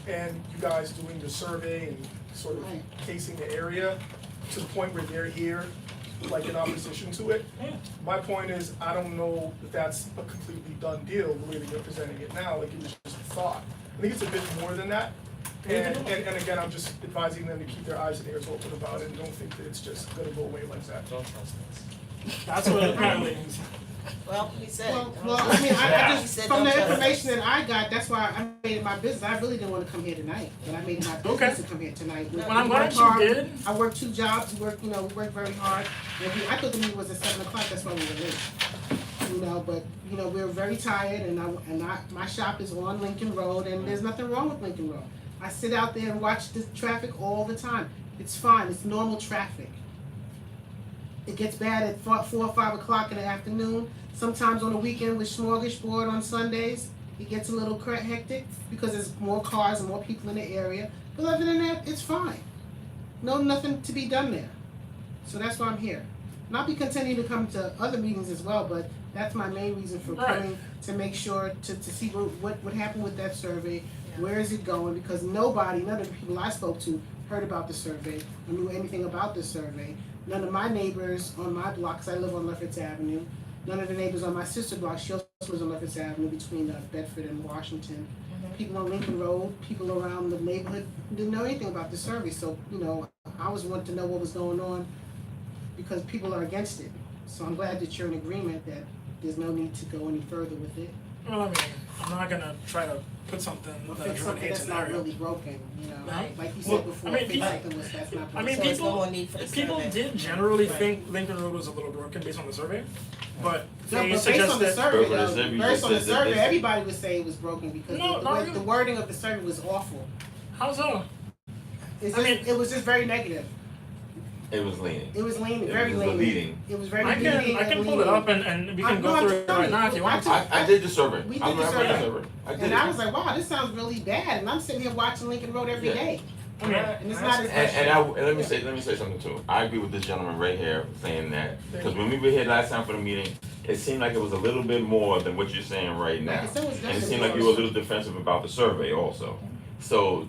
and you guys doing the survey and sort of Right. casing the area to the point where they're here, like in opposition to it. Yeah. My point is, I don't know if that's a completely done deal, the way that you're presenting it now, like it was just a thought. I think it's a bit more than that. And again, I'm just advising them to keep their eyes and ears open about it and don't think that it's just gonna go away like that. Don't trust us. That's what it apparently means. Well, he said. Well, I mean, I He just, said from don't the trust information that I got, that's why I made it my business. I really didn't want to come here tonight, but I made it my business to come here tonight. Well, I'm We glad worked you hard. did. I worked 2 jobs, we worked very hard. I thought the meeting was at 7 o'clock, that's why we were late. But, we were very tired, and my shop is on Lincoln Road, and there's nothing wrong with Lincoln Road. I sit out there and watch the traffic all the time. It's fine, it's normal traffic. It gets bad at 4 or 5 o'clock in the afternoon. Sometimes on the weekend with smorgasbord on Sundays, it gets a little hectic because there's more cars and more people in the area. But other than that, it's fine. Nothing to be done there. So that's why I'm here. And I'll be continuing to come to other meetings as well, but that's my main reason for Right. coming, to make sure to see what happened with that survey, where is it going, because none of the people I spoke to heard about the survey or knew anything about the survey. None of my neighbors on my block, 'cause I live on Lefferts Avenue, none of the neighbors on my sister block, she also lives on Lefferts Avenue between Bedford and Washington. People on Lincoln Road, people around the neighborhood didn't know anything about the survey, so, I was wanting to know what was going on because people are against it. So I'm glad that you're in agreement that there's no need to go any further with it. Well, I mean, I'm not gonna try to put something Or that fix everyone something hates that's in not there. really broken, Right. like you Well, said before, I mean, fix people- something that's not broken. I mean, So there's people- no more need for the People survey. did generally Right. think Lincoln Road was a little broken based on the survey, but No, they but based on the suggested. survey, But though, it's- based on the it's- it's- survey, it's- everybody would say it was broken because No, not really. the wording of the survey was awful. How so? It's I just, mean- it was just very negative. It was leaning. It was leaning, It very was leaning. leading. It was very I leaning can and pull it leaning. up and we can I'm go not through it telling right you. now if you want to. I did the survey. We did I the ran survey. the survey. I did And it. I was like, wow, this sounds really bad, and I'm sitting here watching Lincoln Road every Yeah. day. I mean, And it's not as And let me say something too. I agree with this gentleman right here saying that, because when we were here last time for the meeting, it seemed like it was a little bit more than what you're saying right now. Like I said, it was And it definitely seemed like you were a little defensive about the survey also. So,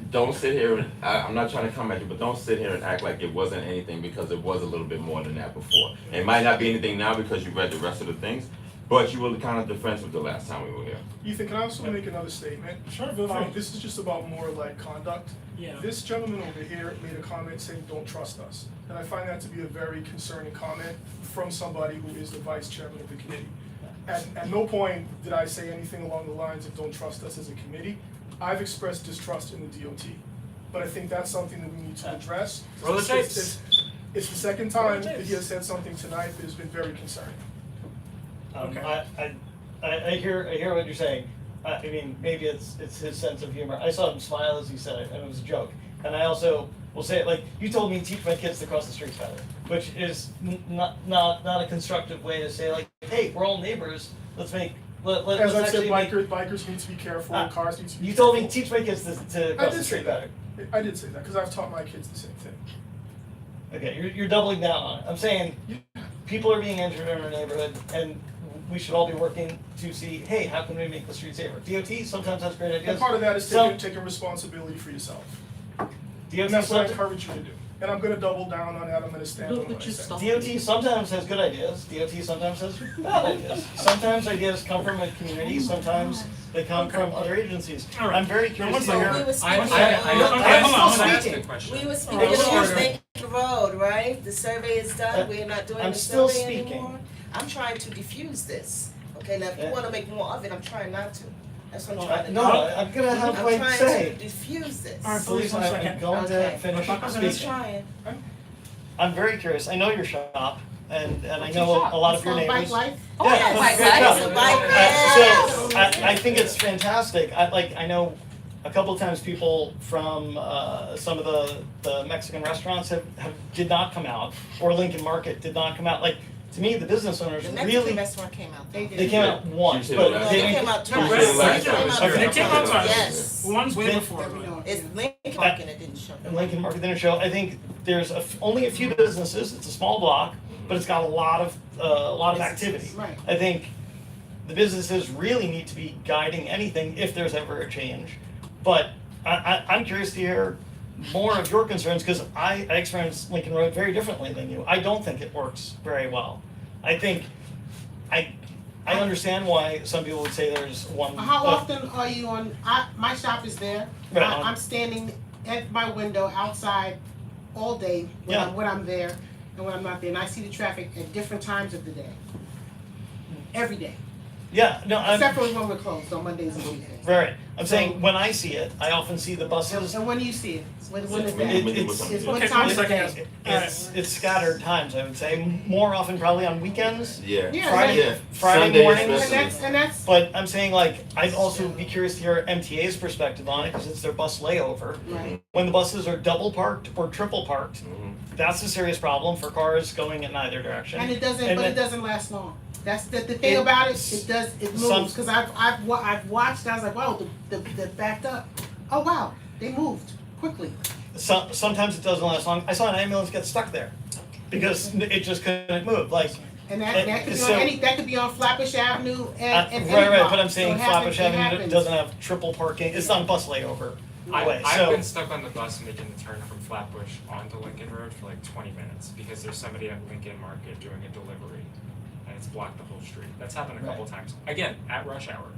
don't sit here and, I'm not trying to come at you, but don't sit here and act like it wasn't anything, because it was a little bit more than that before. It might not be anything now because you read the rest of the things, but you were kind of defensive the last time we were here. Ethan, can I also make another statement? Sure, feel free. This is just about more like conduct. Yeah. This gentleman over here made a comment saying, "Don't trust us." And I find that to be a very concerning comment from somebody who is the vice chairman of the committee. At no point did I say anything along the lines of "don't trust us" as a committee. I've expressed distrust in the DOT. But I think that's something that we need to address. Roll the tapes. It's the second time that he has said something tonight that has been very concerning. Okay. I hear what you're saying. I mean, maybe it's his sense of humor. I saw him smile as he said it, and it was a joke. And I also will say, like, you told me to teach my kids to cross the street better, which is not a constructive way to say, like, hey, we're all neighbors. Let's As let's I said, actually make. bikers need to be careful, and cars need to be You careful. told me to teach my kids to I cross the did say street better. that. I did say that, because I've taught my kids the same thing. Okay, you're doubling down on it. I'm saying people are being injured in our neighborhood, and we should all be working to see, hey, how can we make the street safer? DOT sometimes has great And ideas. part of that is Some- taking responsibility for yourself. DOT And that's what I sometimes, encourage you to do. And I'm gonna double down on that, I'm gonna stand on Look what at I you, said. stop. DOT sometimes has good ideas, DOT sometimes has bad ideas. Sometimes ideas come from a community, sometimes they come from other agencies. All right. I'm very Now, curious one to second. hear. We were I speaking, Okay, I'm hold on, still hold on. ask speaking. a question. we were speaking Alright, on order. Lincoln Road, right? The survey is done, we're not doing I'm the still survey speaking. anymore. I'm trying to diffuse this, okay, now if you Yeah. wanna make more of it, I'm trying not to. That's what I'm trying to do. No, I'm gonna have I'm my trying say. to diffuse this. Alright, Please, one I'm second. going to Okay. finish I'm I'm just speaking. trying. I'm very curious, I know your shop, and I What's know your shop? a lot It's of your called neighbors. Bike Life. Oh, Yeah, yeah, that's Bike a great Life. job. Bike So, Life. I think it's fantastic, I know a couple of times people from, some of the Mexican restaurants did not come out, or Lincoln Market did not come out, like, to me, the business owners The really, Mexican restaurant came out. They they came out once, You said but last they They didn't. came out The twice. rest- last They time. came out Okay. They twice. came out twice. Yes. One's way Then- before. Let me know. It's Lincoln Market that didn't show. And Lincoln Market didn't show, I think there's only a few businesses, it's a small block, but it's got a lot of activity. Right. I think the businesses really need to be guiding anything if there's ever a change. But I'm curious to hear more of your concerns, because I experience Lincoln Road very differently than you. I don't think it works very well. I think, I understand why some people would say there's one. How often are you on, my shop is there. Right. I'm standing at my window outside all day Yeah. when I'm there and when I'm not there. And I see the traffic at different times of the day. Every day. Yeah, no, Except for when we're closed on Mondays and Tuesdays. right, I'm saying, when I see it, I often see the buses. And when do you see it? When is It- that? it's- It's what Okay, time one of the second. day? It's scattered times, I would say, more often probably on weekends, Yeah. Yeah, Friday, Yeah. Friday Sundays mornings. especially. And that's, But I'm saying, like, I'd also be curious to hear MTA's perspective on it, because it's their bus layover. right. When the buses are double parked or triple parked, Mhm. that's a serious problem for cars going in either direction. And it doesn't, And but then- it doesn't last long. That's the thing It- about it, it some- moves, cause I've watched, I was like, wow, they're backed up. Oh, wow, they moved quickly. Sometimes it doesn't last long. I saw an ambulance get stuck there, because it just couldn't move, like, And that could be So- on that could be on Flatbush Avenue and any right, block. but I'm saying So it happens- Flatbush it Avenue happens. doesn't have triple parking, it's not a bus layover way, I've so. been stuck on the bus making the turn from Flatbush onto Lincoln Road for like 20 minutes because there's somebody at Lincoln Market doing a delivery and it's blocked the whole street. That's happened a couple times. Again, at rush hour.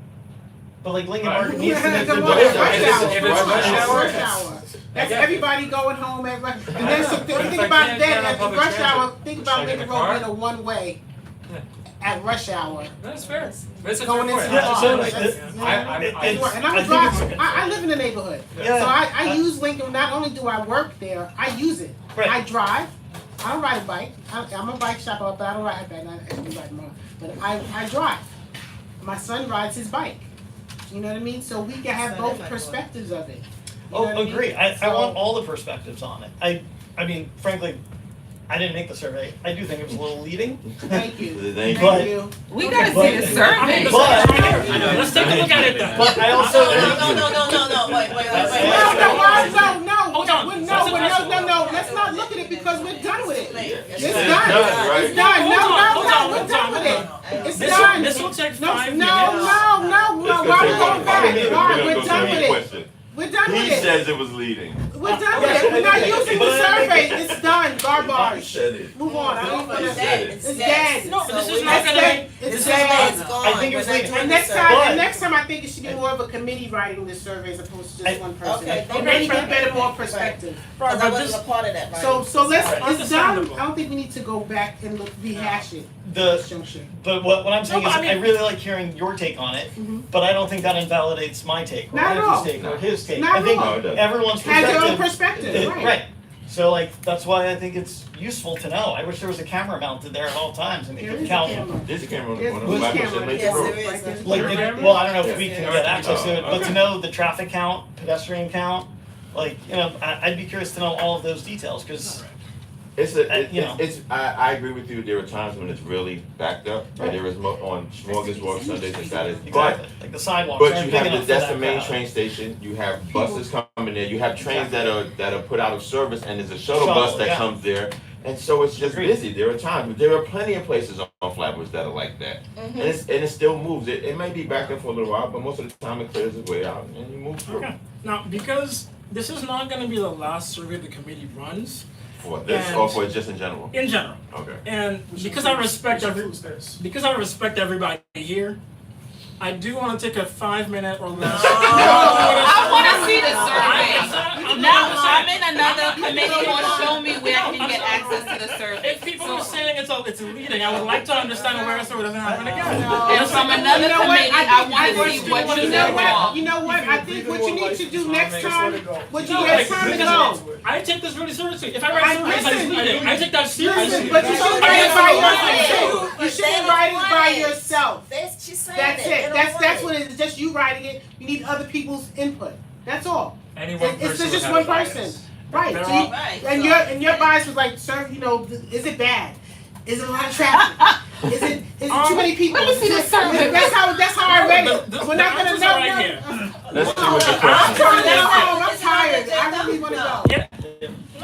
But like Lincoln Right. Market needs to make the Come on, delivery. rush If it's- hour, if it's rush hour, rush it's- hour. That's Yeah. everybody going home at rush, and I then know, so but if think I about can't that, get on at the public rush transit, hour, think should about I get Lincoln a Road car? being a one-way at rush hour. That's fair. That's a Going fair into point. the Yeah, bar. so That's- it- I- And I'm a I think driver, it's- I live in the neighborhood. Yeah. So I use Lincoln, not only do I work there, I use it. Right. I drive, I don't ride a bike, I'm a bike shopper, but I don't ride, I actually ride more, but I drive. My son rides his bike, you know what I mean? So we can have Son both and my perspectives of it. You Oh, know what I mean? agree, I So- want all the perspectives on it. I mean, frankly, I didn't make the survey, I do think it was a little leading. Thank you, Thank But- thank you. We gotta But- see the survey. But- Let's take a look at it then. But I also. No, wait. No, Hold on. let's not look at it because we're done with it. It's It's done, done, right? it's done, Hold on, we're done with it. It's This done. this will take No, 5 minutes. why are we going back? Why, we're done with it. Question. We're done He with it. says it was leading. We're done with it. We're not using the survey. It's done. He Garbage. said it. Move on. I don't He wanna. said it. It's dead. No, but this is It's not gonna dead. be. It's This dead. is gone. I think it was We're not legal. doing And this next survey. time, But- and next time, I think it should be more of a committee writing this survey as opposed to just one person. Okay, And then you get better, more perspective. Cause I But wasn't this- a part of that, right? So let's, Right. it's done. Understandable. I don't think we need to go back and rehash it. at The, this juncture. but what I'm saying No, is, but I I mean- really like hearing your take on it, Mhm. but I don't think that invalidates my take, or Not at all. Andrew's take, or his take. Not I at think all. No, it doesn't. everyone's Has your own perspective. perspective, right? So like, that's why I think it's useful to know. I wish there was a camera mounted there at all times and we There could is a count. camera. There's a camera on the There's- corner. Who's Flatbush camera? and Lincoln Yes, Road. there is. Right there. Like, Camera? well, I don't know if we Yes, can yes. get access to it, but Okay. to know the traffic count, pedestrian count, like, you know, I'd be curious to know all of those details, cause you know. I agree with you, there are times when it's really backed up, Right. and there is on Smorgasbord Sundays and Saturdays, but Exactly, like the sidewalks But aren't you big have enough the, for that's that the main crowd. train station, you have buses coming there, you have trains that are put out of service, and there's a shuttle Shuttle, bus that yeah. comes there, And so it's just Agreed. busy. There are times, but there are plenty of places on Flatbush that are like that. And it still moves. It may be back there for a little while, but most of the time it clears its way out and you move through. Okay. Now, because this is not gonna be the last survey the committee runs, For this And- or for just in general? in general, Okay. and Which because I includes- respect which every, includes this. because I respect everybody here, I do wanna take a 5-minute or less. I wanna see the I'm survey. not- Now, I'm I'm in another committee, or show me where I can get access to the survey. If people are saying it's leading, I would like to understand where so it doesn't happen again. And from another You know what? committee, I I think- wanna I see think- what you You know did what? wrong. You know what? I think what you need to do next time, what you No, next like, time is because go. I take this really seriously. If I write surveys as listen, leading, I take that seriously. Listen, but you shouldn't write it by yourself. You shouldn't write it by yourself. She's saying That's They it. don't That's want what it is. Just you writing it. You need other people's input. That's all. Any one It's person just would one have a bias. person. Right. They're So all- you- Right. and your bias was like, sir, you know, is it bad? Is it a lot of traffic? Is it too many people? Let me see the survey. That's how I read it. The We're not gonna answers know. are right here. Let's see what the I'm question trying to is. go home. I'm It's not tired. agenda. I really wanna go.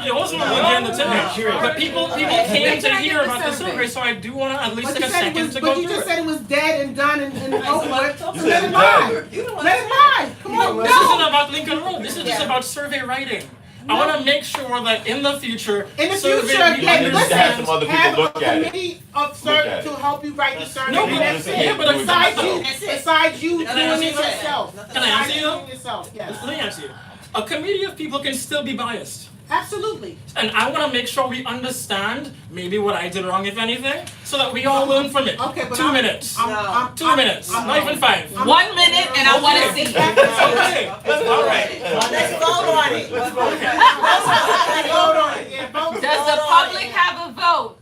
It wasn't on the agenda today, but people came to Can I hear get the about the survey? survey, so I do wanna at least But take you a said it second was, to but go you through just it. said it was dead and done and Right, so over what with. I'm So talking let it about. lie. You don't Let it lie. Come on, This isn't no. about Lincoln Road, this is just Yeah. about survey writing. I wanna make sure that in the future, In the survey future, we need and to understand. have some other people have look a at it. committee of Look at search it. to help you write the survey. No, And but- that's yeah, it. but Besides you, That's it. besides you Can I doing answer it you? yourself. Can I Besides answer you you? doing it yourself, yes. Let me answer you. A committee of people can still be biased. Absolutely. And I wanna make sure we understand maybe what I did wrong, if anything, so that we all learn from it. Okay, but 2 minutes. No. 2 minutes, not even 5. 1 minute and I wanna see. Okay. All right. Let's vote on it. Let's vote on it. Hold on, yeah, vote. Does the public have a vote?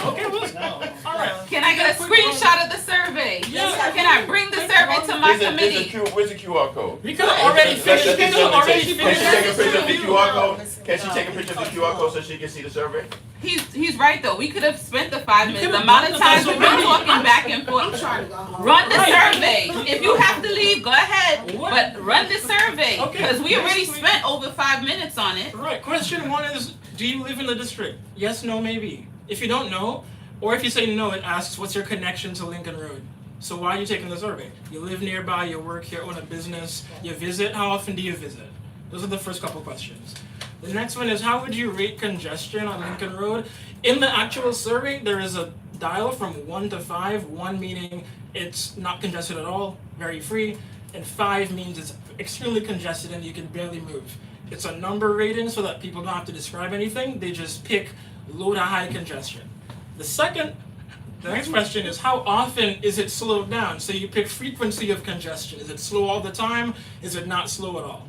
Okay, well, No. alright. Can I get a screenshot of the survey? Yeah. Can I bring the survey to my committee? Where's the QR code? We could already finish, we could already Can finish she take a picture of the this. QR code? Can she take a picture of the QR code so she can see the survey? He's right though, we could have spent the 5 minutes, the could've amount of done times this we've been already. talking back and I'm forth. trying to go home. Run the Right. survey, if you have to leave, go ahead, What? but run the survey, Okay. cause we already Next week. spent over 5 minutes on it. Right, question 1 is, do you live in the district? Yes, no, maybe. If you don't know, or if you say no, it asks what's your connection to Lincoln Road. So why are you taking the survey? You live nearby, you work here, own a business, you visit, how often do you visit? Those are the first couple questions. The next one is, how would you rate congestion on Lincoln Road? In the actual survey, there is a dial from 1 to 5, 1 meaning it's not congested at all, very free, and 5 means it's extremely congested and you can barely move. It's a number rating so that people don't have to describe anything, they just pick low to high congestion. The next question is, how often is it slowed down? So you pick frequency of congestion. Is it slow all the time? Is it not slow at all?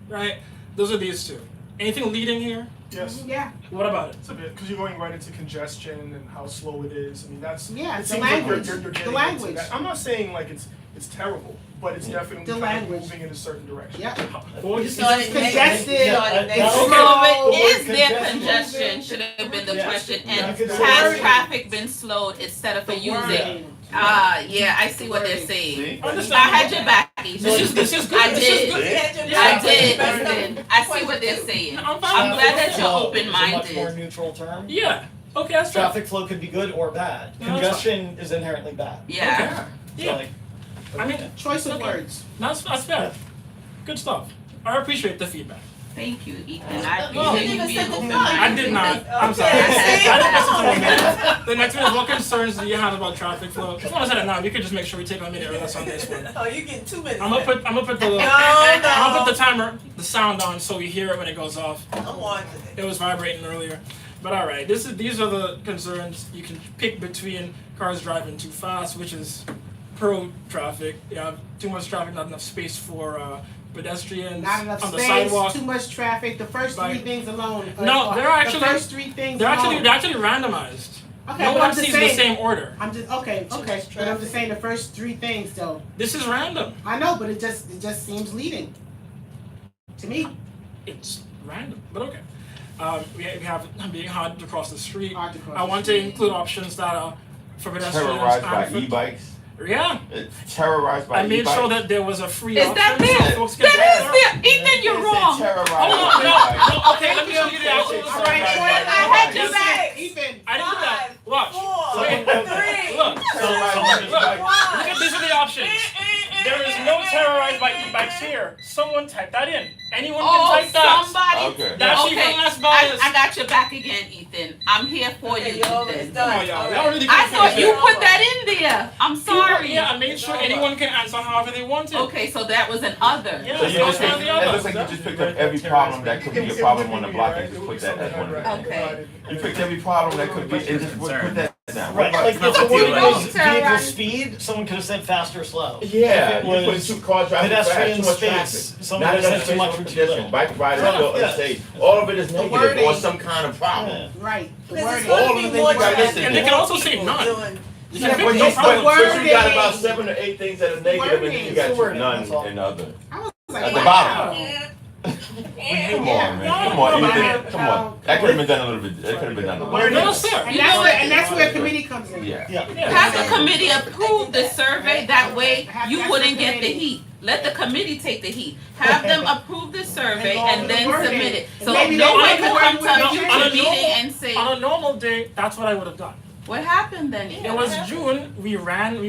Right? Those are these two. Anything leading here? Yes. Yeah, What about it? It's a bit, because you're going right into congestion and how slow it is. I mean, that's. Yeah, it the seems like you're language. getting The into language. that. I'm not saying like it's terrible, but it's definitely The kind language. of moving in a certain direction. yeah. Well, You started next. Congested. You started next. Okay. So Okay. is there congestion, should have been the Yes. question, Yeah, and good has word. traffic been slowed instead of for using? Wording. Yeah, I see what they're saying. See? I had your back, Isha. This is good. I This is did. good. I did. I see what they're saying. I'm I'm fine. glad that you're Is a much more open-minded. neutral term. Yeah. Okay, that's fine. Traffic flow could be good or bad. No, that's Congestion is inherently bad. Yeah. So Yeah. like, I mean, Choice of Okay. words. that's fair. Good stuff. I appreciate the feedback. Thank you, Ethan. I You appreciate didn't you even being say the open thought. I did not. I'm sorry. Okay, I didn't listen to the see? minute. The next one is, what concerns do you have about traffic flow? If you want to say that now, we could just make sure we take a minute or less on this one. Oh, you get 2 minutes. I'm gonna put the I'm No, gonna put no. the timer, the sound on, so we hear it when it goes off. I'm watching it. It was vibrating earlier, but all right. These are the concerns. You can pick between cars driving too fast, which is pro traffic. You have too much traffic, not enough space for pedestrians Not enough on the space, sidewalk. too much traffic, the first three Like- things alone. No, they're actually- The first three things They're alone. actually randomized. Okay, No but one I'm just sees the saying. same order. I'm just, okay, Too okay, much but I'm traffic. just saying the first three things though. This is random. I know, but it just seems leading. To me, It's random, but okay. We have being hard to cross the street. hard to cross. I want to include options that are for pedestrians Terrorized and by for e-bikes. Yeah, It's terrorized by I made e-bikes. sure that there was a free Is option. that so there? folks can That drive is there. there, Ethan, you're wrong. Terrorized Hold on, by e-bikes. no, okay, let me show you the options. All right, I had your back. Ethan. I didn't do that. Watch. Four, Wait. three, Look. Terrorized by e-bikes. Look at these are the options. There is no terrorized by e-bikes here. Someone type that in. Anyone can Oh, type that. somebody. Okay. That's Okay, even less biased. I got your back again, Ethan. I'm here for you, Okay, you're almost Ethan. done. Come on, y'all. All Y'all right. really I can't thought finish you it. put that in there. I'm sorry. Yeah, I made sure anyone can answer however they wanted. Okay, so that was an other. Yeah, So you so just it's one picked, or the it other. looks like you just picked up every problem that could be a problem on the block and just put that as one. Okay. You picked every problem that could be and just put that down. What Right, about like if the But you word don't was vehicle terrorize- speed, someone could have said fast or slow. Yeah, If it you put was two cars driving fast, pedestrian too much space, traffic. someone Not could have enough said too much space or for too pedestrians. little. Bike riders Right, feel yes. unsafe. All of it is negative or wording. some kind of problem. Yeah. Right, the Because wording. it's gonna All of be the more things you gotta traffic, listen And they to. can also more say people none. doing- You Yeah, can but pick you, no problem. but you got Wording. about 7 or 8 things that are negative, and then you got It's the wording, none that's all. in other. I was At like, the wow. bottom. Come on, man. Come on, No, Ethan. but- Come on. That could have been done a little bit. That could have been done a No, little that's bit. fair. And that's where committee comes in. Yeah. Yeah. Have the committee approve the survey, that way you That's wouldn't the get the committee. heat. Let the committee take the heat. Have them approve the survey And go and over the then wording. submit it. And So maybe no they one might can work come with to a the future future. meeting and say, On a normal day, that's what I would have done. what happened then? It was June, we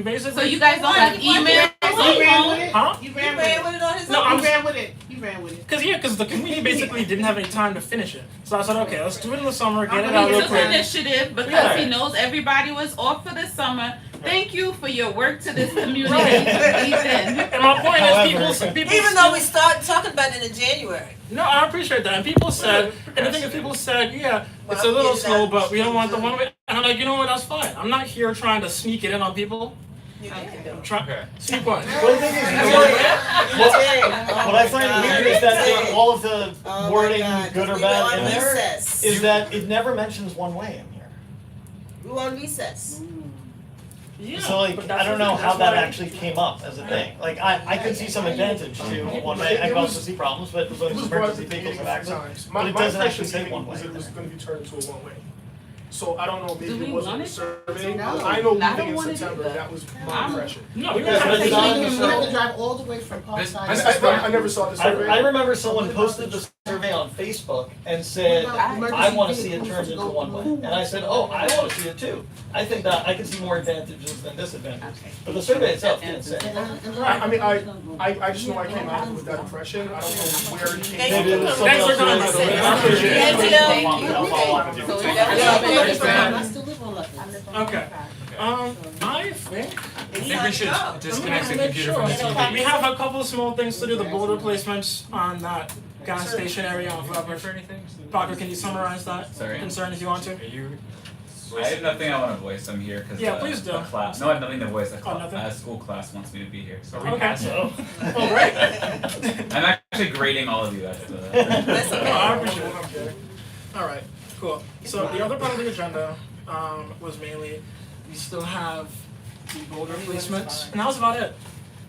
basically. So you guys don't have emails You on ran phone? with it? Huh? You He ran with ran it. with it on his No, own. I'm- You ran with it. You ran with it. Cause the committee basically didn't have any time to finish it. So I said, okay, let's do it in the summer, get it I'm out gonna real He took quick. initiative because Yeah. he knows everybody was off for the summer. Thank you for your work to this community, Right. Ethan. And my point However- is, people Even though we started talking about it in January. No, I appreciate that. And people said, and the thing is, people said, yeah, it's a Well, little get it slow, out. but we don't want the one way. And I'm like, you know what? That's fine. I'm not here trying to sneak it in on people. You did. I'm trying. Okay. Sneak one. Well, the thing is, what I find weird is that all of the Oh my wording, God, good or we were bad, on in there, recess. is that it never mentions one way in here. We were on recess. Yeah. So like, but that's I don't the know thing, how that's that why- actually came up as a thing. Like, I could see some advantage to one way, I can also see problems, but as long It as was brought emergency to the vehicles meeting have a few access. times. but it My doesn't actually impression say meeting one way was it was there. gonna be turned into a one-way. So I don't know, maybe Do we it wasn't want a it? survey. No. I know I leaving don't in wanna do September, that. that was my impression. No, we Yeah, don't but have it's to. on You the have survey. to drive all the way from This- Parkside. I never saw the survey. I remember someone posted the survey on Facebook and said, I wanna see it turned into one way. And I said, oh, I wanna see it too. I think that I can see more advantages than disadvantages. Okay. But the survey itself didn't say. I mean, I just know I came out with that impression. I don't know where it came Maybe it was from. someone Thanks for else coming, who- by the way. I appreciate it. Thank you. I'll follow up with you. So is Yeah, that yeah, what yeah. I still live on Lufkin. Okay. I think. I think we should disconnect the Make computer sure. from the TV. We have a couple of small things to do. The board replacements on that gas station area on Flatbush. Parker, can you summarize that Sorry. concern if you want to? Are you? I have nothing I want to voice. I'm here because Yeah, please do. a class. No, I have nothing to voice. nothing? A school class wants me to be here. So Are we Okay. past it? Oh, great. I'm actually grading all of you. That's the. That's No, okay. I appreciate it. Alright, cool. So the other part of the agenda, was mainly, we still have the boulder replacements, and that was about it.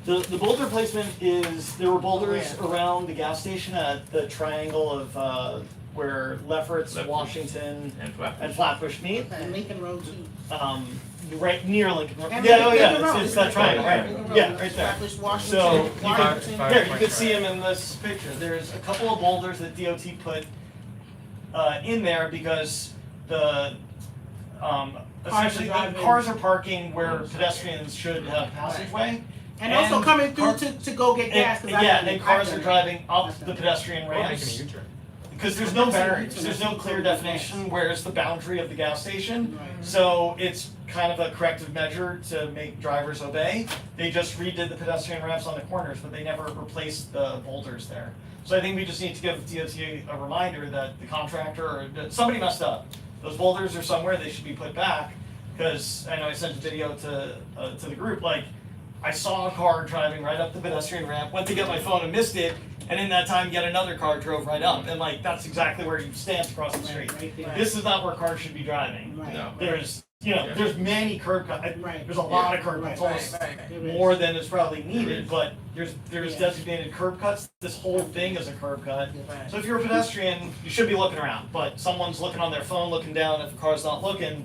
The boulder placement is, there were boulders around the gas station at the triangle of, where Lefferts, Washington, and Flatbush meet. And Lincoln Road too. Right near Lincoln Road. And Yeah, oh yeah, Lincoln Road. it's that triangle, right, Lincoln Road. yeah, right there. Flatbush, So, Washington, you Washington. Here, you can see them in this picture. There's a couple of boulders that DOT put in there because the essentially the cars are parking where pedestrians should have passageway. And also coming through to go get gas. 'cause I Yeah, done it. and cars I are done it. driving up the pedestrian Or making a ramps. U-turn. Because there's no barriers, there's no clear definition where's the boundary of the gas station. Right. So it's kind of a corrective measure to make drivers obey. They just redid the pedestrian ramps on the corners, but they never replaced the boulders there. So I think we just need to give DOT a reminder that the contractor or that somebody messed up. Those boulders are somewhere, they should be put back. Cause I know I sent a video to the group, like, I saw a car driving right up the pedestrian ramp, went to get my phone and missed it, and in that time, yet another car drove right up, and like, that's exactly where you stand across the street. Right there. This is not where cars should be driving. Right. No. There's, there's many curb cuts, Right. there's a lot of curb cuts, Right, almost There is. more than is probably needed, but there's Yeah. designated curb cuts, this whole thing is a curb cut. Right. So if you're a pedestrian, you should be looking around, but someone's looking on their phone, looking down, if the car's not looking,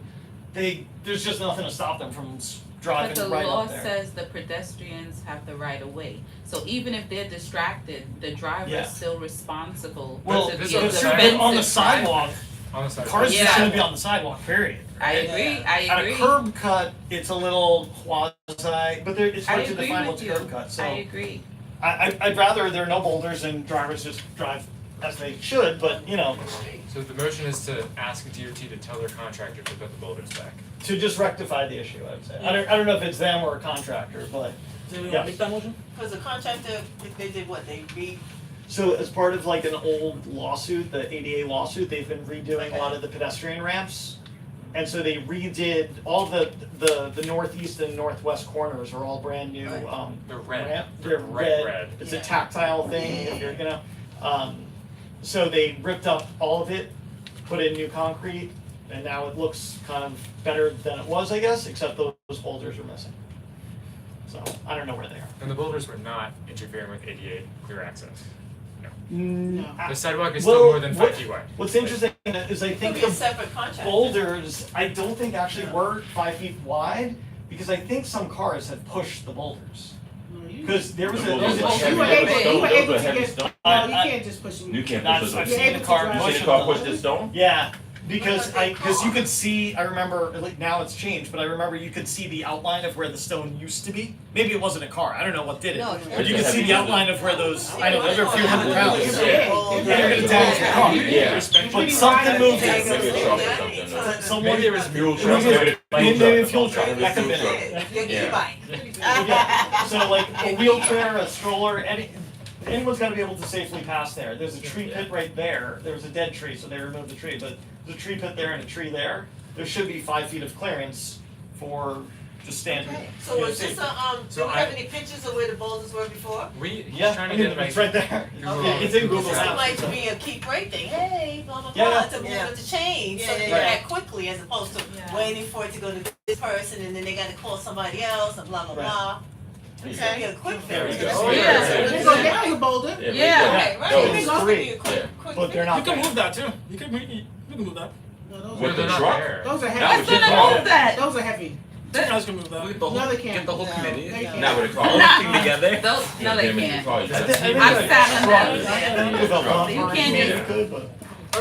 there's just nothing to stop them from driving But the right law up there. says the pedestrians have the right of way, so even if they're distracted, the driver Yeah. is still responsible Well, to this give is the on preventive on the drive. sidewalk, On the side. cars Yeah. just shouldn't be on the sidewalk, period. I agree, I At agree. a curb cut, it's a little quasi, but there, it's I hard to agree define with what's a you. curb cut, so. I agree. I'd rather there are no boulders and drivers just drive as they should, but you know, So the motion is to ask DOT to tell their contractor to put the boulders back. to just rectify the issue, I'd say. I don't know if it's them or a contractor, but, Do we Yeah. wanna make that motion? Cause the contractor, they did what, they so as part of like an old lawsuit, the ADA lawsuit, they've been redoing a lot of the pedestrian ramps. And so they redid all the northeast and northwest corners are all brand new, Right. They're red. ramp, They're they're bright red. It's a tactile thing, if you're gonna, so they ripped up all of it, put in new concrete, and now it looks kind of better than it was, I guess, except those boulders are missing. So, I don't know where they are. And the boulders were not interfering with ADA clear access. No. The sidewalk is still Well, more than 5 feet wide. What's interesting is I could think be a the separate contractor. boulders, I don't think actually were 5 feet wide, because I think some cars have pushed the boulders. No, you- Cause there was a, Those there was are a heavy You were stone. able, you were Those able are to heavy get, stone. no, you I- can't just push them. You can't That's- push I've those. seen You're the able car to drive. You push see it. the car push the stone? Yeah, because What was cause you they could see, I remember, like now it's changed, but I remember you could see the outline of where the stone used to be. Maybe it wasn't a car, I don't know what did it, No, but you it's could see heavy the duty. outline of where those, I know, those are a few hundred pounds. It's And big. you're gonna damage your car. Yeah. But something moved Maybe it. a truck or something. no. Someone, Maybe it was Fuel truck. truck. maybe a fuel truck, Maybe a that could've fuel been truck. it. Your Yeah. e-bike. Yeah, so like a wheelchair, a stroller, anyone's gotta be able to safely pass there. There's a tree pit right there. There was a dead tree, so they removed the tree, but there's a tree pit there and a tree there. There should be 5 feet of clearance for just standing. So was this do So we have any pictures of where the boulders were before? He's Yeah, trying I to mean, get like. it's right there. Google- Yeah, it's in Google This Maps. might be a keep break thing, hey, blah, blah, Yeah, blah, yeah. to move Yeah. it to change, so Yeah, they yeah, can yeah. act quickly as opposed to Yeah. waiting for it to go to this person and then they gotta call somebody else and blah, blah, Right. blah. It's gonna be a quick There we fix. go. Oh, Yeah. There you go, there's a boulder. Yeah. Yeah. Right, right, Those it's gonna three. be a quick But fix. they're You not can there. move that too. You can move that. No, those With are, the They're not truck? there. those are That heavy. was That's just gonna wrong. move that. Those are heavy. You guys can move that. Get the whole, No, they can't. get the whole No, committee, they can't. Not with a car. all the thing together. Those, no, Yeah, they damage your can't. car. I think I've like sat on truck. those. With a bumper, You can't maybe just- it could, but.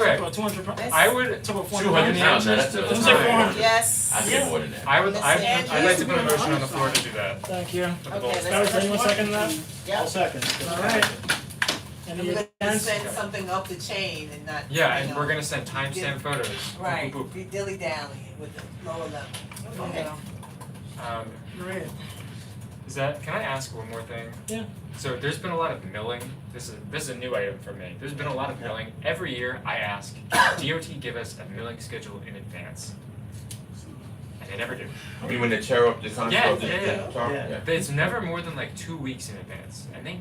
Okay, About 200 pounds. I would. It's about 200 pounds, now that's In the a- interest It's like of time, 400. Yes. I'd get more than that. I would. Listen, I'd Andrew, like to put a used to be motion on on the the floor other to do that. Thank you. With the Okay, bolts. let's- Guys, anyone second that? I'll second. Alright. And Any we're gonna against? send something up the chain and not, Yeah, you and know, we're gonna send timestamp photos. right, Boop, boop, be dilly-dally with the lower level. Okay. boop. Great. Is that? Can I ask one more thing? Yeah. So there's been a lot of milling. This is a new item for me. There's been a lot of milling. Every year I ask, DOT give us a milling schedule in advance, and they never do. I mean, when they tear up the concrete. Yeah. But it's never more than like 2 weeks in advance, and they know.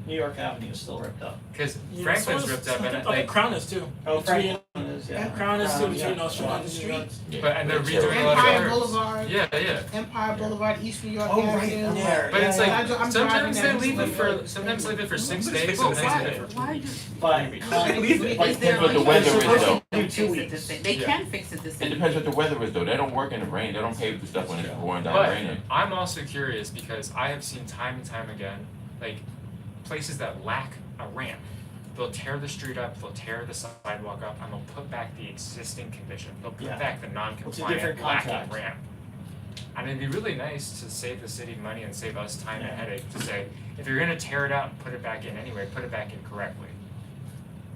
New York Avenue is still ripped up. Because Yeah, Franklin's so is- ripped up, and I think like, Crown is too. Oh, Between- Franklin is, yeah. Crown is too, Yeah. between us on the street. but and they're They tear redoing up. a lot of Empire curves. Boulevard, Yeah, yeah. Empire Boulevard, East New York Oh, right, Avenue. there. But it's Yeah, like I'm driving sometimes they down leave it Eastwood. for six Just days, fix it. sometimes Why? they leave it for. Why do? But, Is there But the a- weather is It's supposed though. to do 2 Fix it the weeks. same- They Yeah. can fix it the It same. depends what the weather is though. They don't work in the rain. They don't pave the stuff when it's pouring down But raining. I'm also curious because I have seen time and time again, like places that lack a ramp. They'll tear the street up, they'll tear the sidewalk up, and they'll put back the existing condition. They'll put Yeah. back the non-compliant different lacking contract. ramp. And it'd be really nice to save the city money and save us time and Yeah. headache to say, if you're gonna tear it out and put it back in anyway, put it back in correctly.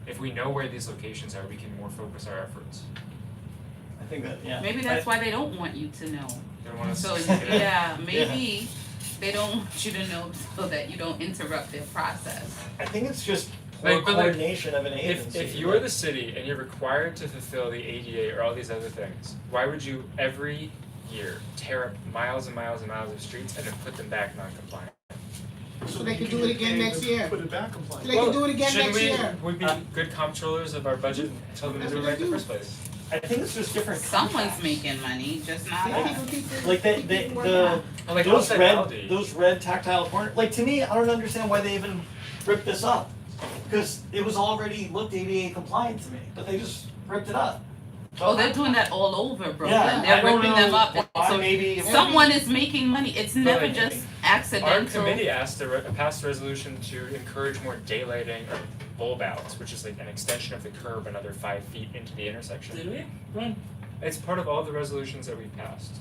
If we know where these locations are, we can more focus our efforts. I think that, yeah. Maybe that's why they don't want you to know. They don't want us So, to stick it in. yeah, maybe they don't want you to know so that you don't interrupt their process. I think it's just poor Like, but like, coordination of an agency. If you're the city and you're required to fulfill the ADA or all these other things, why would you every year tear up miles and miles and miles of streets and then put them back non-compliant? So they can do it again next year. Put it back So compliant. they can do it again next year. Shouldn't we be good comptrollers of our budget and tell them to That's do it what right they in the do. first place? I think it's just different Someone's contracts. making money, just not Yeah, us. people keep- Like keep the working on it. Or like those outside red Aldi. those red tactile corner, like to me, I don't understand why they even ripped this up. Because it was already looked ADA compliant to me, but they just ripped it up. Oh, they're doing that all over Brooklyn. Yeah, I They're don't ripping them know up. And why, so maybe if someone is making money. It's never like, just Our accidental. committee asked passed a resolution to encourage more daylighting or bulb outs, which is like an extension of the curb another 5 feet into the intersection. Did we? When? It's part of all the resolutions that we passed.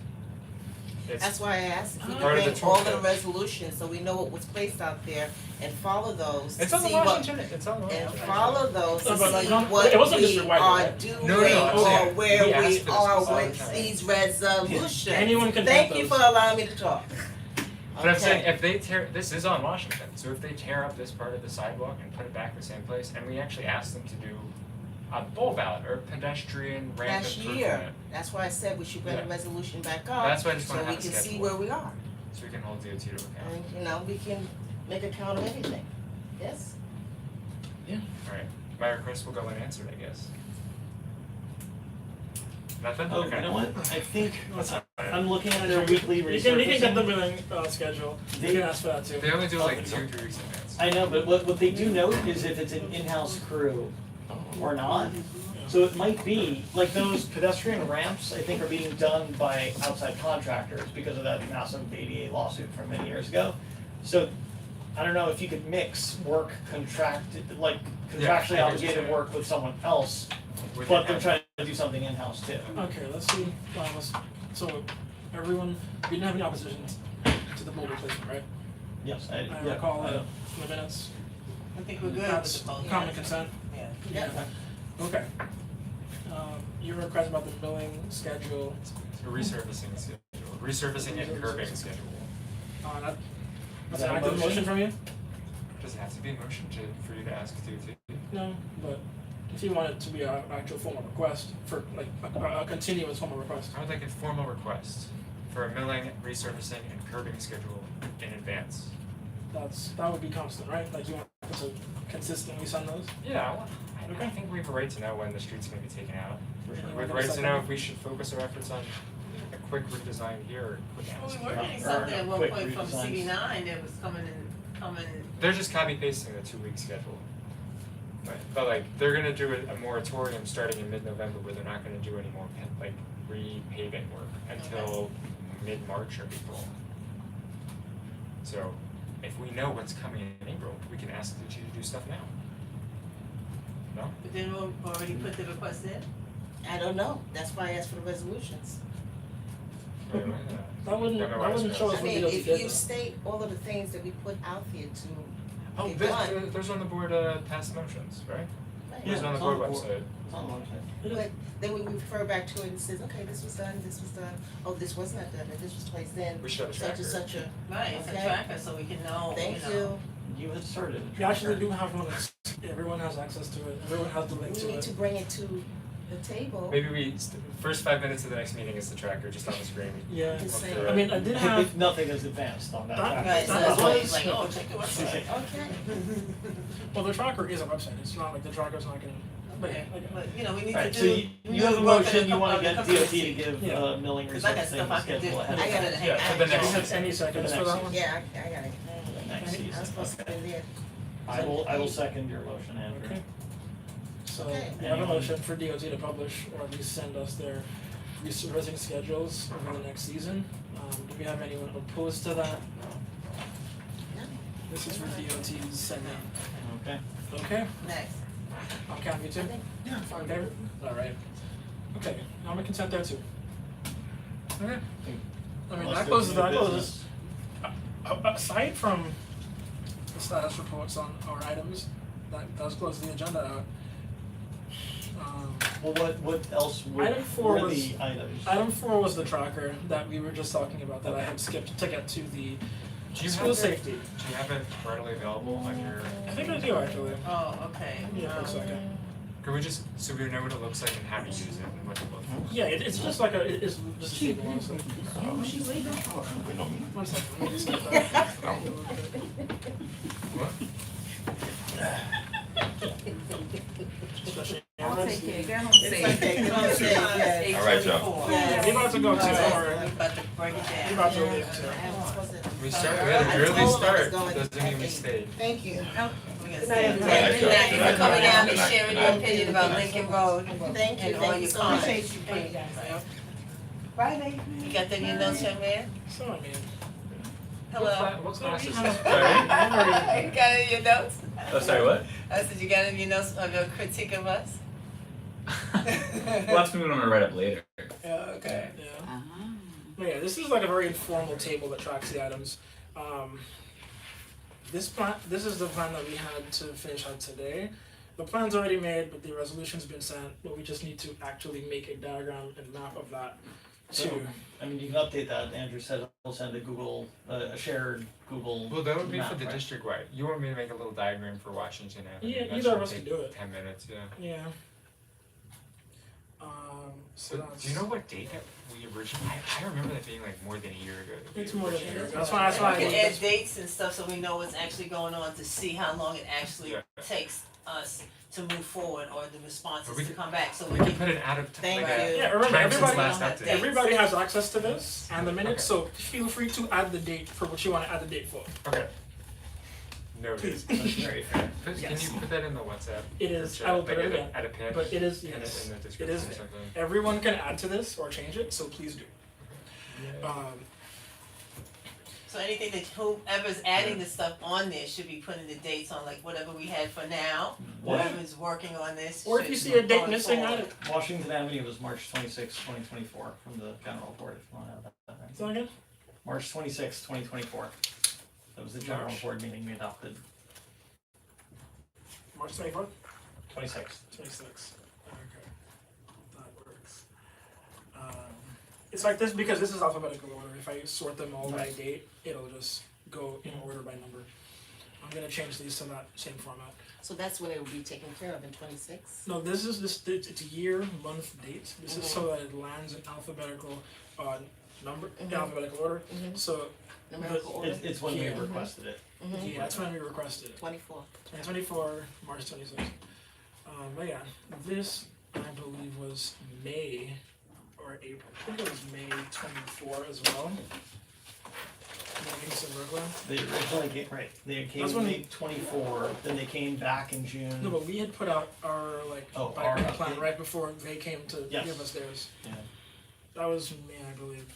That's It's, why I asked if we Part of could the bring all of the toolkit. resolutions, so we know what was placed out there and follow those to it's on the see what, Washington, it's on the and Washington. follow those to No, but like, see not- what it wasn't we Mr. White, are right? doing No, I'm or saying, where we asked we for this are all the with time. these resolutions. Anyone can Thank have you those. for allowing me to talk. But I'm saying Okay. if they tear, this is on Washington, so if they tear up this part of the sidewalk and put it back in the same place, and we actually asked them to do a bulb out or pedestrian ramp Last improvement. year, that's why I said we should bring the Yeah. resolution back up, That's why I just so wanna we have a can see schedule. where we are. So we can hold DOT to account. And, we can make account of anything, yes? Alright, my request will go unanswered, I guess. Nothing? Oh, Okay. you know what, I think, What's that? I'm looking at their weekly You can get the resurfacing. billing schedule. You They- can ask for that too. They only do Oh, like they 2-3 weeks in advance. I know, but what they do note is if it's an in-house crew or not. So it might be, like those pedestrian ramps, I think are being done by outside contractors because of that massive ADA lawsuit from many years ago. So I don't know if you could mix work like Yeah, contractually I obligated understand. work with someone else, With but they're in-house. trying to do something in-house too. Okay, let's see, so everyone, we didn't have any opposition to the bulb replacement, right? Yes, I yeah, recall I it know. in the minutes. I think we're good with That's the motion. common consent. Yeah. Yeah. Okay. Your request about the billing schedule, A resurfacing schedule, resurfacing and curbing schedule. that, Is that's that an a active motion? motion from you? Does it have to be a motion for you to ask DOT? No, but if you want it to be an actual formal request for like a continuous formal request. I would like a formal request for a milling, resurfacing, and curbing schedule in advance. That would be constant, right? Like you want to consistently send those? Yeah, I think we have a right to know when the street's gonna be taken out. For sure. We have a right to know if we should focus our efforts on a quick redesign here or quick Well, we ask. were getting Or something at one quick point from redesigns. CD9 that was coming. They're just copy pasting the 2-week schedule. Right, but like, they're gonna do a moratorium starting in mid-November where they're not gonna do any more repaving work until mid-March or April. So, if we know what's coming in April, we can ask the chief to do stuff now. No? But then we already put the request in? I don't know, that's why I asked for the resolutions. Wait, wait, That wouldn't, Don't know why that it's wouldn't show us I what mean, DOT if did you though. state all of the things that we put out there to Oh, be there's, done, there's on the board, past motions, right? right? There's Yeah, on the it's board on the board. website. It's on the website. But then we refer back to it and says, okay, this was done, oh, this was not done, and this was placed in We should have a such tracker. and such a, Right, it's a Okay. tracker, so we can know, thank you know. you. You inserted a We actually tracker. do have one that's, everyone has access to it, everyone has the link We to need to it. bring it to the table. Maybe first 5 minutes of the next meeting is the tracker, just on the screen. Yeah, Just Look say- through I it. mean, I did have, Nothing is advanced on that That- tracker. Right, so That that's why was- he's like, oh, check your website. Okay. well, the tracker is a website, it's not like the tracker's not gonna, but yeah, Okay, okay. but, you know, we need to Alright, do. so you have a motion, you wanna get DOT to give Yeah. milling Cause I got stuff I resurfacing can do. schedule ahead I of gotta time. hang Yeah, for the out. next Do you have season. any seconds For for the that next one? Yeah, I got it. The next I season, was supposed to okay. be there. I will second your motion, Andrew. Okay. So, Okay. we have a motion for DOT to publish or at least send us their resurfacing schedules over the next season. Do we have anyone opposed to that? No. This is for DOT's sending. Okay. Okay, Next. I'll count you too. Yeah. All in favor? Alright. Okay, I'm a consent there too. Okay. I mean, Unless that there's closes, new that closes. business. Aside from the status reports on our items, that does close the agenda out. Well, what else Item four were was- the items? Item 4 was the tracker that we were just talking about that I had skipped to get to the Do you school have safety. Do you have it readily available on your? I think I do actually. Oh, okay. Yeah, for a second. Can we just, so we know what it looks like and how to use it and what to look for? Yeah, it's just like it's just a table honestly. We know me. One second, let me just get that. What? Especially I'll cameras. take care, go home It's safe. okay, come on, say yes. All right, y'all. Yeah, we about to go too, don't worry. We're about to break it We down. about to leave too. I was supposed to- We start, we had I an early told them I was start, going doesn't mean we at stayed. Thank you. Oh, We're gonna Good say night, good everybody. night. Good night. Good For night. coming out and Good night. sharing Good your night. opinion about Lincoln Road Thank you, and all thank your you so comments. much. Appreciate you guys. Yeah. Bye, baby. You got that in your notes, young man? So, I mean, Hello? What class is Sorry. this? You got it in your notes? Oh, sorry, what? I said you got it in your notes of your critique of us? Well, that's what I'm gonna write up later. Yeah, okay. yeah. But yeah, this is like a very informal table that tracks the items. This is the plan that we had to finish out today. The plan's already made, but the resolution's been sent, but we just need to actually make a diagram and map of that to. So, I mean, you can update that, Andrew said he'll send a Google, a shared Google Well, that would be map, for the right? district-wide. You want me to make a little diagram for Washington Avenue? Yeah, That either should of us take can do it. 10 minutes, yeah. Yeah. So But that's. do you know what date that we originally? I remember that being like more than a year ago. that we It's more than a originally- year ago. That's why I We like can add this. dates and stuff so we know what's actually going on to see how long it actually Yeah. takes us to move forward or the responses But we to could- come back, so We we can can. put an out of Thank like a you. Yeah, remember, time since everybody- last Don't have update. dates. Everybody has access to this and the minutes, so feel free to add the date for what you want to add the date for. Okay. Noted. Please. That's very fair. Can Yes. you put that in the WhatsApp? It is. chat? I will Like put it at a- in. At a pin? But it is, In yes. the It description is or there. something? Everyone can add to this or change it, so please do. So anything that whoever's adding the stuff on there should be putting the dates on, like whatever we had for now. Yeah. Whoever's working on this Or if should you see be a date going missing, add forward. it. Washington Avenue was March 26, 2024, from the general report, if you wanna have that, right? So again? March 26, 2024. That was the general March. board meeting we adopted, March 24th? 26. 26. Okay. That works. It's like this because this is alphabetical order. If I sort them all by date, it'll just go in order by number. I'm gonna change these to that same format. So that's when it will be taken care of in 26? No, this is it's a year, month, date. This is so that it lands in alphabetical number in alphabetical order. Mhm. So Numerical order? It's when we Yeah. requested it. yeah, that's when we requested it. 24. 2024, March 26th. But yeah, this I believe was May or April. I think it was May 24 as well. Meetings in Brooklyn. They originally came, right, they came That's when- May 24, then they came back in June. No, but we had put out our like Oh, bike our plan update. right before they came to Yes. give us theirs. Yeah. That was May, I believe.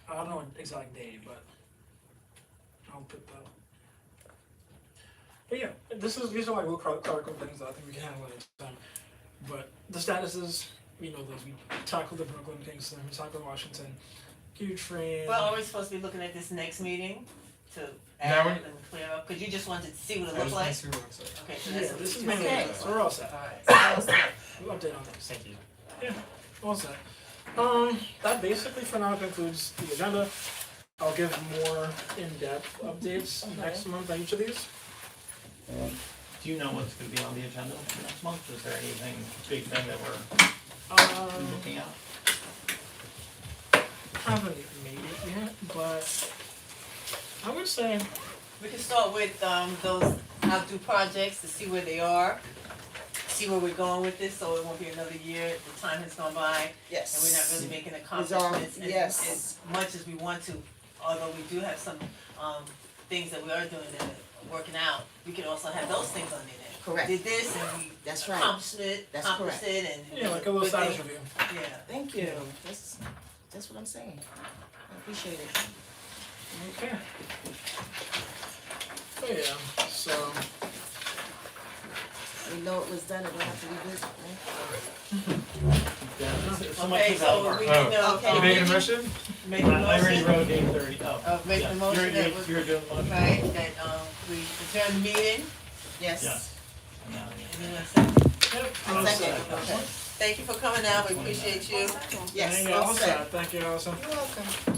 I don't know what exact day, but I'll put that. But yeah, these are like little clerical things that I think we can handle at a time. But the status is, we know those. We tackled the Brooklyn Kingston, we tackled Washington, Q-Train. Well, are we supposed to be looking at this next meeting to No, add we- and clear up? Cause you just wanted to see what it I looked just like? wanna see what it looks like. Okay, so Yeah, that's what this is we mainly just- it, so we're all set. Alright. We'll update on this. Thank you. Yeah, all set. That basically for now concludes the agenda. I'll give more in-depth updates next month on each of these. Do you know what's gonna be on the agenda for next month? Is there anything, big thing that we're looking at? Haven't made it yet, but I would say, We can start with those outdo projects to see where they are, see where we're going with this, so it won't be another year, the time has gone by, and Yes. we're not really making Resolve, accomplishments yes. as much as we want to. Although we do have some things that we are doing that are working out, we can also have those things on there. Correct. Did this and we That's right. accomplished it, That's accomplished correct. it, and yeah, like a little good thing. status review. Yeah. Thank you. That's what I'm saying. I appreciate it. Okay. So yeah, so We know it was done, it don't have to revisit, right? Yeah, so much Okay, is so out of we our- need to, Okay. You making a motion? make a I already motion, wrote 8:30. make Yeah. the motion You're- that you're- was, You're doing the motion? right, that we adjourn the meeting, Yes. Yes. And now, and then a second. all Second. set. Okay. Thank you for coming out, we appreciate you. Yes, Thank you, all all set. set. Thank you, Allison. You're welcome.